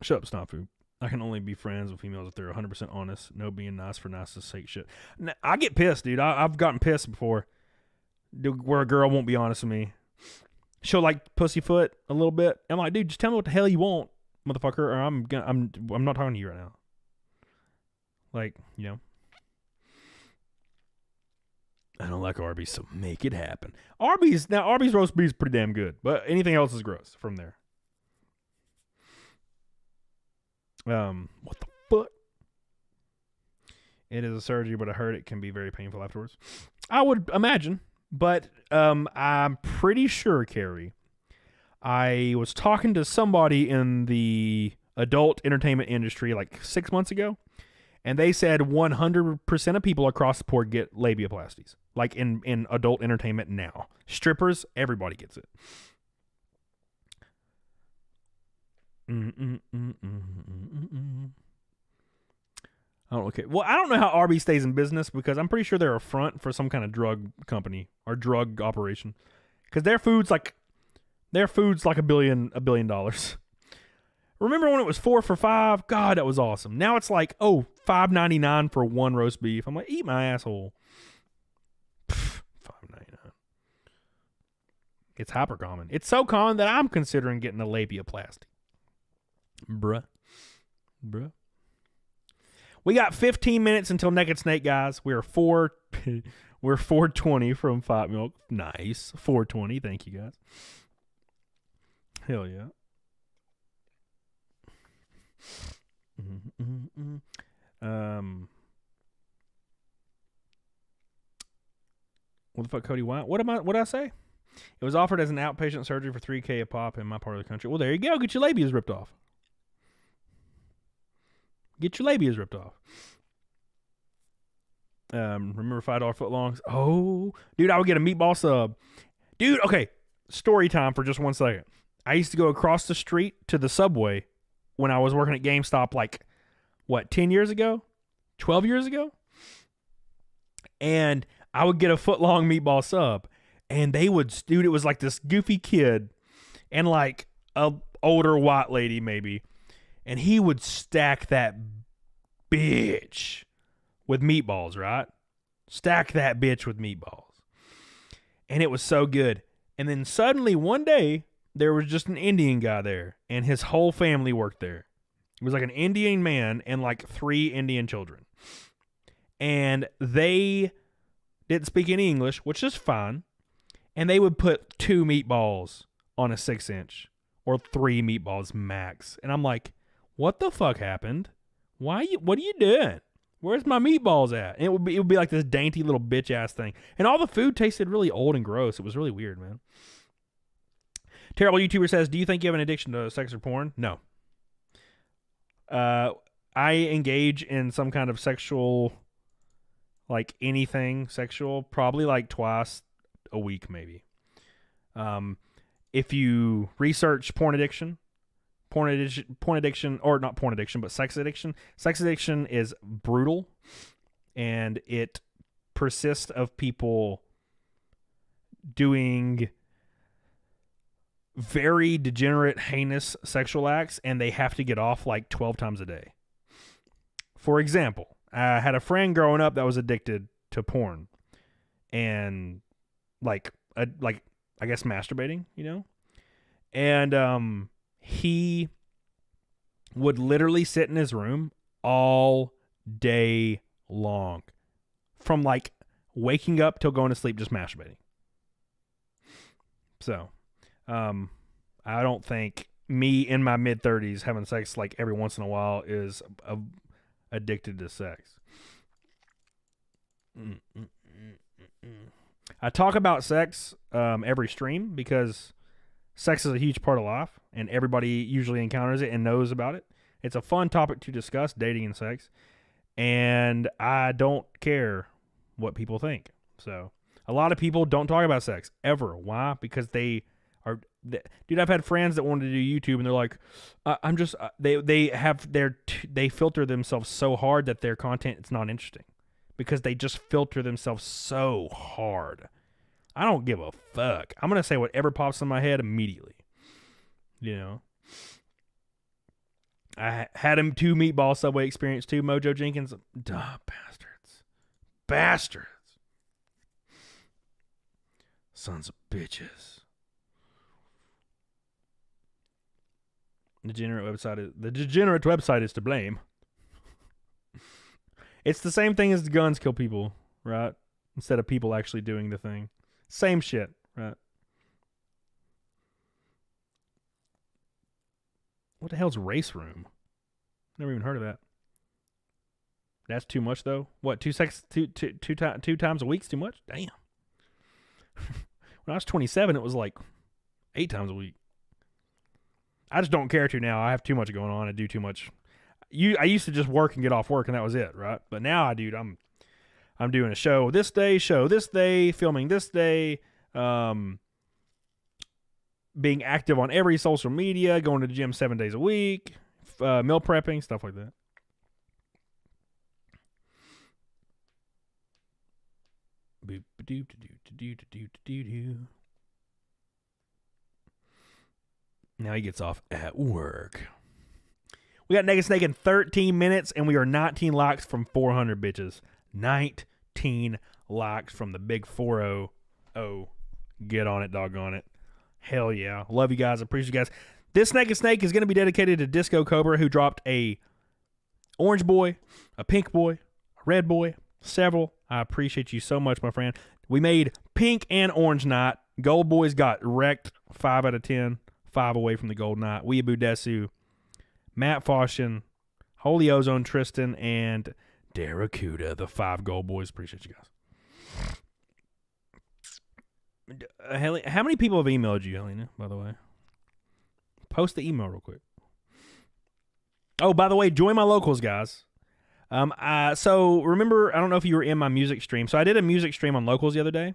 [SPEAKER 1] Shut up, Snafu. I can only be friends with females if they're 100% honest. No being nice for nice's sake shit. Now, I get pissed, dude. I've gotten pissed before where a girl won't be honest with me. She'll like pussyfoot a little bit. I'm like, dude, just tell me what the hell you want, motherfucker, or I'm not talking to you right now. Like, you know. I don't like Arby's, so make it happen. Arby's roast beef is pretty damn good, but anything else is gross from there. What the fuck? It is a surgery, but I heard it can be very painful afterwards. I would imagine, but I'm pretty sure, Carrie, I was talking to somebody in the adult entertainment industry like 6 months ago, and they said 100% of people across the board get labiaplasties, like in adult entertainment now. Strippers, everybody gets it. I don't know how Arby's stays in business because I'm pretty sure they're a front for some kind of drug company or drug operation. Because their food's like $1 billion. Remember when it was 4 for $5? God, that was awesome. Now it's like, $5.99 for one roast beef. I'm like, eat my asshole. $5.99. It's hyper common. It's so common that I'm considering getting a labiaplasty. Bruh. We got 15 minutes until Naked Snake, guys. We're 420 from Fight Milk. Nice. 420. Thank you, guys. Hell yeah. What the fuck, Cody White? What did I say? It was offered as an outpatient surgery for $3,000 a pop in my part of the country. Well, there you go. Get your labias ripped off. Remember $5 footlongs? Oh, dude, I would get a meatball sub. Dude, okay. Story time for just 1 second. I used to go across the street to the Subway when I was working at GameStop 10 years ago? 12 years ago? And I would get a footlong meatball sub. And it was like this goofy kid and like a older white lady maybe. And he would stack that bitch with meatballs, right? Stack that bitch with meatballs. And it was so good. And then suddenly one day, there was just an Indian guy there. And his whole family worked there. It was like an Indian man and like 3 Indian children. And they didn't speak any English, which is fine. And they would put 2 meatballs on a 6-inch or 3 meatballs max. And I'm like, what the fuck happened? What are you doing? Where's my meatballs at? And it would be like this dainty little bitch ass thing. And all the food tasted really old and gross. It was really weird, man. Terrible YouTuber says, do you think you have an addiction to sex or porn? No. I engage in some kind of sexual, like anything sexual, probably like twice a week, maybe. If you research porn addiction, or not porn addiction, but sex addiction is brutal, and it persists of people doing very degenerate, heinous sexual acts, and they have to get off like 12 times a day. For example, I had a friend growing up that was addicted to porn, and I guess masturbating, you know, and he would literally sit in his room all day long, from like waking up till going to sleep, just masturbating. So, I don't think me in my mid-30s having sex like every once in a while is addicted to sex. I talk about sex every stream because sex is a huge part of life, and everybody usually encounters it and knows about it. It's a fun topic to discuss, dating and sex, and I don't care what people think. So a lot of people don't talk about sex ever. Why? Because they are. Dude, I've had friends that wanted to do YouTube, and they're like, "I'm just." They filter themselves so hard that their content is not interesting, because they just filter themselves so hard. I don't give a fuck. I'm gonna say whatever pops in my head immediately. You know. I had him 2 meatball Subway experience too. Mojo Jenkins, duh, bastards. Sons of bitches. The degenerate website is to blame. It's the same thing as the guns kill people, right? Instead of people actually doing the thing. Same shit, right? What the hell's Race Room? Never even heard of that. That's too much though. What, two times a week's too much? Damn. When I was 27, it was like 8 times a week. I just don't care to now. I have too much going on. I do too much. I used to just work and get off work, and that was it, right? But now, dude, I'm doing a show this day, filming this day, being active on every social media, going to the gym 7 days a week, meal prepping, stuff like that. Now he gets off at work. We got Naked Snake in 13 minutes, and we are 19 likes from 400 bitches. 19 likes from the big 4-0. Get on it, doggone it. Hell yeah. Love you guys. Appreciate you guys. This Naked Snake is going to be dedicated to Disco Cobra, who dropped a orange boy, a pink boy, a red boy, several. I appreciate you so much, my friend. We made pink and orange night. Gold boys got wrecked 5 out of 10. 5 away from the gold night. Weeaboo Desu, Matt Foshin, Holy Ozone Tristan, and Daracuda, the 5 gold boys. Appreciate you guys. How many people have emailed you, Helena, by the way? Post the email real quick. Oh, by the way, join my locals, guys. So remember, I don't know if you were in my music stream. So I did a music stream on locals the other day.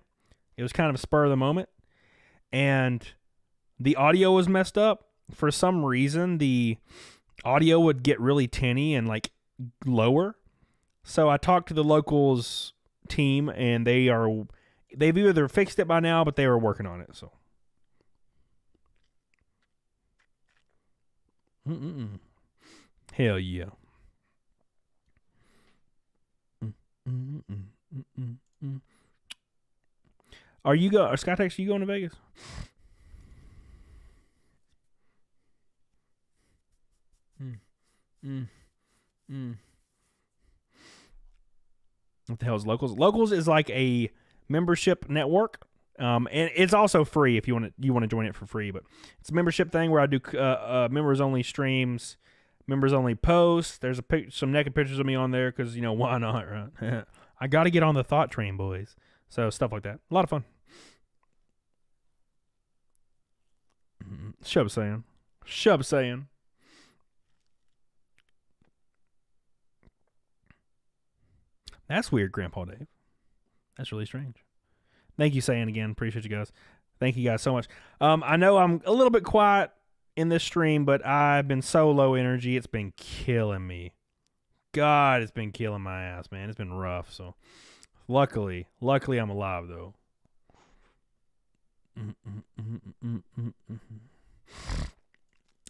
[SPEAKER 1] It was kind of a spur of the moment. And the audio was messed up. For some reason, the audio would get really tinny and like lower. So I talked to the locals team, and they've either fixed it by now, but they were working on it. So, hell yeah. Are Skytex? Are you going to Vegas? What the hell is Locals? Locals is like a membership network, and it's also free if you want to join it for free. But it's a membership thing where I do members only streams, members only posts. There's some naked pictures of me on there because why not, right? I got to get on the thought train, boys. So stuff like that, a lot of fun. Shub saying. Shub saying. That's weird, Grandpa Dave. That's really strange. Thank you, saying again. Appreciate you guys. Thank you guys so much. I know I'm a little bit quiet in this stream, but I've been so low energy. It's been killing me. God, it's been killing my ass, man. It's been rough. So, luckily I'm alive though.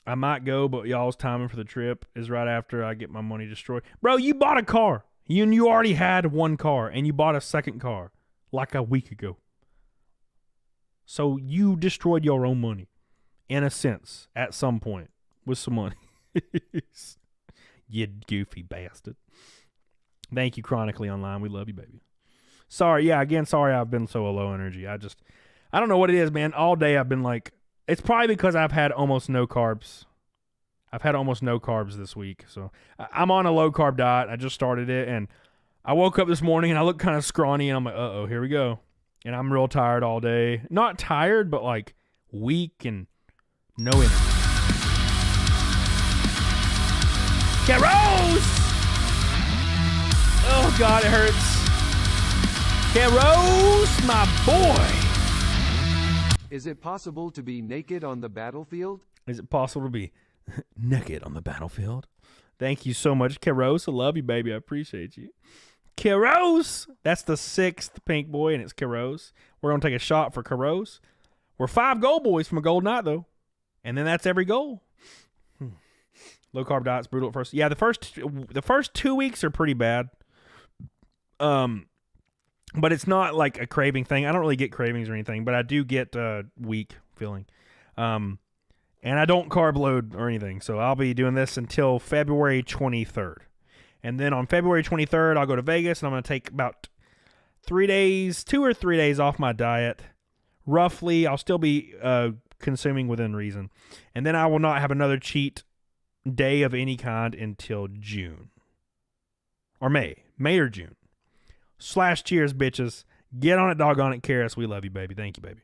[SPEAKER 1] I might go, but y'all's timing for the trip is right after I get my money destroyed. Bro, you bought a car. You already had one car, and you bought a second car like a week ago. So you destroyed your own money, in a sense, at some point, with some money. You goofy bastard. Thank you, Chronically Online. We love you, baby. Sorry, sorry I've been so low energy. I don't know what it is, man. All day I've been like, it's probably because I've had almost no carbs. I've had almost no carbs this week. So I'm on a low carb diet. I just started it, and I woke up this morning and I look kind of scrawny, and I'm like, uh-oh, here we go. And I'm real tired all day. Not tired, but like weak and no energy. Get Rose! Oh, God, it hurts. Get Rose, my boy.
[SPEAKER 2] Is it possible to be naked on the battlefield?
[SPEAKER 1] Is it possible to be naked on the battlefield? Thank you so much, Keros. I love you, baby. I appreciate you. Keros! That's the 6th pink boy, and it's Keros. We're going to take a shot for Keros. We're 5 gold boys from a gold night, though. And then that's every goal. Low carb diet's brutal at first. Yeah, the first 2 weeks are pretty bad. But it's not like a craving thing. I don't really get cravings or anything, but I do get weak feeling. And I don't carb load or anything, so I'll be doing this until February 23rd. And then on February 23rd, I'll go to Vegas, and I'm going to take about 2 or 3 days off my diet. Roughly, I'll still be consuming within reason. And then I will not have another cheat day of any kind until June. Or May. May or June. /cheers, bitches. Get on it, doggone it, Karis. We love you, baby. Thank you, baby.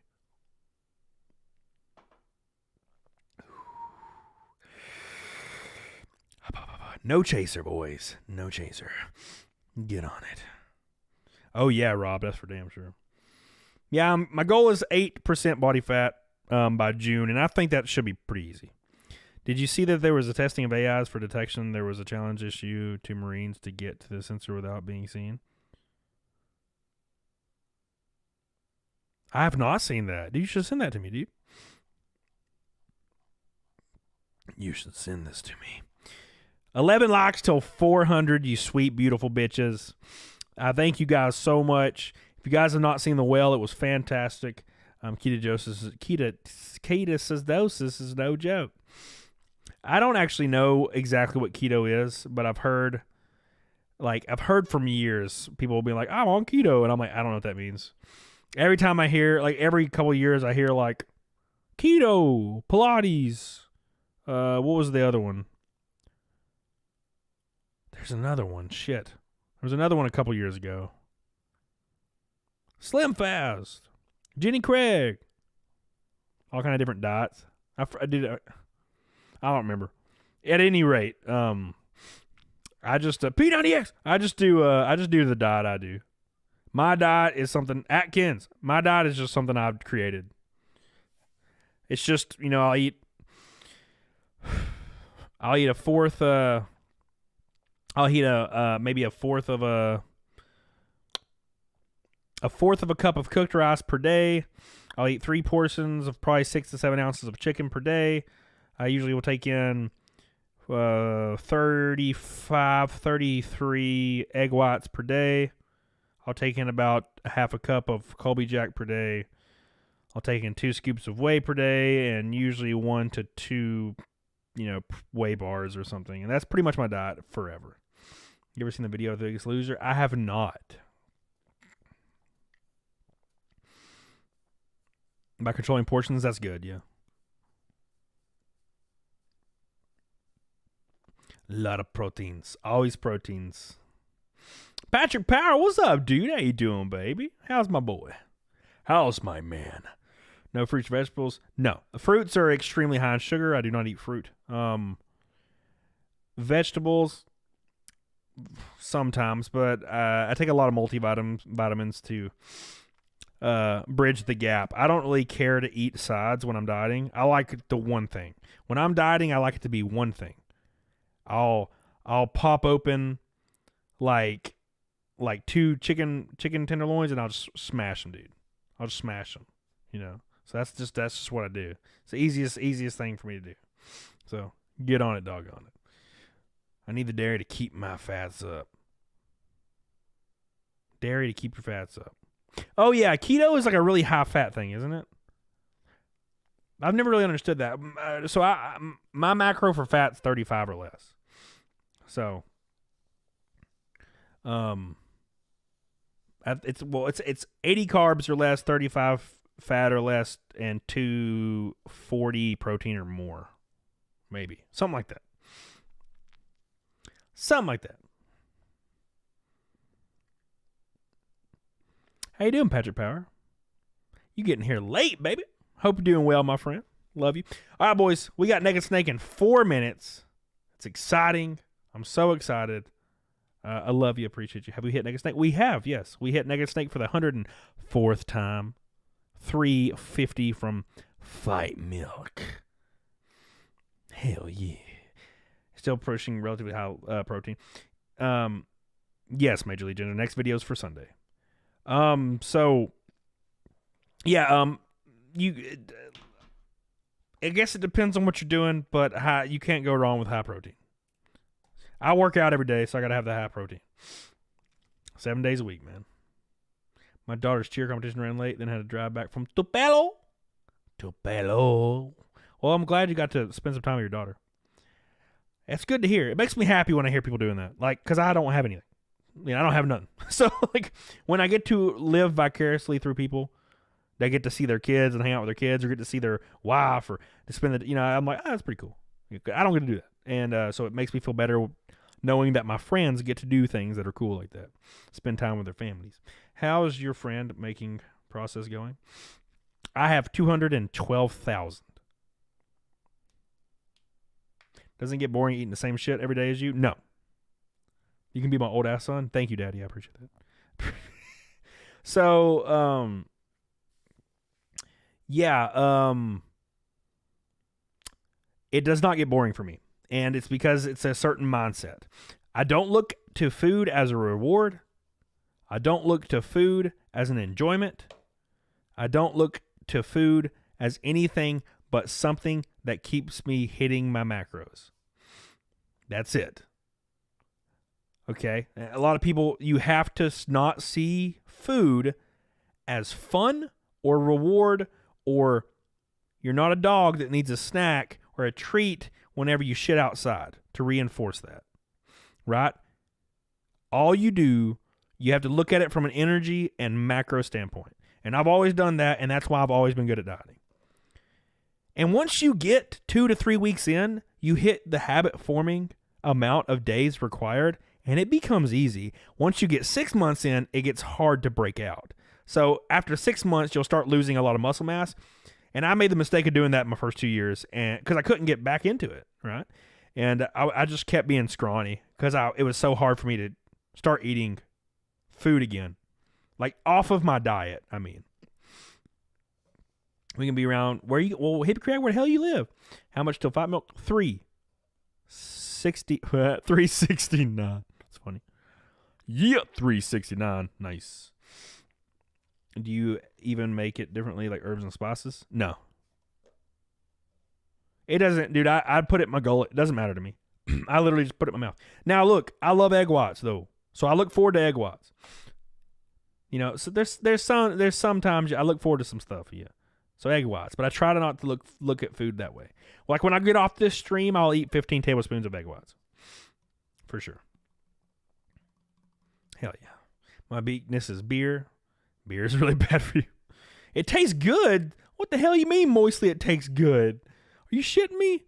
[SPEAKER 1] No chaser, boys. No chaser. Get on it. Oh, yeah, Rob. That's for damn sure. Yeah, my goal is 8% body fat by June, and I think that should be pretty easy. Did you see that there was a testing of AIs for detection? There was a challenge issue to Marines to get to the sensor without being seen. I have not seen that. You should send that to me, dude. You should send this to me. 11 likes till 400, you sweet, beautiful bitches. I thank you guys so much. If you guys have not seen The Well, it was fantastic. Ketoacidosis is no joke. I don't actually know exactly what keto is, but I've heard from years, people will be like, I'm on keto, and I'm like, I don't know what that means. Every time I hear, like every couple of years, I hear like keto, Pilates. What was the other one? There's another one. Shit. There was another one a couple years ago. Slim Fast. Jenny Craig. All kind of different diets. I don't remember. At any rate, I just P90X. I just do the diet I do. My diet is something Atkins. My diet is just something I've created. It's just, I'll eat a fourth. I'll eat maybe a fourth of a cup of cooked rice per day. I'll eat 3 portions of probably 6 to 7 ounces of chicken per day. I usually will take in 33 egg whites per day. I'll take in about a half a cup of Colby Jack per day. I'll take in 2 scoops of whey per day, and usually 1 to 2, whey bars or something. And that's pretty much my diet forever. You ever seen the video of The Biggest Loser? I have not. By controlling portions, that's good, yeah. A lot of proteins. Always proteins. Patrick Power, what's up, dude? How you doing, baby? How's my boy? How's my man? No fruits, vegetables. No. Fruits are extremely high in sugar. I do not eat fruit. Vegetables, sometimes, but I take a lot of multivitamins to bridge the gap. I don't really care to eat sides when I'm dieting. I like the one thing. When I'm dieting, I like it to be one thing. I'll pop open like 2 chicken tenderloins, and I'll just smash them, dude. I'll just smash them, you know. So that's just what I do. It's the easiest thing for me to do. So get on it, doggone it. I need the dairy to keep my fats up. Dairy to keep your fats up. Oh yeah, keto is like a really high fat thing, isn't it? I've never really understood that. So my macro for fat's 35 or less. So, it's 80 carbs or less, 35 fat or less, and 240 protein or more, maybe something like that. Something like that. How you doing, Patrick Power? You getting here late, baby. Hope you're doing well, my friend. Love you. All right, boys. We got Naked Snake in 4 minutes. It's exciting. I'm so excited. I love you. Appreciate you. Have we hit Naked Snake? We have, yes. We hit Naked Snake for the 104th time. 350 from Fight Milk. Hell yeah. Still pushing relatively high protein. Yes, Major League Ginger. Next video is for Sunday. So, yeah, I guess it depends on what you're doing, but you can't go wrong with high protein. I work out every day, so I got to have the high protein. 7 days a week, man. My daughter's cheer competition ran late, then had to drive back from Tupelo. Well, I'm glad you got to spend some time with your daughter. It's good to hear. It makes me happy when I hear people doing that. Like, because I don't have anything. I don't have nothing. So, like, when I get to live vicariously through people, they get to see their kids and hang out with their kids, or get to see their wife, or to spend the, I'm like, that's pretty cool. I don't get to do that. And so it makes me feel better knowing that my friends get to do things that are cool like that. Spend time with their families. How's your friend making process going? I have 212,000. Doesn't get boring eating the same shit every day as you? No. You can be my old ass son. Thank you, Daddy. I appreciate that. So, it does not get boring for me. And it's because it's a certain mindset. I don't look to food as a reward. I don't look to food as an enjoyment. I don't look to food as anything but something that keeps me hitting my macros. That's it. Okay? A lot of people, you have to not see food as fun or reward, or you're not a dog that needs a snack or a treat whenever you shit outside to reinforce that. Right? All you do, you have to look at it from an energy and macro standpoint. And I've always done that, and that's why I've always been good at dieting. And once you get 2 to 3 weeks in, you hit the habit-forming amount of days required, and it becomes easy. Once you get 6 months in, it gets hard to break out. So after 6 months, you'll start losing a lot of muscle mass. And I made the mistake of doing that in my first 2 years, and because I couldn't get back into it, right? And I just kept being scrawny because it was so hard for me to start eating food again. Like, off of my diet, I mean. We can be around, Hippie Crab, where the hell you live? How much till Fight Milk? 369. That's funny. Yeah, 369. Nice. Do you even make it differently, like herbs and spices? No. It doesn't, dude. I'd put it in my gullet. It doesn't matter to me. I literally just put it in my mouth. Now, look, I love egg whites, though. So I look forward to egg whites. So there's sometimes I look forward to some stuff, yeah. So egg whites, but I try to not to look at food that way. Like when I get off this stream, I'll eat 15 tablespoons of egg whites. For sure. Hell yeah. My weakness is beer. Beer is really bad for you. It tastes good. What the hell you mean, moistly, it tastes good? Are you shitting me?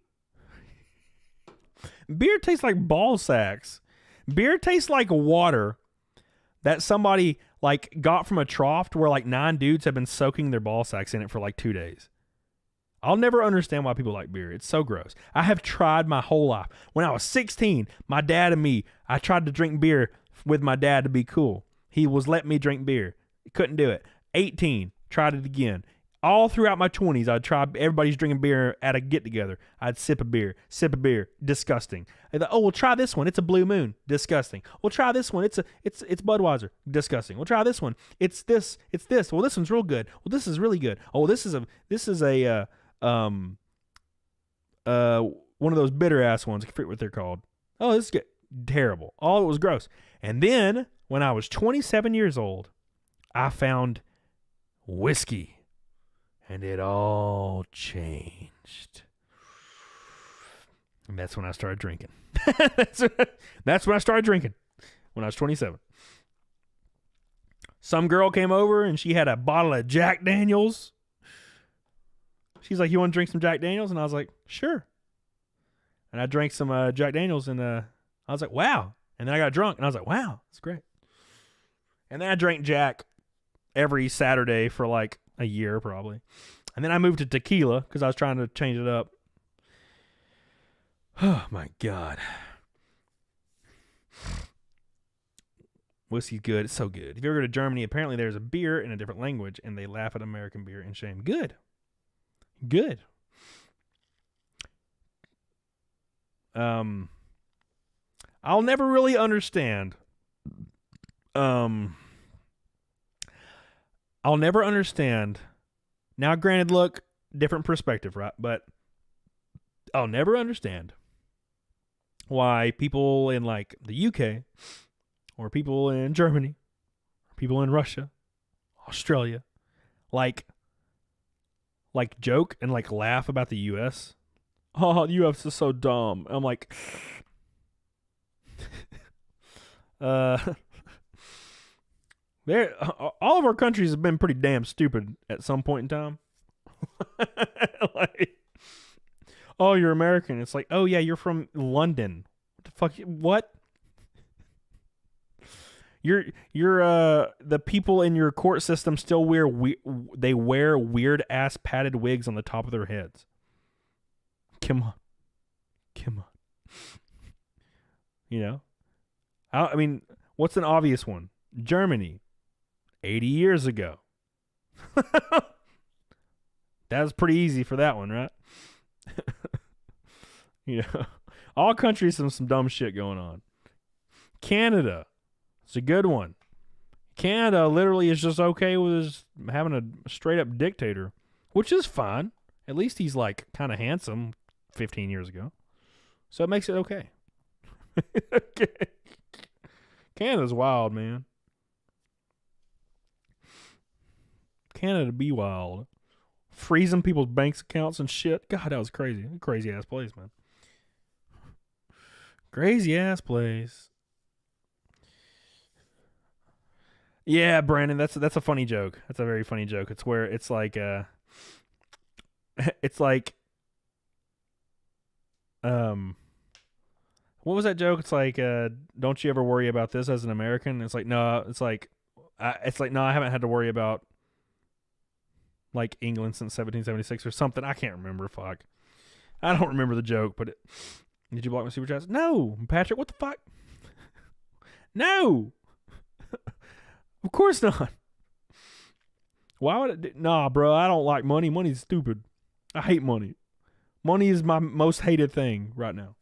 [SPEAKER 1] Beer tastes like ball sacks. Beer tastes like water that somebody like got from a trough to where like 9 dudes have been soaking their ball sacks in it for like 2 days. I'll never understand why people like beer. It's so gross. I have tried my whole life. When I was 16, my dad and me, I tried to drink beer with my dad to be cool. He was letting me drink beer. Couldn't do it. 18, tried it again. All throughout my 20s, I'd try. Everybody's drinking beer at a get-together. I'd sip a beer. Disgusting. I'd like, oh, we'll try this one. It's a Blue Moon. Disgusting. We'll try this one. It's Budweiser. Disgusting. We'll try this one. It's this. Well, this one's real good. Well, this is really good. Oh, this is a one of those bitter ass ones. I forget what they're called. Oh, this is good. Terrible. All of it was gross. And then when I was 27 years old, I found whiskey. And it all changed. And that's when I started drinking. That's when I started drinking. When I was 27. Some girl came over and she had a bottle of Jack Daniels. She's like, you want to drink some Jack Daniels? And I was like, sure. And I drank some Jack Daniels and I was like, wow. And then I got drunk and I was like, wow, that's great. And then I drank Jack every Saturday for like a year probably. And then I moved to tequila because I was trying to change it up. Oh my God. Whiskey's good. It's so good. If you ever go to Germany, apparently there's a beer in a different language and they laugh at American beer in shame. Good. I'll never really understand. I'll never understand. Now, granted, look, different perspective, right? But I'll never understand why people in like the UK or people in Germany, or people in Russia, Australia, like joke and like laugh about the US. Oh, the US is so dumb. I'm like, all of our countries have been pretty damn stupid at some point in time. Like, oh, you're American. It's like, oh yeah, you're from London. What the fuck? What? You're the people in your court system still wear weird ass padded wigs on the top of their heads. Come on. You know, I mean, what's an obvious one? Germany, 80 years ago. That was pretty easy for that one, right? You know, all countries have some dumb shit going on. Canada, it's a good one. Canada literally is just okay with having a straight up dictator, which is fine. At least he's like kind of handsome 15 years ago. So it makes it okay. Okay. Canada's wild, man. Canada be wild. Freezing people's bank accounts and shit. God, that was crazy. Crazy ass place, man. Crazy ass place. Yeah, Brandon, that's a funny joke. That's a very funny joke. It's where it's like what was that joke? It's like don't you ever worry about this as an American? It's like no, no, I haven't had to worry about like England since 1776 or something. I can't remember. Fuck. I don't remember the joke, but did you block my super chats? No, Patrick, what the fuck? No. Of course not. Why would it? Nah, bro, I don't like money. Money's stupid. I hate money. Money is my most hated thing right now.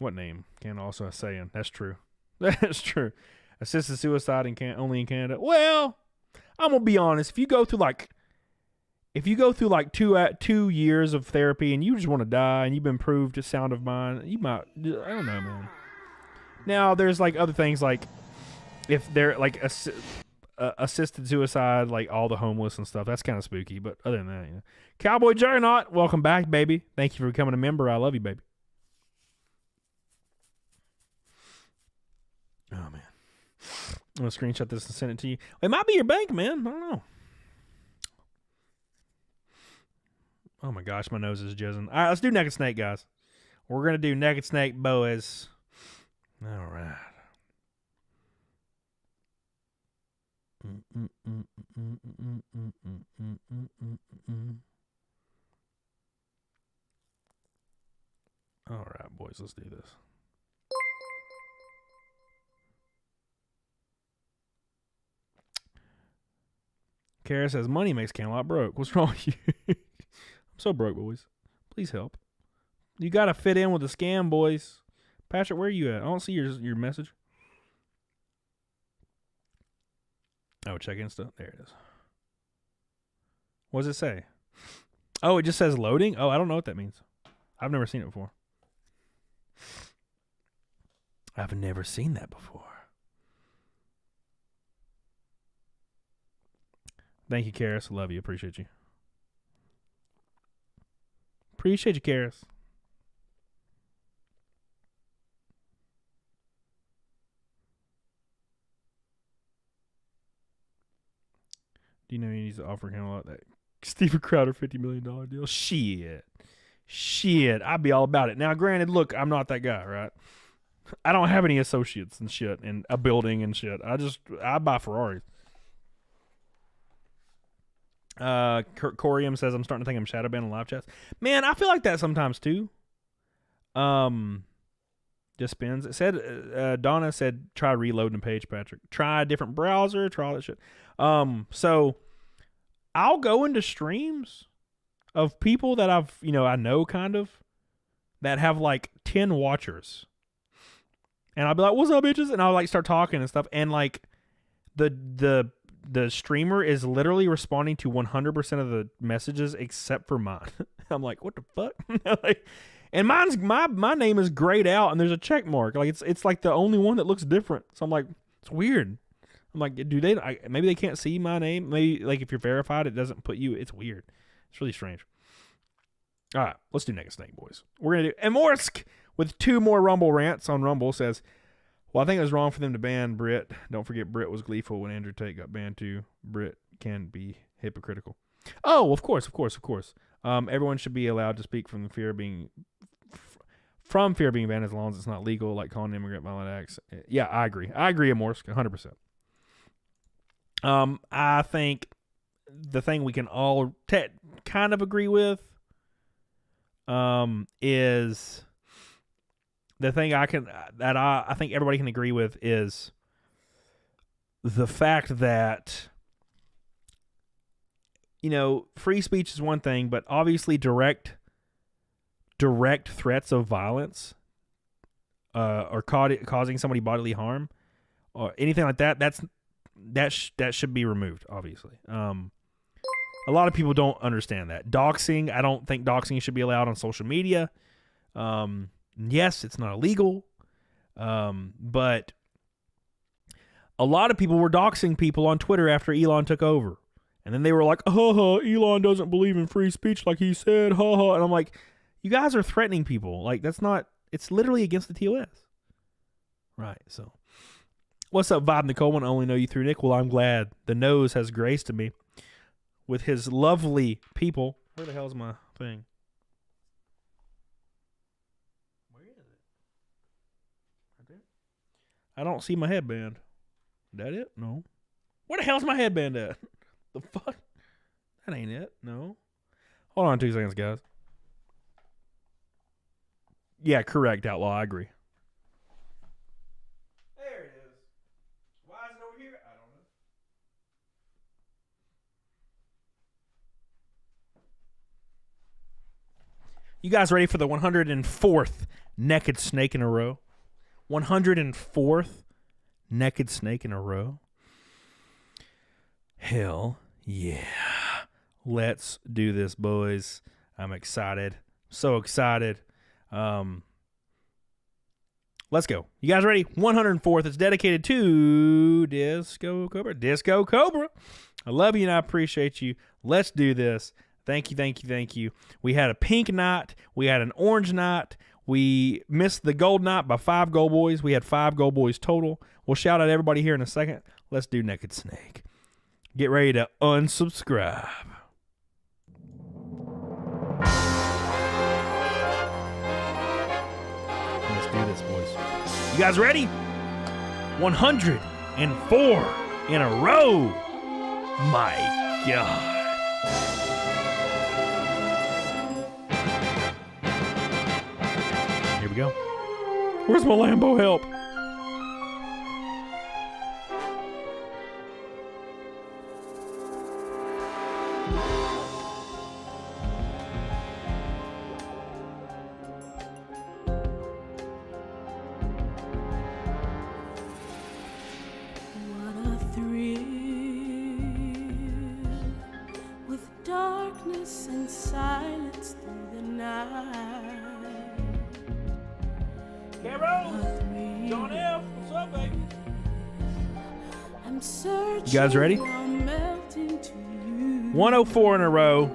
[SPEAKER 1] What name? Can also say in. That's true. That's true. Assisted suicide only in Canada. Well, I'm gonna be honest. If you go through like 2 years of therapy and you just want to die and you've been proved a sound of mind, you might. I don't know, man. Now there's like other things like if they're like assisted suicide, like all the homeless and stuff. That's kind of spooky. But other than that, yeah. Cowboy Juggernaut, welcome back, baby. Thank you for becoming a member. I love you, baby. Oh man, I'm gonna screenshot this and send it to you. It might be your bank, man. I don't know. Oh my gosh, my nose is jizzing. All right, let's do Naked Snake, guys. We're going to do Naked Snake, boys. All right. All right, boys, let's do this. Kara says, money makes Camelot broke. What's wrong with you? I'm so broke, boys. Please help. You got to fit in with the scam, boys. Patrick, where are you at? I don't see your message. Oh, check in stuff. There it is. What does it say? Oh, it just says loading? Oh, I don't know what that means. I've never seen it before. I've never seen that before. Thank you, Karis. Love you. Appreciate you. Appreciate you, Karis. Do you know he needs to offer him a lot that Steven Crowder $50 million deal? Shit. I'd be all about it. Now, granted, look, I'm not that guy, right? I don't have any associates and shit and a building and shit. I buy Ferraris. Corium says, I'm starting to think I'm shadow banned on live chats. Man, I feel like that sometimes too. Just spins. It said, Donna said, try reloading the page, Patrick. Try a different browser, try all that shit. So I'll go into streams of people that I know kind of, that have like 10 watchers. And I'll be like, what's up, bitches? And I'll like start talking and stuff. And like the streamer is literally responding to 100% of the messages except for mine. I'm like, what the fuck? Like, and mine's my name is grayed out and there's a check mark. Like it's like the only one that looks different. So I'm like, it's weird. I'm like, maybe they can't see my name? Maybe like if you're verified, it doesn't put you. It's weird. It's really strange. All right, let's do Naked Snake, boys. We're gonna do EMBRS with 2 more Rumble rants on Rumble. Says, well, I think it was wrong for them to ban Britt. Don't forget, Britt was gleeful when Andrew Tate got banned too. Britt can be hypocritical. Oh, of course. Everyone should be allowed to speak from the fear of being banned as long as it's not legal, like calling immigrant violent acts. Yeah, I agree. EMBRS, 100%. I think the thing we can all kind of agree with is the thing I think everybody can agree with is the fact that, free speech is one thing, but obviously direct threats of violence or causing somebody bodily harm or anything like that should be removed, obviously. A lot of people don't understand that. Doxing, I don't think doxing should be allowed on social media. Yes, it's not illegal, but a lot of people were doxing people on Twitter after Elon took over. And then they were like, Elon doesn't believe in free speech like he said, And I'm like, you guys are threatening people. Like, it's literally against the TOS. Right, so. What's up, Vibe Nicole? I only know you through Nick. Well, I'm glad. The nose has graced me with his lovely people. Where the hell's my thing? Where is it? Right there? I don't see my headband. Is that it? No. Where the hell's my headband at? The fuck? That ain't it. No. Hold on 2 seconds, guys. Yeah, correct, Outlaw. I agree. There it is. Why is it over here? I don't know. You guys ready for the 104th naked snake in a row? 104th naked snake in a row? Hell yeah. Let's do this, boys. I'm excited. So excited. Let's go. You guys ready? 104th. It's dedicated to Disco Cobra. Disco Cobra. I love you and I appreciate you. Let's do this. Thank you. We had a pink knot. We had an orange knot. We missed the gold knot by 5 gold boys. We had 5 gold boys total. We'll shout out everybody here in a second. Let's do Naked Snake. Get ready to unsubscribe. guys ready? 104 in a row. My God. Here we go. Where's my Lambo help?
[SPEAKER 4] And silence through the night.
[SPEAKER 1] Caro, John F, what's up, baby?
[SPEAKER 4] I'm searching.
[SPEAKER 1] You guys ready? 104 in a row.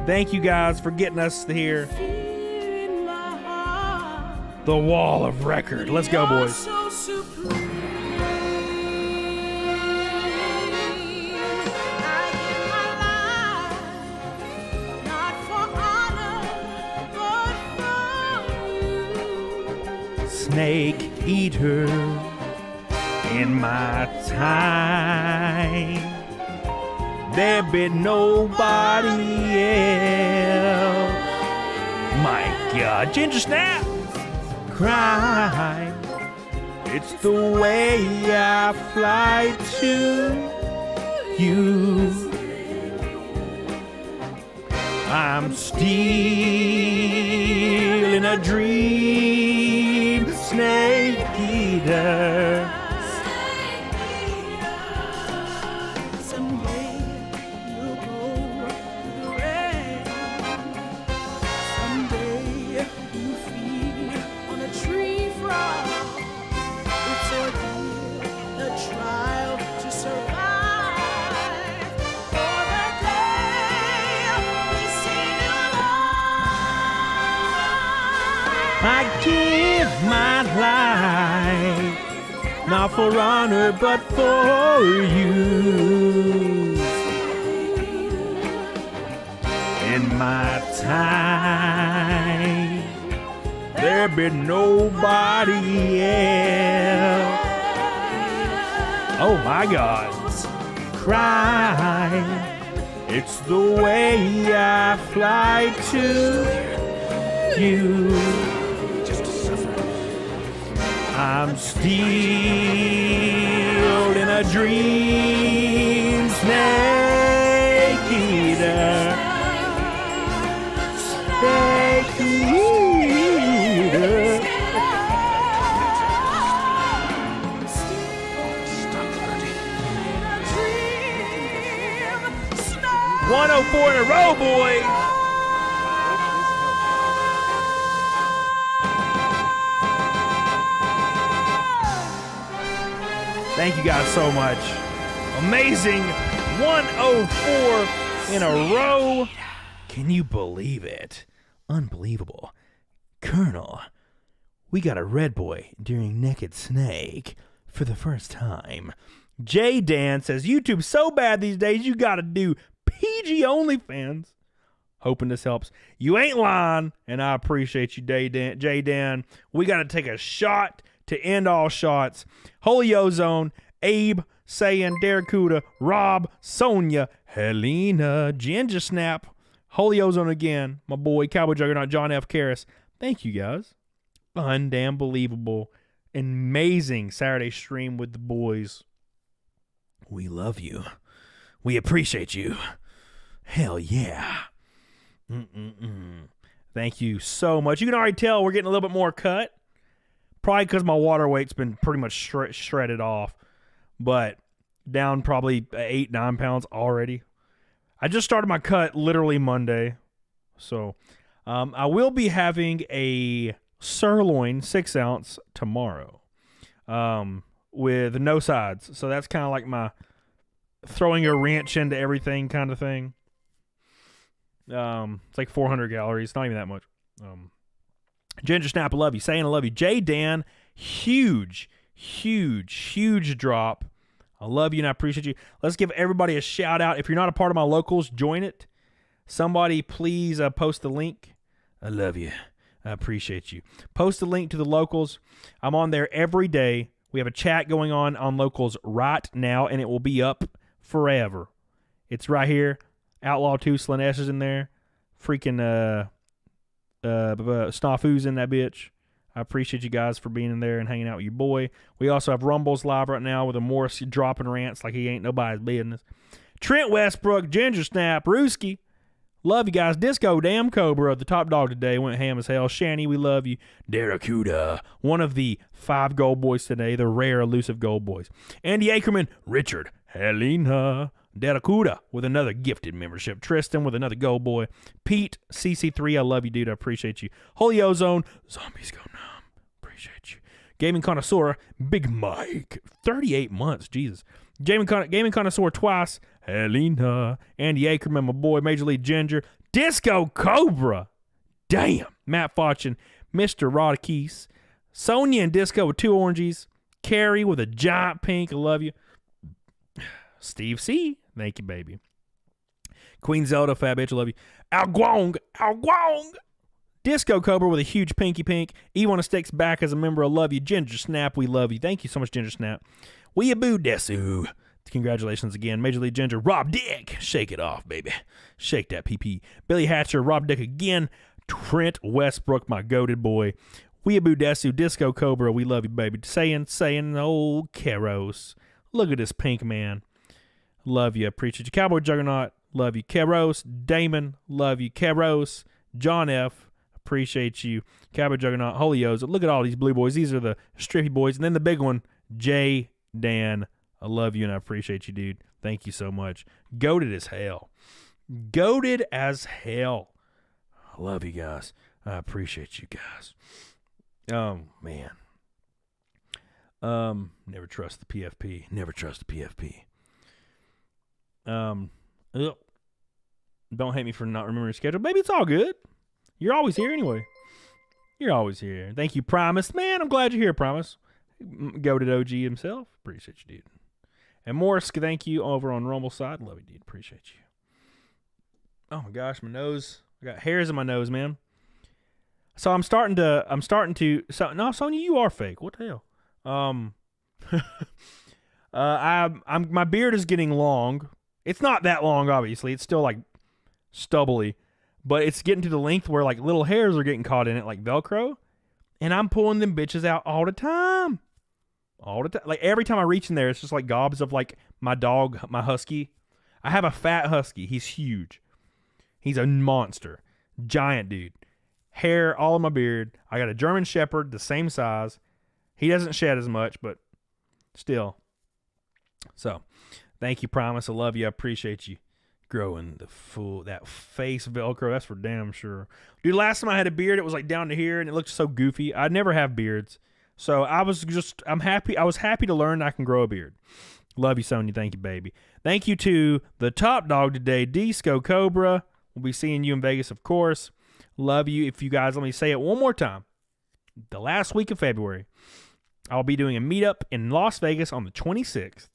[SPEAKER 1] Thank you guys for getting us here. The wall of record. Let's go, boys.
[SPEAKER 4] So supreme.
[SPEAKER 1] Snake eater in my time. There be nobody else. My God, Ginger Snap. Cry. It's the way I fly to you. I'm still in a dream, snake eater.
[SPEAKER 4] Someday you'll go through the rain. Someday you feed on a tree frog. It's ordeal, a trial to survive. For the day we see new life.
[SPEAKER 1] I give my life, not for honor, but for you. In my time, there be nobody else. Oh my God. Cry. It's the way I fly to you. I'm still in a dream, snake eater. Snake eater.
[SPEAKER 3] Stop hurting.
[SPEAKER 1] 104 in a row, boys. Thank you guys so much. Amazing 104 in a row. Can you believe it? Unbelievable. Colonel, we got a red boy during Naked Snake for the first time. J Dan says, YouTube's so bad these days, you gotta do PG OnlyFans. Hoping this helps. You ain't lying, and I appreciate you, J Dan. We gotta take a shot to end all shots. Holy Ozone, Abe, Sayin, Daracuda, Rob, Sonia, Helena, Ginger Snap, Holy Ozone again, my boy, Cowboy Juggernaut, John F. Karras. Thank you guys. Undamn believable. Amazing Saturday stream with the boys. We love you. We appreciate you. Hell yeah. Thank you so much. You can already tell we're getting a little bit more cut. Probably because my water weight's been pretty much shredded off, but down probably 8-9 pounds already. I just started my cut literally Monday, so I will be having a sirloin 6-ounce tomorrow with no sides. So that's kind of like my throwing a wrench into everything kind of thing. It's like 400 calories, not even that much. Ginger Snap, I love you. Saying I love you. J Dan, huge drop. I love you and I appreciate you. Let's give everybody a shout out. If you're not a part of my locals, join it. Somebody please post the link. I love you. I appreciate you. Post a link to the locals. I'm on there every day. We have a chat going on locals right now, and it will be up forever. It's right here. Outlaw 2, Slanesh is in there. Freaking Snafu's in that bitch. I appreciate you guys for being in there and hanging out with your boy. We also have Rumbles live right now with a Morris dropping rants like he ain't nobody's business. Trent Westbrook, Ginger Snap, Rooski. Love you guys. Disco Damn Cobra, the top dog today, went ham as hell. Shanny, we love you. Daracuda, one of the 5 gold boys today, the rare elusive gold boys. Andy Ackerman, Richard, Helena, Daracuda with another gifted membership. Tristan with another gold boy. Pete, CC3, I love you, dude. I appreciate you. Holy Ozone, Zombies Go Numb. Appreciate you. Gaming Connoisseur, Big Mike, 38 months, Jesus. Gaming Connoisseur twice, Helena, Andy Ackerman, my boy, Major League Ginger, Disco Cobra, damn, Matt Fauchin, Mr. Rodakis, Sonia and Disco with 2 oranges, Carrie with a giant pink, I love you. Steve C, thank you, baby. Queen Zelda, fat bitch, I love you. Al Guang, Disco Cobra with a huge pinky pink. E1 Sticks back as a member, I love you. Ginger Snap, we love you. Thank you so much, Ginger Snap. Weeaboo Desu. Congratulations again. Major League Ginger. Rob Dick. Shake it off, baby. Shake that PP. Billy Hatcher. Rob Dick again. Trent Westbrook, my goated boy. Weeaboo Desu. Disco Cobra. We love you, baby. Saying, old Keros. Look at this pink man. Love you. Appreciate you. Cowboy Juggernaut. Love you. Keros. Damon. Love you. Keros. John F. Appreciate you. Cowboy Juggernaut. Holy O's. Look at all these blue boys. These are the strippy boys. And then the big one, J. Dan. I love you and I appreciate you, dude. Thank you so much. Goated as hell. Goated as hell. I love you guys. I appreciate you guys. Oh, man. Never trust the PFP. Never trust the PFP. Don't hate me for not remembering your schedule. Maybe it's all good. You're always here anyway. You're always here. Thank you, Promise. Man, I'm glad you're here, Promise. Goated OG himself. Appreciate you, dude. And Morris, thank you over on Rumble side. Love you, dude. Appreciate you. Oh my gosh, my nose. I got hairs in my nose, man. So I'm starting to no, Sonya, you are fake. What the hell? My beard is getting long. It's not that long, obviously. It's still like stubbly, but it's getting to the length where like little hairs are getting caught in it like Velcro. And I'm pulling them bitches out all the time. All the time. Like every time I reach in there, it's just like gobs of like my dog, my husky. I have a fat husky. He's huge. He's a monster. Giant dude. Hair all in my beard. I got a German Shepherd, the same size. He doesn't shed as much, but still. So, thank you, Promise. I love you. I appreciate you growing that face Velcro. That's for damn sure. Dude, last time I had a beard, it was like down to here, and it looked so goofy. I never have beards. So I'm happy. I was happy to learn I can grow a beard. Love you, Sonya. Thank you, baby. Thank you to the top dog today, Disco Cobra. We'll be seeing you in Vegas, of course. Love you. If you guys, let me say it one more time. The last week of February, I'll be doing a meetup in Las Vegas on the 26th.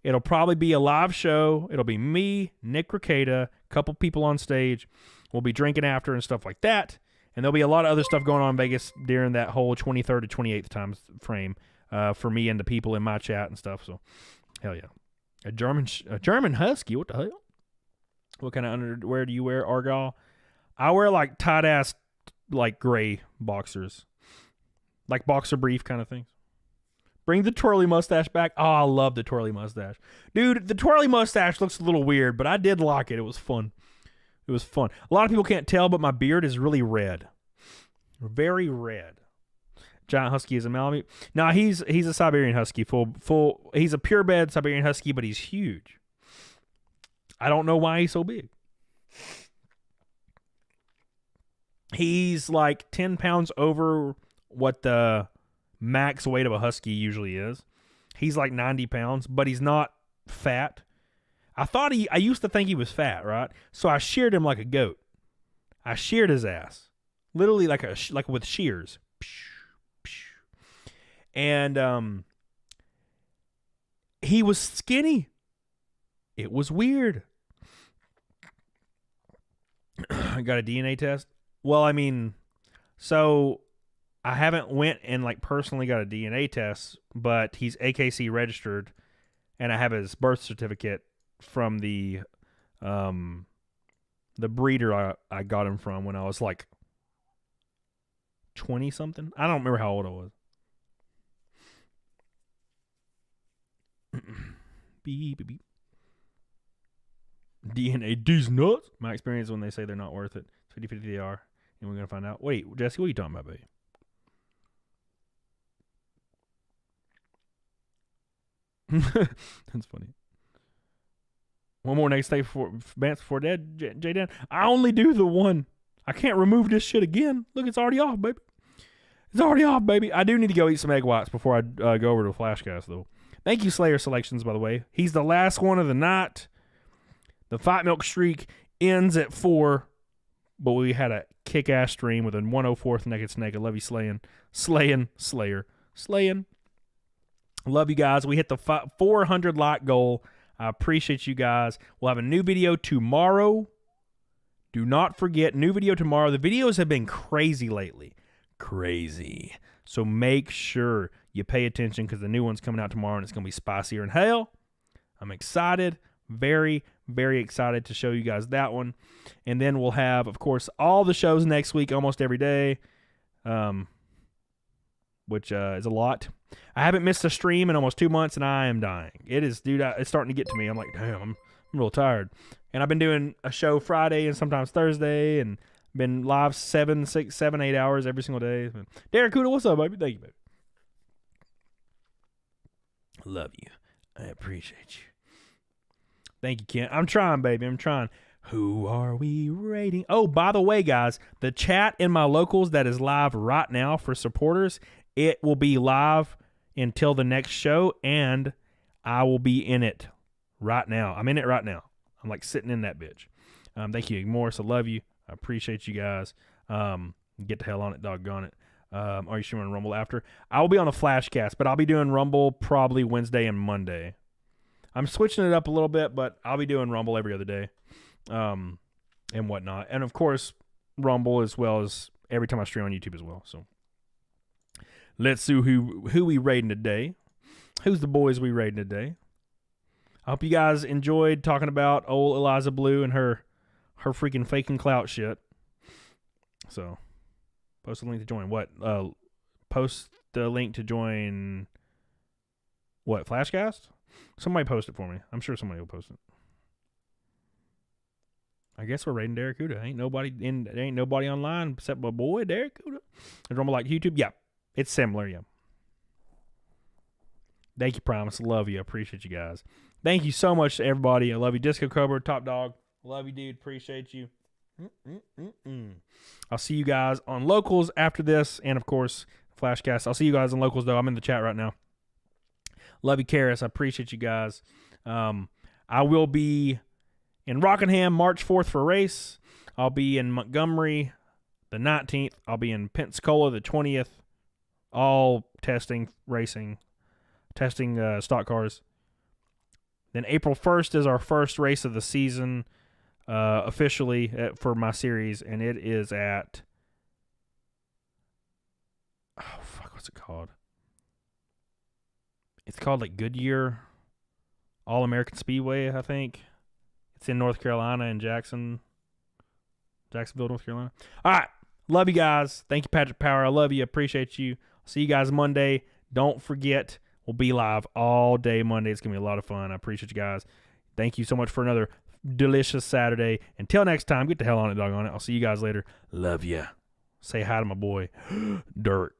[SPEAKER 1] It'll probably be a live show. It'll be me, Nick Ricada, a couple people on stage. We'll be drinking after and stuff like that. And there'll be a lot of other stuff going on in Vegas during that whole 23rd to 28th time frame for me and the people in my chat and stuff. So, hell yeah. A German husky. What the hell? What kind of underwear do you wear, Argyle? I wear like tight-ass, like gray boxers. Like boxer brief kind of things. Bring the twirly mustache back. Oh, I love the twirly mustache. Dude, the twirly mustache looks a little weird, but I did like it. It was fun. It was fun. A lot of people can't tell, but my beard is really red. Very red. Giant husky is a Malamute. No, he's a Siberian husky. Full. He's a purebred Siberian husky, but he's huge. I don't know why he's so big. He's like 10 pounds over what the max weight of a husky usually is. He's like 90 pounds, but he's not fat. I used to think he was fat, right? So I sheared him like a goat. I sheared his ass. Literally like with shears. And he was skinny. It was weird. I got a DNA test. Well, I mean, So I haven't went and like personally got a DNA test, but he's AKC registered, and I have his birth certificate from the breeder I got him from when I was like 20 something. I don't remember how old I was. Beep, beep, beep. DNA these nuts. My experience when they say they're not worth it. 50-50 they are. And we're going to find out. Wait, Jesse, what are you talking about, baby? That's funny. One more next day before dead, J-Dan. I only do the one. I can't remove this shit again. Look, it's already off, baby. It's already off, baby. I do need to go eat some egg whites before I go over to the Flashcast, though. Thank you, Slayer Selections, by the way. He's the last one of the night. The Fight Milk streak ends at 4, but we had a kick-ass stream with a 104th Naked Snake. I love you, Slayer. Love you guys. We hit the 400 like goal. I appreciate you guys. We'll have a new video tomorrow. Do not forget, new video tomorrow. The videos have been crazy lately. Crazy. So make sure you pay attention because the new one's coming out tomorrow and it's going to be spicier than hell. I'm excited. Very, very excited to show you guys that one. And then we'll have, of course, all the shows next week, almost every day, which is a lot. I haven't missed a stream in almost 2 months, and I am dying. It is, dude, it's starting to get to me. I'm like, damn, I'm a little tired. And I've been doing a show Friday and sometimes Thursday, and been live 7, 6, 7, 8 hours every single day. Derek Kuda, what's up, baby? Thank you, baby. Love you. I appreciate you. Thank you, Kent. I'm trying, baby. I'm trying. Who are we rating? Oh, by the way, guys, the chat in my locals that is live right now for supporters, it will be live until the next show, and I will be in it right now. I'm in it right now. I'm like sitting in that bitch. Thank you, Morris. I love you. I appreciate you guys. Get the hell on it, doggone it. Are you streaming Rumble after? I will be on the Flashcast, but I'll be doing Rumble probably Wednesday and Monday. I'm switching it up a little bit, but I'll be doing Rumble every other day, and whatnot. And of course, Rumble as well as every time I stream on YouTube as well. So let's see who we raiding today. Who's the boys we raiding today? I hope you guys enjoyed talking about old Eliza Blue and her freaking faking clout shit. So post a link to join what? Post the link to join what? Flashcast? Somebody post it for me. I'm sure somebody will post it. I guess we're raiding Derek Kuda. Ain't nobody online except my boy Derek Kuda. Is Rumble like YouTube? Yeah. It's similar, yeah. Thank you, Promise. Love you. I appreciate you guys. Thank you so much to everybody. I love you. Disco Cobra, Top Dog. Love you, dude. Appreciate you. I'll see you guys on locals after this, and of course, Flashcast. I'll see you guys on locals, though. I'm in the chat right now. Love you, Karis. I appreciate you guys. I will be in Rockingham March 4th for a race. I'll be in Montgomery the 19th. I'll be in Pensacola the 20th. All testing, racing, testing stock cars. Then April 1st is our first race of the season officially for my series, and it is at, oh, fuck, what's it called? It's called like Goodyear All-American Speedway, I think. It's in North Carolina in Jacksonville, North Carolina. All right. Love you guys. Thank you, Patrick Power. I love you. Appreciate you. See you guys Monday. Don't forget, we'll be live all day Monday. It's going to be a lot of fun. I appreciate you guys. Thank you so much for another delicious Saturday. Until next time, get the hell on it, doggone it. I'll see you guys later. Love ya. Say hi to my boy, Dirt.